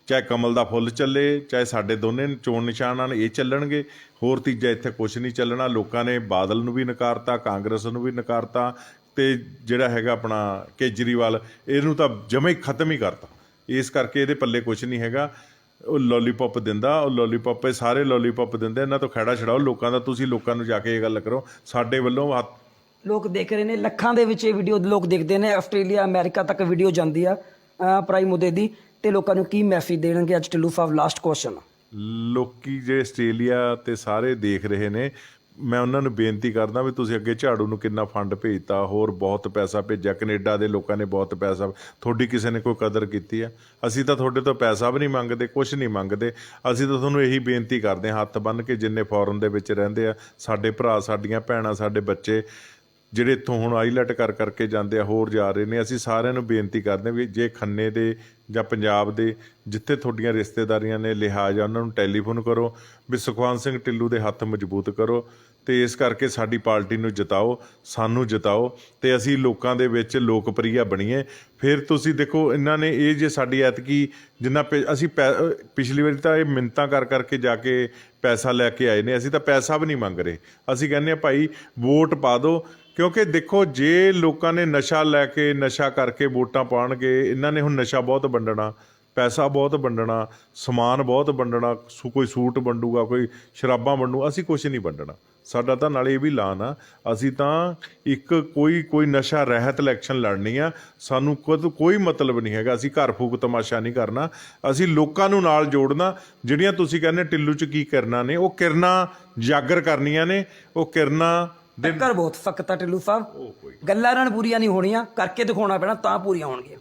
ਚਾਹੇ ਕਮਲ ਦਾ ਫੁੱਲ ਚੱਲੇ, ਚਾਹੇ ਸਾਡੇ ਦੋਨੇ ਚੋਣ ਨਿਸ਼ਾਨ ਹਨ, ਇਹ ਚੱਲਣਗੇ। ਹੋਰ ਤੀਜਾ ਇੱਥੇ ਕੁਛ ਨਹੀਂ ਚੱਲਣਾ। ਲੋਕਾਂ ਨੇ ਬਾਦਲ ਨੂੰ ਵੀ ਨਕਾਰਤਾ, ਕਾਂਗਰਸ ਨੂੰ ਵੀ ਨਕਾਰਤਾ, ਤੇ ਜਿਹੜਾ ਹੈਗਾ ਆਪਣਾ ਕੇਜਰੀਵਾਲ, ਇਹਨੂੰ ਤਾਂ ਜਮਾ ਹੀ ਖਤਮ ਹੀ ਕਰਤਾ। ਇਸ ਕਰਕੇ ਇਹਦੇ ਪੱਲੇ ਕੁਛ ਨਹੀਂ ਹੈਗਾ। ਉਹ ਲੋਲੀਪੌਪ ਦਿੰਦਾ, ਉਹ ਲੋਲੀਪੌਪ, ਇਹ ਸਾਰੇ ਲੋਲੀਪੌਪ ਦਿੰਦੇ, ਇਹਨਾਂ ਤੋਂ ਖਹਿੜਾ ਛਡਾਓ ਲੋਕਾਂ ਦਾ। ਤੁਸੀਂ ਲੋਕਾਂ ਨੂੰ ਜਾ ਕੇ ਇਹ ਗੱਲ ਕਰੋ, ਸਾਡੇ ਵੱਲੋਂ ਲੋਕ ਦੇਖ ਰਹੇ ਨੇ, ਲੱਖਾਂ ਦੇ ਵਿੱਚ ਇਹ ਵੀਡੀਓ ਲੋਕ ਦੇਖਦੇ ਨੇ, ਆਸਟ੍ਰੇਲੀਆ ਅਮਰੀਕਾ ਤੱਕ ਵੀਡੀਓ ਜਾਂਦੀ ਆ ਪ੍ਰਾਈਮ ਮੁੱਦੇ ਦੀ, ਤੇ ਲੋਕਾਂ ਨੂੰ ਕੀ ਮੈਸੇਜ ਦੇਣਗੇ ਅੱਜ ਟਿੱਲੂ ਸਾਹਿਬ? Last question. ਲੋਕੀ ਜਿਹੜੇ ਆਸਟ੍ਰੇਲੀਆ ਤੇ ਸਾਰੇ ਦੇਖ ਰਹੇ ਨੇ, ਮੈਂ ਉਹਨਾਂ ਨੂੰ ਬੇਨਤੀ ਕਰਦਾ ਵੀ ਤੁਸੀਂ ਅੱਗੇ ਝਾੜੂ ਨੂੰ ਕਿੰਨਾ ਫੰਡ ਭੇਜਤਾ, ਹੋਰ ਬਹੁਤ ਪੈਸਾ ਭੇਜਿਆ, ਕੈਨੇਡਾ ਦੇ ਲੋਕਾਂ ਨੇ ਬਹੁਤ ਪੈਸਾ, ਤੁਹਾਡੀ ਕਿਸੇ ਨੇ ਕੋਈ ਕਦਰ ਕੀਤੀ ਆ? ਅਸੀਂ ਤਾਂ ਤੁਹਾਡੇ ਤੋਂ ਪੈਸਾ ਵੀ ਨਹੀਂ ਮੰਗਦੇ, ਕੁਛ ਨਹੀਂ ਮੰਗਦੇ। ਅਸੀਂ ਤਾਂ ਤੁਹਾਨੂੰ ਇਹੀ ਬੇਨਤੀ ਕਰਦੇ ਹਾਂ ਹੱਥ ਬੰਨ੍ਹ ਕੇ, ਜਿੰਨੇ ਫੋਰਨ ਦੇ ਵਿੱਚ ਰਹਿੰਦੇ ਆ ਸਾਡੇ ਭਰਾ, ਸਾਡੀਆਂ ਭੈਣਾਂ, ਸਾਡੇ ਬੱਚੇ ਜਿਹੜੇ ਇੱਥੋਂ ਹੁਣ ਆਈਲੈਟ ਕਰਕੇ ਜਾਂਦੇ ਆ, ਹੋਰ ਜਾ ਰਹੇ ਨੇ, ਅਸੀਂ ਸਾਰਿਆਂ ਨੂੰ ਬੇਨਤੀ ਕਰਦੇ ਵੀ ਜੇ ਖੰਨੇ ਦੇ ਜਾਂ ਪੰਜਾਬ ਦੇ ਜਿੱਥੇ ਤੁਹਾਡੀਆਂ ਰਿਸ਼ਤੇਦਾਰੀਆਂ ਨੇ ਲਿਹਾਜ਼ ਆ, ਉਹਨਾਂ ਨੂੰ ਟੈਲੀਫੋਨ ਕਰੋ ਵੀ ਸੁਖਵੰਤ ਸਿੰਘ ਟਿੱਲੂ ਦੇ ਹੱਥ ਮਜ਼ਬੂਤ ਕਰੋ, ਤੇ ਇਸ ਕਰਕੇ ਸਾਡੀ ਪਾਰਟੀ ਨੂੰ ਜਿਤਾਓ, ਸਾਨੂੰ ਜਿਤਾਓ, ਤੇ ਅਸੀਂ ਲੋਕਾਂ ਦੇ ਵਿੱਚ ਲੋਕਪ੍ਰਿਯ ਬਣੀਏ। ਫਿਰ ਤੁਸੀਂ ਦੇਖੋ, ਇਹਨਾਂ ਨੇ ਇਹ ਜੇ ਸਾਡੀ ਐਤਕੀ ਜਿੰਨਾ ਅਸੀਂ ਪਿਛਲੀ ਵਾਰੀ ਤਾਂ ਇਹ ਮਿੰਨਤਾਂ ਕਰਕੇ ਜਾ ਕੇ ਪੈਸਾ ਲੈ ਕੇ ਆਏ ਨੇ, ਅਸੀਂ ਤਾਂ ਪੈਸਾ ਵੀ ਨਹੀਂ ਮੰਗ ਰਹੇ। ਅਸੀਂ ਕਹਿੰਦੇ ਹਾਂ ਭਾਈ ਵੋਟ ਪਾ ਦਿਓ, ਕਿਉਂਕਿ ਦੇਖੋ ਜੇ ਲੋਕਾਂ ਨੇ ਨਸ਼ਾ ਲੈ ਕੇ, ਨਸ਼ਾ ਕਰਕੇ ਵੋਟਾਂ ਪਾਉਣਗੇ, ਇਹਨਾਂ ਨੇ ਹੁਣ ਨਸ਼ਾ ਬਹੁਤ ਵੰਡਣਾ, ਪੈਸਾ ਬਹੁਤ ਵੰਡਣਾ, ਸਮਾਨ ਬਹੁਤ ਵੰਡਣਾ, ਕੋਈ ਸੂਟ ਵੰਡੂਗਾ, ਕੋਈ ਸ਼ਰਾਬਾਂ ਵੰਡੂ, ਅਸੀਂ ਕੁਛ ਨਹੀਂ ਵੰਡਣਾ। ਸਾਡਾ ਤਾਂ ਨਾਲੇ ਇਹ ਵੀ ਐਲਾਨ ਆ, ਅਸੀਂ ਤਾਂ ਇੱਕ ਕੋਈ ਨਸ਼ਾ ਰਹਿਤ ਇਲੈਕਸ਼ਨ ਲੜਨੀ ਆ। ਸਾਨੂੰ ਕੋਈ ਮਤਲਬ ਨਹੀਂ ਹੈਗਾ, ਅਸੀਂ ਘਰ ਫੂਕ ਤਮਾਸ਼ਾ ਨਹੀਂ ਕਰਨਾ, ਅਸੀਂ ਲੋਕਾਂ ਨੂੰ ਨਾਲ ਜੋੜਨਾ। ਜਿਹੜੀਆਂ ਤੁਸੀਂ ਕਹਿੰਦੇ ਟਿੱਲੂ 'ਚ ਕੀ ਕਰਨਾ ਨੇ, ਉਹ ਕਿਰਨਾਂ ਜਾਗਰ ਕਰਨੀਆਂ ਨੇ, ਉਹ ਕਿਰਨਾਂ ਟੱਕਰ ਬਹੁਤ ਸਖਤ ਆ ਟਿੱਲੂ ਸਾਹਿਬ, ਗੱਲਾਂ ਨਾਲ ਪੂਰੀਆਂ ਨਹੀਂ ਹੋਣੀਆਂ, ਕਰਕੇ ਦਿਖਾਉਣਾ ਪੈਣਾ ਤਾਂ ਪੂਰੀਆਂ ਹੋਣਗੀਆਂ।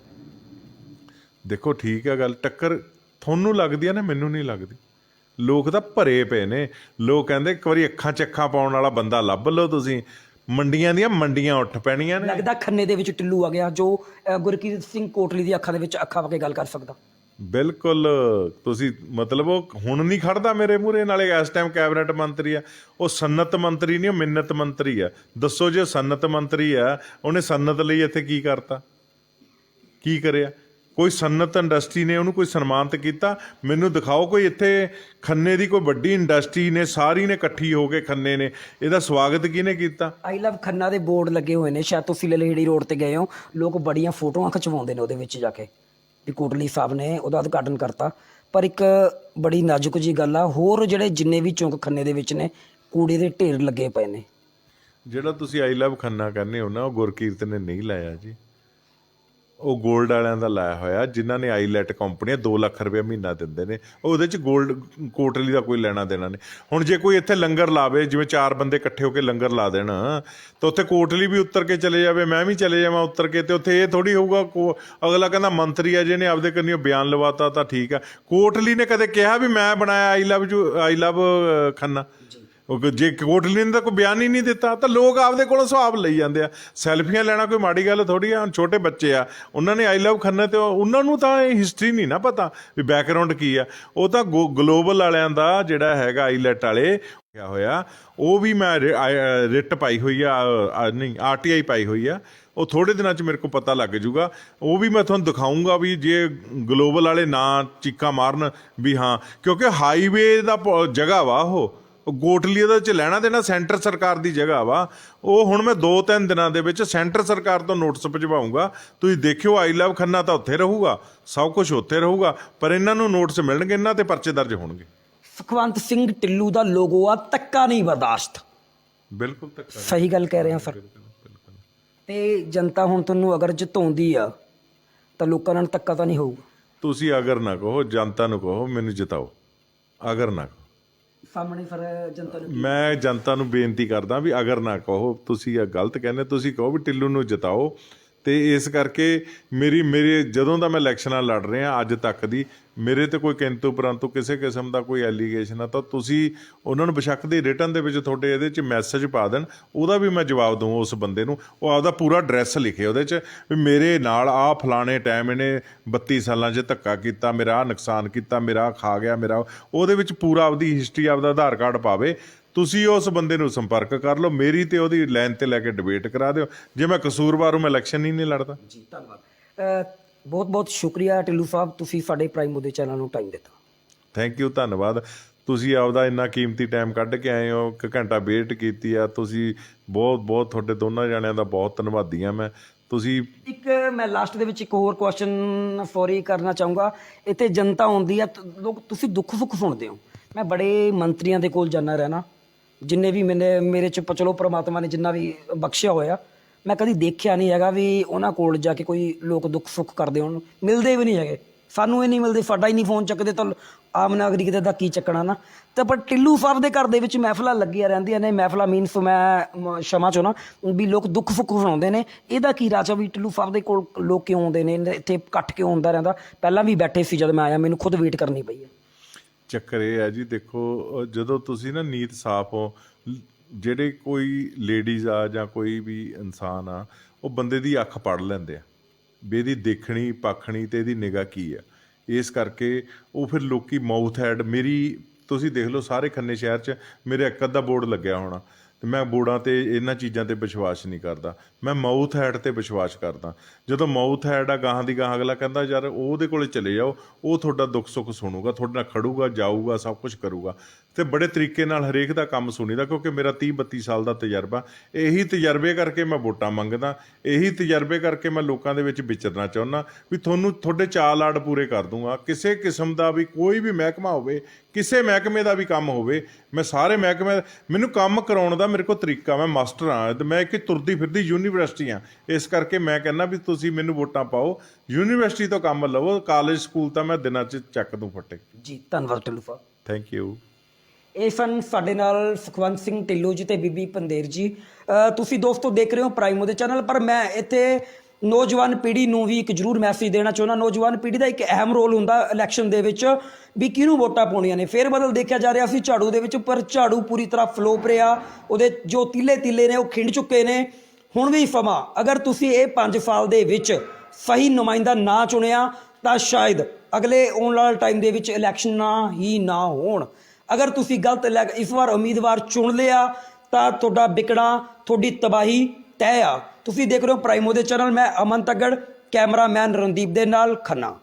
ਦੇਖੋ ਠੀਕ ਹੈ ਗੱਲ, ਟੱਕਰ ਤੁਹਾਨੂੰ ਲੱਗਦੀ ਆ ਨਾ, ਮੈਨੂੰ ਨਹੀਂ ਲੱਗਦੀ। ਲੋਕ ਤਾਂ ਭਰੇ ਪਏ ਨੇ, ਲੋਕ ਕਹਿੰਦੇ ਇੱਕ ਵਾਰੀ ਅੱਖਾਂ 'ਚ ਅੱਖਾਂ ਪਾਉਣ ਵਾਲਾ ਬੰਦਾ ਲੱਭ ਲਓ ਤੁਸੀਂ, ਮੰਡੀਆਂ ਦੀਆਂ ਮੰਡੀਆਂ ਉੱਠ ਪੈਣੀਆਂ ਨੇ। ਲੱਗਦਾ ਖੰਨੇ ਦੇ ਵਿੱਚ ਟਿੱਲੂ ਆ ਗਿਆ, ਜੋ ਗੁਰਕੀਰਤ ਸਿੰਘ ਕੋਟਲੀ ਦੀ ਅੱਖਾਂ ਦੇ ਵਿੱਚ ਅੱਖਾਂ ਪਾ ਕੇ ਗੱਲ ਕਰ ਸਕਦਾ। ਬਿਲਕੁਲ, ਤੁਸੀਂ ਮਤਲਬ ਉਹ ਹੁਣ ਨਹੀਂ ਖੜਦਾ ਮੇਰੇ ਮੂਹਰੇ, ਨਾਲੇ ਇਸ ਟਾਈਮ ਕੈਬਨਿਟ ਮੰਤਰੀ ਆ। ਉਹ ਸਨਅਤ ਮੰਤਰੀ ਨਹੀਂ, ਉਹ ਮਿੰਨਤ ਮੰਤਰੀ ਆ। ਦੱਸੋ ਜੇ ਸਨਅਤ ਮੰਤਰੀ ਆ, ਉਹਨੇ ਸਨਅਤ ਲਈ ਇੱਥੇ ਕੀ ਕਰਤਾ, ਕੀ ਕਰਿਆ? ਕੋਈ ਸਨਅਤ ਇੰਡਸਟਰੀ ਨੇ ਉਹਨੂੰ ਕੋਈ ਸਨਮਾਨਿਤ ਕੀਤਾ? ਮੈਨੂੰ ਦਿਖਾਓ ਕੋਈ ਇੱਥੇ ਖੰਨੇ ਦੀ ਕੋਈ ਵੱਡੀ ਇੰਡਸਟਰੀ ਨੇ, ਸਾਰੀ ਨੇ ਇਕੱਠੀ ਹੋ ਕੇ ਖੰਨੇ ਨੇ ਇਹਦਾ ਸਵਾਗਤ ਕਿਹਨੇ ਕੀਤਾ? ਆਈ ਲਵ ਖੰਨਾ ਦੇ ਬੋਰਡ ਲੱਗੇ ਹੋਏ ਨੇ, ਸ਼ਾਇਦ ਤੁਸੀਂ ਲਲੇੜੀ ਰੋਡ ਤੇ ਗਏ ਹੋ, ਲੋਕ ਬੜੀਆਂ ਫੋਟੋਆਂ ਖਿਚਵਾਉਂਦੇ ਨੇ ਉਹਦੇ ਵਿੱਚ ਜਾ ਕੇ, ਵੀ ਕੋਟਲੀ ਸਾਹਿਬ ਨੇ ਉਹਦਾ ਉਦਘਾਟਨ ਕਰਤਾ। ਪਰ ਇੱਕ ਬੜੀ ਨਾਜ਼ੁਕ ਜੀ ਗੱਲ ਆ, ਹੋਰ ਜਿਹੜੇ ਜਿੰਨੇ ਵੀ ਚੌਂਕ ਖੰਨੇ ਦੇ ਵਿੱਚ ਨੇ, ਕੂੜੇ ਦੇ ਢੇਰ ਲੱਗੇ ਪਏ ਨੇ। ਜਿਹੜਾ ਤੁਸੀਂ ਆਈ ਲਵ ਖੰਨਾ ਕਹਿੰਦੇ ਹੋ ਨਾ, ਉਹ ਗੁਰਕੀਰਤ ਨੇ ਨਹੀਂ ਲਾਇਆ ਜੀ, ਉਹ ਗੋਲਡ ਵਾਲਿਆਂ ਦਾ ਲਾਇਆ ਹੋਇਆ, ਜਿਨ੍ਹਾਂ ਨੇ ਆਈਲੈਟ ਕੰਪਨੀਆਂ 2 ਲੱਖ ਰੁਪਏ ਮਹੀਨਾ ਦਿੰਦੇ ਨੇ, ਉਹਦੇ 'ਚ ਗੋਲਡ ਕੋਟਲੀ ਦਾ ਕੋਈ ਲੈਣਾ ਦੇਣਾ ਨਹੀਂ। ਹੁਣ ਜੇ ਕੋਈ ਇੱਥੇ ਲੰਗਰ ਲਾਵੇ, ਜਿਵੇਂ 4 ਬੰਦੇ ਇਕੱਠੇ ਹੋ ਕੇ ਲੰਗਰ ਲਾ ਦੇਣ, ਤਾਂ ਉੱਥੇ ਕੋਟਲੀ ਵੀ ਉੱਤਰ ਕੇ ਚਲੇ ਜਾਵੇ, ਮੈਂ ਵੀ ਚਲੇ ਜਾਵਾਂ ਉੱਤਰ ਕੇ, ਤੇ ਉੱਥੇ ਇਹ ਥੋੜ੍ਹੀ ਹੋਊਗਾ ਅਗਲਾ ਕਹਿੰਦਾ ਮੰਤਰੀ ਆ ਜਿਹਨੇ ਆਪਦੇ ਕੰਨੀਓ ਬਿਆਨ ਲਵਾਤਾ ਤਾਂ ਠੀਕ ਆ। ਕੋਟਲੀ ਨੇ ਕਦੇ ਕਿਹਾ ਵੀ ਮੈਂ ਬਣਾਇਆ ਆਈ ਲਵ ਖੰਨਾ? ਜੇ ਕੋਟਲੀ ਨੇ ਤਾਂ ਕੋਈ ਬਿਆਨ ਹੀ ਨਹੀਂ ਦਿੱਤਾ ਤਾਂ ਲੋਕ ਆਪਦੇ ਕੋਲੋਂ ਸੁਭਾਵ ਲਈ ਜਾਂਦੇ ਆ। ਸੈਲਫੀਆਂ ਲੈਣਾ ਕੋਈ ਮਾੜੀ ਗੱਲ ਥੋੜ੍ਹੀ ਆ। ਛੋਟੇ ਬੱਚੇ ਆ, ਉਹਨਾਂ ਨੇ ਆਈ ਲਵ ਖੰਨਾ ਤੇ ਉਹਨਾਂ ਨੂੰ ਤਾਂ ਇਹ ਹਿਸਟਰੀ ਨਹੀਂ ਨਾ ਪਤਾ ਵੀ ਬੈਕਗਰਾਉਂਡ ਕੀ ਆ। ਉਹ ਤਾਂ ਗਲੋਬਲ ਵਾਲਿਆਂ ਦਾ ਜਿਹੜਾ ਹੈਗਾ ਆਈਲੈਟ ਵਾਲੇ ਕਿਆ ਹੋਇਆ, ਉਹ ਵੀ ਮੈਂ ਰਿਟ ਪਾਈ ਹੋਈ ਆ, ਨਹੀਂ RTI ਪਾਈ ਹੋਈ ਆ। ਉਹ ਥੋੜ੍ਹੇ ਦਿਨਾਂ 'ਚ ਮੇਰੇ ਕੋਲ ਪਤਾ ਲੱਗ ਜੂਗਾ। ਉਹ ਵੀ ਮੈਂ ਤੁਹਾਨੂੰ ਦਿਖਾਊਂਗਾ ਵੀ ਜੇ ਗਲੋਬਲ ਵਾਲੇ ਨਾ ਚੀਕਾਂ ਮਾਰਨ ਵੀ ਹਾਂ, ਕਿਉਂਕਿ ਹਾਈਵੇ ਦਾ ਜਗ੍ਹਾ ਵਾ ਉਹ ਕੋਟਲੀ ਉਹਦੇ 'ਚ ਲੈਣਾ ਦੇਣਾ ਸੈਂਟਰ ਸਰਕਾਰ ਦੀ ਜਗ੍ਹਾ ਵਾ। ਉਹ ਹੁਣ ਮੈਂ 2-3 ਦਿਨਾਂ ਦੇ ਵਿੱਚ ਸੈਂਟਰ ਸਰਕਾਰ ਤੋਂ ਨੋਟਿਸ ਭਿਜਵਾਊਂਗਾ। ਤੁਸੀਂ ਦੇਖਿਓ ਆਈ ਲਵ ਖੰਨਾ ਤਾਂ ਉੱਥੇ ਰਹੂਗਾ, ਸਭ ਕੁਝ ਉੱਥੇ ਰਹੂਗਾ, ਪਰ ਇਹਨਾਂ ਨੂੰ ਨੋਟਿਸ ਮਿਲਣਗੇ, ਇਹਨਾਂ ਤੇ ਪਰਚੇ ਦਰਜ ਹੋਣਗੇ। ਸੁਖਵੰਤ ਸਿੰਘ ਢਿੱਲੋਂ ਦਾ ਲੋਗੋ ਆ ਧੱਕਾ ਨਹੀਂ ਬਰਦਾਸ਼ਤ। ਬਿਲਕੁਲ ਧੱਕਾ। ਸਹੀ ਗੱਲ ਕਹਿ ਰਹੇ ਆ ਸਰ। ਤੇ ਜਨਤਾ ਹੁਣ ਤੁਹਾਨੂੰ ਅਗਰ ਜਿਤਾਉਂਦੀ ਆ ਤਾਂ ਲੋਕਾਂ ਨਾਲ ਧੱਕਾ ਤਾਂ ਨਹੀਂ ਹੋਊਗਾ। ਤੁਸੀਂ ਅਗਰ ਨਾ ਕਹੋ, ਜਨਤਾ ਨੂੰ ਕਹੋ ਮੈਨੂੰ ਜਿਤਾਓ, ਅਗਰ ਨਾ ਕਹੋ। ਸਾਹਮਣੇ ਫਿਰ ਜਨਤਾ ਨੂੰ ਮੈਂ ਜਨਤਾ ਨੂੰ ਬੇਨਤੀ ਕਰਦਾ ਵੀ ਅਗਰ ਨਾ ਕਹੋ, ਤੁਸੀਂ ਇਹ ਗਲਤ ਕਹਿੰਦੇ, ਤੁਸੀਂ ਕਹੋ ਵੀ ਢਿੱਲੋਂ ਨੂੰ ਜਿਤਾਓ। ਤੇ ਇਸ ਕਰਕੇ ਮੇਰੇ ਜਦੋਂ ਦਾ ਮੈਂ ਇਲੈਕਸ਼ਨਾਂ ਲੜ ਰਿਹਾ ਅੱਜ ਤੱਕ ਦੀ ਮੇਰੇ ਤੇ ਕੋਈ ਕਿੰਤੂ ਪਰੰਤੂ ਕਿਸੇ ਕਿਸਮ ਦਾ ਕੋਈ ਐਲੀਗੇਸ਼ਨ ਆ ਤਾਂ ਤੁਸੀਂ ਉਹਨਾਂ ਨੂੰ ਬੇਸ਼ੱਕ ਦੀ ਰਿਟਨ ਦੇ ਵਿੱਚ ਤੁਹਾਡੇ ਇਹਦੇ 'ਚ ਮੈਸੇਜ ਪਾ ਦੇਣ, ਉਹਦਾ ਵੀ ਮੈਂ ਜਵਾਬ ਦਊਂ ਉਸ ਬੰਦੇ ਨੂੰ। ਉਹ ਆਪਦਾ ਪੂਰਾ ਐਡਰੈਸ ਲਿਖੇ ਉਹਦੇ 'ਚ ਵੀ ਮੇਰੇ ਨਾਲ ਆਹ ਫਲਾਣੇ ਟਾਈਮ ਇਹਨੇ 32 ਸਾਲਾਂ 'ਚ ਧੱਕਾ ਕੀਤਾ, ਮੇਰਾ ਆਹ ਨੁਕਸਾਨ ਕੀਤਾ, ਮੇਰਾ ਖਾ ਗਿਆ, ਮੇਰਾ ਉਹਦੇ ਵਿੱਚ ਪੂਰਾ ਆਪਦੀ ਹਿਸਟਰੀ, ਆਪਦਾ ਆਧਾਰ ਕਾਰਡ ਪਾਵੇ। ਤੁਸੀਂ ਉਸ ਬੰਦੇ ਨੂੰ ਸੰਪਰਕ ਕਰ ਲਓ, ਮੇਰੀ ਤੇ ਉਹਦੀ ਲਾਈਨ ਤੇ ਲੈ ਕੇ ਡਿਬੇਟ ਕਰਾ ਦਿਓ। ਜੇ ਮੈਂ ਕਸੂਰਵਾਰ ਹੂੰ, ਮੈਂ ਇਲੈਕਸ਼ਨ ਹੀ ਨਹੀਂ ਲੜਦਾ। ਜੀ ਧੰਨਵਾਦ। ਬਹੁਤ ਬਹੁਤ ਸ਼ੁਕਰੀਆ ਢਿੱਲੋਂ ਸਾਹਿਬ, ਤੁਸੀਂ ਸਾਡੇ ਪ੍ਰਾਈਮ ਮੋਦੀ ਚੈਨਲ ਨੂੰ ਟਾਈਮ ਦਿੱਤਾ। ਥੈਂਕ ਯੂ, ਧੰਨਵਾਦ। ਤੁਸੀਂ ਆਪਦਾ ਇੰਨਾ ਕੀਮਤੀ ਟਾਈਮ ਕੱਢ ਕੇ ਆਏ ਹੋ, 1 ਘੰਟਾ ਵੇਟ ਕੀਤੀ ਆ ਤੁਸੀਂ। ਬਹੁਤ ਬਹੁਤ ਤੁਹਾਡੇ ਦੋਨਾਂ ਜਾਣਿਆਂ ਦਾ ਬਹੁਤ ਧੰਨਵਾਦੀ ਹਾਂ ਮੈਂ। ਤੁਸੀਂ ਇੱਕ ਮੈਂ ਲਾਸਟ ਦੇ ਵਿੱਚ ਇੱਕ ਹੋਰ ਕੁਐਸਚਨ ਸੌਰੀ ਕਰਨਾ ਚਾਹੂੰਗਾ। ਇੱਥੇ ਜਨਤਾ ਆਉਂਦੀ ਆ, ਲੋਕ ਤੁਸੀਂ ਦੁੱਖ ਸੁੱਖ ਸੁਣਦੇ ਹੋ। ਮੈਂ ਬੜੇ ਮੰਤਰੀਆਂ ਦੇ ਕੋਲ ਜਾਂਦਾ ਰਹਿਣਾ, ਜਿੰਨੇ ਵੀ ਮੇਰੇ 'ਚ ਚਲੋ ਪ੍ਰਮਾਤਮਾ ਨੇ ਜਿੰਨਾ ਵੀ ਬਖਸ਼ਿਆ ਹੋਇਆ, ਮੈਂ ਕਦੀ ਦੇਖਿਆ ਨਹੀਂ ਹੈਗਾ ਵੀ ਉਹਨਾਂ ਕੋਲ ਜਾ ਕੇ ਕੋਈ ਲੋਕ ਦੁੱਖ ਸੁੱਖ ਕਰਦੇ ਹੋਣ। ਮਿਲਦੇ ਵੀ ਨਹੀਂ ਹੈਗੇ, ਸਾਨੂੰ ਇਹ ਨਹੀਂ ਮਿਲਦੇ, ਸਾਡਾ ਹੀ ਨਹੀਂ ਫੋਨ ਚੱਕਦੇ ਤਾਂ ਆਮ ਨਾਗਰਿਕ ਦਾ ਕੀ ਚੱਕਣਾ ਨਾ। ਤਾਂ ਪਰ ਢਿੱਲੋਂ ਸਾਹਿਬ ਦੇ ਘਰ ਦੇ ਵਿੱਚ ਮਹਿਫਲਾਂ ਲੱਗੀਆਂ ਰਹਿੰਦੀਆਂ ਨੇ। ਮਹਿਫਲਾਂ ਮੀਨਸ ਮੈਂ ਸ਼ਮਾ ਚਾਹੁੰਦਾ ਵੀ ਲੋਕ ਦੁੱਖ ਸੁੱਖ ਸੁਣਾਉਂਦੇ ਨੇ। ਇਹਦਾ ਕੀ ਰਾਜ ਆ ਵੀ ਢਿੱਲੋਂ ਸਾਹਿਬ ਦੇ ਕੋਲ ਲੋਕ ਕਿਉਂ ਆਉਂਦੇ ਨੇ, ਇੱਥੇ ਇਕੱਠ ਕਿਉਂ ਹੁੰਦਾ ਰਹਿੰਦਾ? ਪਹਿਲਾਂ ਵੀ ਬੈਠੇ ਸੀ ਜਦ ਮੈਂ ਆਇਆ, ਮੈਨੂੰ ਖੁਦ ਵੇਟ ਕਰਨੀ ਪਈ ਹੈ। ਚੱਕਰ ਇਹ ਹੈ ਜੀ, ਦੇਖੋ ਜਦੋਂ ਤੁਸੀਂ ਨਾ ਨੀਤ ਸਾਫ਼ ਹੋ, ਜਿਹੜੇ ਕੋਈ ਲੇਡੀਜ਼ ਆ ਜਾਂ ਕੋਈ ਵੀ ਇਨਸਾਨ ਆ, ਉਹ ਬੰਦੇ ਦੀ ਅੱਖ ਪੜ੍ਹ ਲੈਂਦੇ ਆ ਵੀ ਇਹਦੀ ਦੇਖਣੀ ਪੱਖਣੀ ਤੇ ਇਹਦੀ ਨਿਗਾਹ ਕੀ ਆ। ਇਸ ਕਰਕੇ ਉਹ ਫਿਰ ਲੋਕੀ ਮਾਊਥ ਹੈਡ ਮੇਰੀ ਤੁਸੀਂ ਦੇਖ ਲਓ ਸਾਰੇ ਖੰਨੇ ਸ਼ਹਿਰ 'ਚ ਮੇਰੇ ਇੱਕ ਅੱਧਾ ਬੋਰਡ ਲੱਗਿਆ ਹੋਣਾ, ਤੇ ਮੈਂ ਬੋਰਡਾਂ ਤੇ ਇਹਨਾਂ ਚੀਜ਼ਾਂ ਤੇ ਵਿਸ਼ਵਾਸ ਨਹੀਂ ਕਰਦਾ। ਮੈਂ ਮਾਊਥ ਹੈਡ ਤੇ ਵਿਸ਼ਵਾਸ ਕਰਦਾ। ਜਦੋਂ ਮਾਊਥ ਹੈਡ ਆ, ਗਾਹਾਂ ਦੀ ਗਾਹਾਂ ਅਗਲਾ ਕਹਿੰਦਾ ਯਾਰ ਉਹਦੇ ਕੋਲੇ ਚਲੇ ਜਾਓ, ਉਹ ਤੁਹਾਡਾ ਦੁੱਖ ਸੁੱਖ ਸੁਣੂਗਾ, ਤੁਹਾਡੇ ਨਾਲ ਖੜੂਗਾ, ਜਾਊਗਾ, ਸਭ ਕੁਝ ਕਰੂਗਾ। ਤੇ ਬੜੇ ਤਰੀਕੇ ਨਾਲ ਹਰੇਕ ਦਾ ਕੰਮ ਸੁਣੀਦਾ, ਕਿਉਂਕਿ ਮੇਰਾ 30-32 ਸਾਲ ਦਾ ਤਜਰਬਾ। ਇਹੀ ਤਜਰਬੇ ਕਰਕੇ ਮੈਂ ਵੋਟਾਂ ਮੰਗਦਾ, ਇਹੀ ਤਜਰਬੇ ਕਰਕੇ ਮੈਂ ਲੋਕਾਂ ਦੇ ਵਿੱਚ ਵਿਚਰਨਾ ਚਾਹੁੰਦਾ ਵੀ ਤੁਹਾਨੂੰ ਤੁਹਾਡੇ ਚਾਅ ਲਾਡ ਪੂਰੇ ਕਰ ਦੂੰਗਾ। ਕਿਸੇ ਕਿਸਮ ਦਾ ਵੀ ਕੋਈ ਵੀ ਮਹਿਕਮਾ ਹੋਵੇ, ਕਿਸੇ ਮਹਿਕਮੇ ਦਾ ਵੀ ਕੰਮ ਹੋਵੇ, ਮੈਂ ਸਾਰੇ ਮਹਿਕਮੇ ਮੈਨੂੰ ਕੰਮ ਕਰਾਉਣ ਦਾ ਮੇਰੇ ਕੋਲ ਤਰੀਕਾ, ਮੈਂ ਮਾਸਟਰ ਹਾਂ ਤੇ ਮੈਂ ਇੱਕ ਤੁਰਦੀ ਫਿਰਦੀ ਯੂਨੀਵਰਸਿਟੀ ਹਾਂ। ਇਸ ਕਰਕੇ ਮੈਂ ਕਹਿੰਦਾ ਵੀ ਤੁਸੀਂ ਮੈਨੂੰ ਵੋਟਾਂ ਪਾਓ, ਯੂਨੀਵਰਸਿਟੀ ਤੋਂ ਕੰਮ ਲਵੋ, ਕਾਲਜ ਸਕੂਲ ਤਾਂ ਮੈਂ ਦਿਨਾਂ 'ਚ ਚੱਕ ਦੂੰ ਫੱਟੇ। ਜੀ ਧੰਨਵਾਦ ਢਿੱਲੋਂ ਸਾਹਿਬ। Thank you. ਇਹ ਸਨ ਸਾਡੇ ਨਾਲ ਸੁਖਵੰਤ ਸਿੰਘ ਢਿੱਲੋਂ ਜੀ ਤੇ ਬੀਬੀ ਪੰਦੇਰ ਜੀ। ਤੁਸੀਂ ਦੋਸਤੋ ਦੇਖ ਰਹੇ ਹੋ ਪ੍ਰਾਈਮ ਉਹਦੇ ਚੈਨਲ। ਪਰ ਮੈਂ ਇੱਥੇ ਨੌਜਵਾਨ ਪੀੜ੍ਹੀ ਨੂੰ ਵੀ ਇੱਕ ਜ਼ਰੂਰ ਮੈਸੇਜ ਦੇਣਾ ਚਾਹੁੰਦਾ। ਨੌਜਵਾਨ ਪੀੜ੍ਹੀ ਦਾ ਇੱਕ ਅਹਿਮ ਰੋਲ ਹੁੰਦਾ ਇਲੈਕਸ਼ਨ ਦੇ ਵਿੱਚ ਵੀ ਕਿਹਨੂੰ ਵੋਟਾਂ ਪਾਉਣੀਆਂ ਨੇ। ਫੇਰ ਬਦਲ ਦੇਖਿਆ ਜਾ ਰਿਹਾ ਸੀ ਝਾੜੂ ਦੇ ਵਿੱਚ, ਪਰ ਝਾੜੂ ਪੂਰੀ ਤਰ੍ਹਾਂ ਫਲੋਪ ਰਿਹਾ। ਉਹਦੇ ਜੋ ਤੀਲੇ ਨੇ ਉਹ ਖਿੰਡ ਚੁੱਕੇ ਨੇ। ਹੁਣ ਵੀ ਸਮਾਂ, ਅਗਰ ਤੁਸੀਂ ਇਹ 5 ਸਾਲ ਦੇ ਵਿੱਚ ਸਹੀ ਨੁਮਾਇੰਦਾ ਨਾ ਚੁਣਿਆ ਤਾਂ ਸ਼ਾਇਦ ਅਗਲੇ ਆਉਣ ਵਾਲੇ ਟਾਈਮ ਦੇ ਵਿੱਚ ਇਲੈਕਸ਼ਨਾਂ ਹੀ ਨਾ ਹੋਣ। ਅਗਰ ਤੁਸੀਂ ਗਲਤ ਇਸ ਵਾਰ ਉਮੀਦਵਾਰ ਚੁਣ ਲਿਆ ਤਾਂ ਤੁਹਾਡਾ ਵਿਕਣਾ, ਤੁਹਾਡੀ ਤਬਾਹੀ ਤੈਅ ਆ। ਤੁਸੀਂ ਦੇਖ ਰਹੇ ਹੋ ਪ੍ਰਾਈਮ ਉਹਦੇ ਚੈਨਲ। ਮੈਂ ਅਮਨ ਤੱਗੜ, ਕੈਮਰਾਮੈਨ ਰਣਦੀਪ ਦੇ ਨਾਲ ਖੰਨਾ।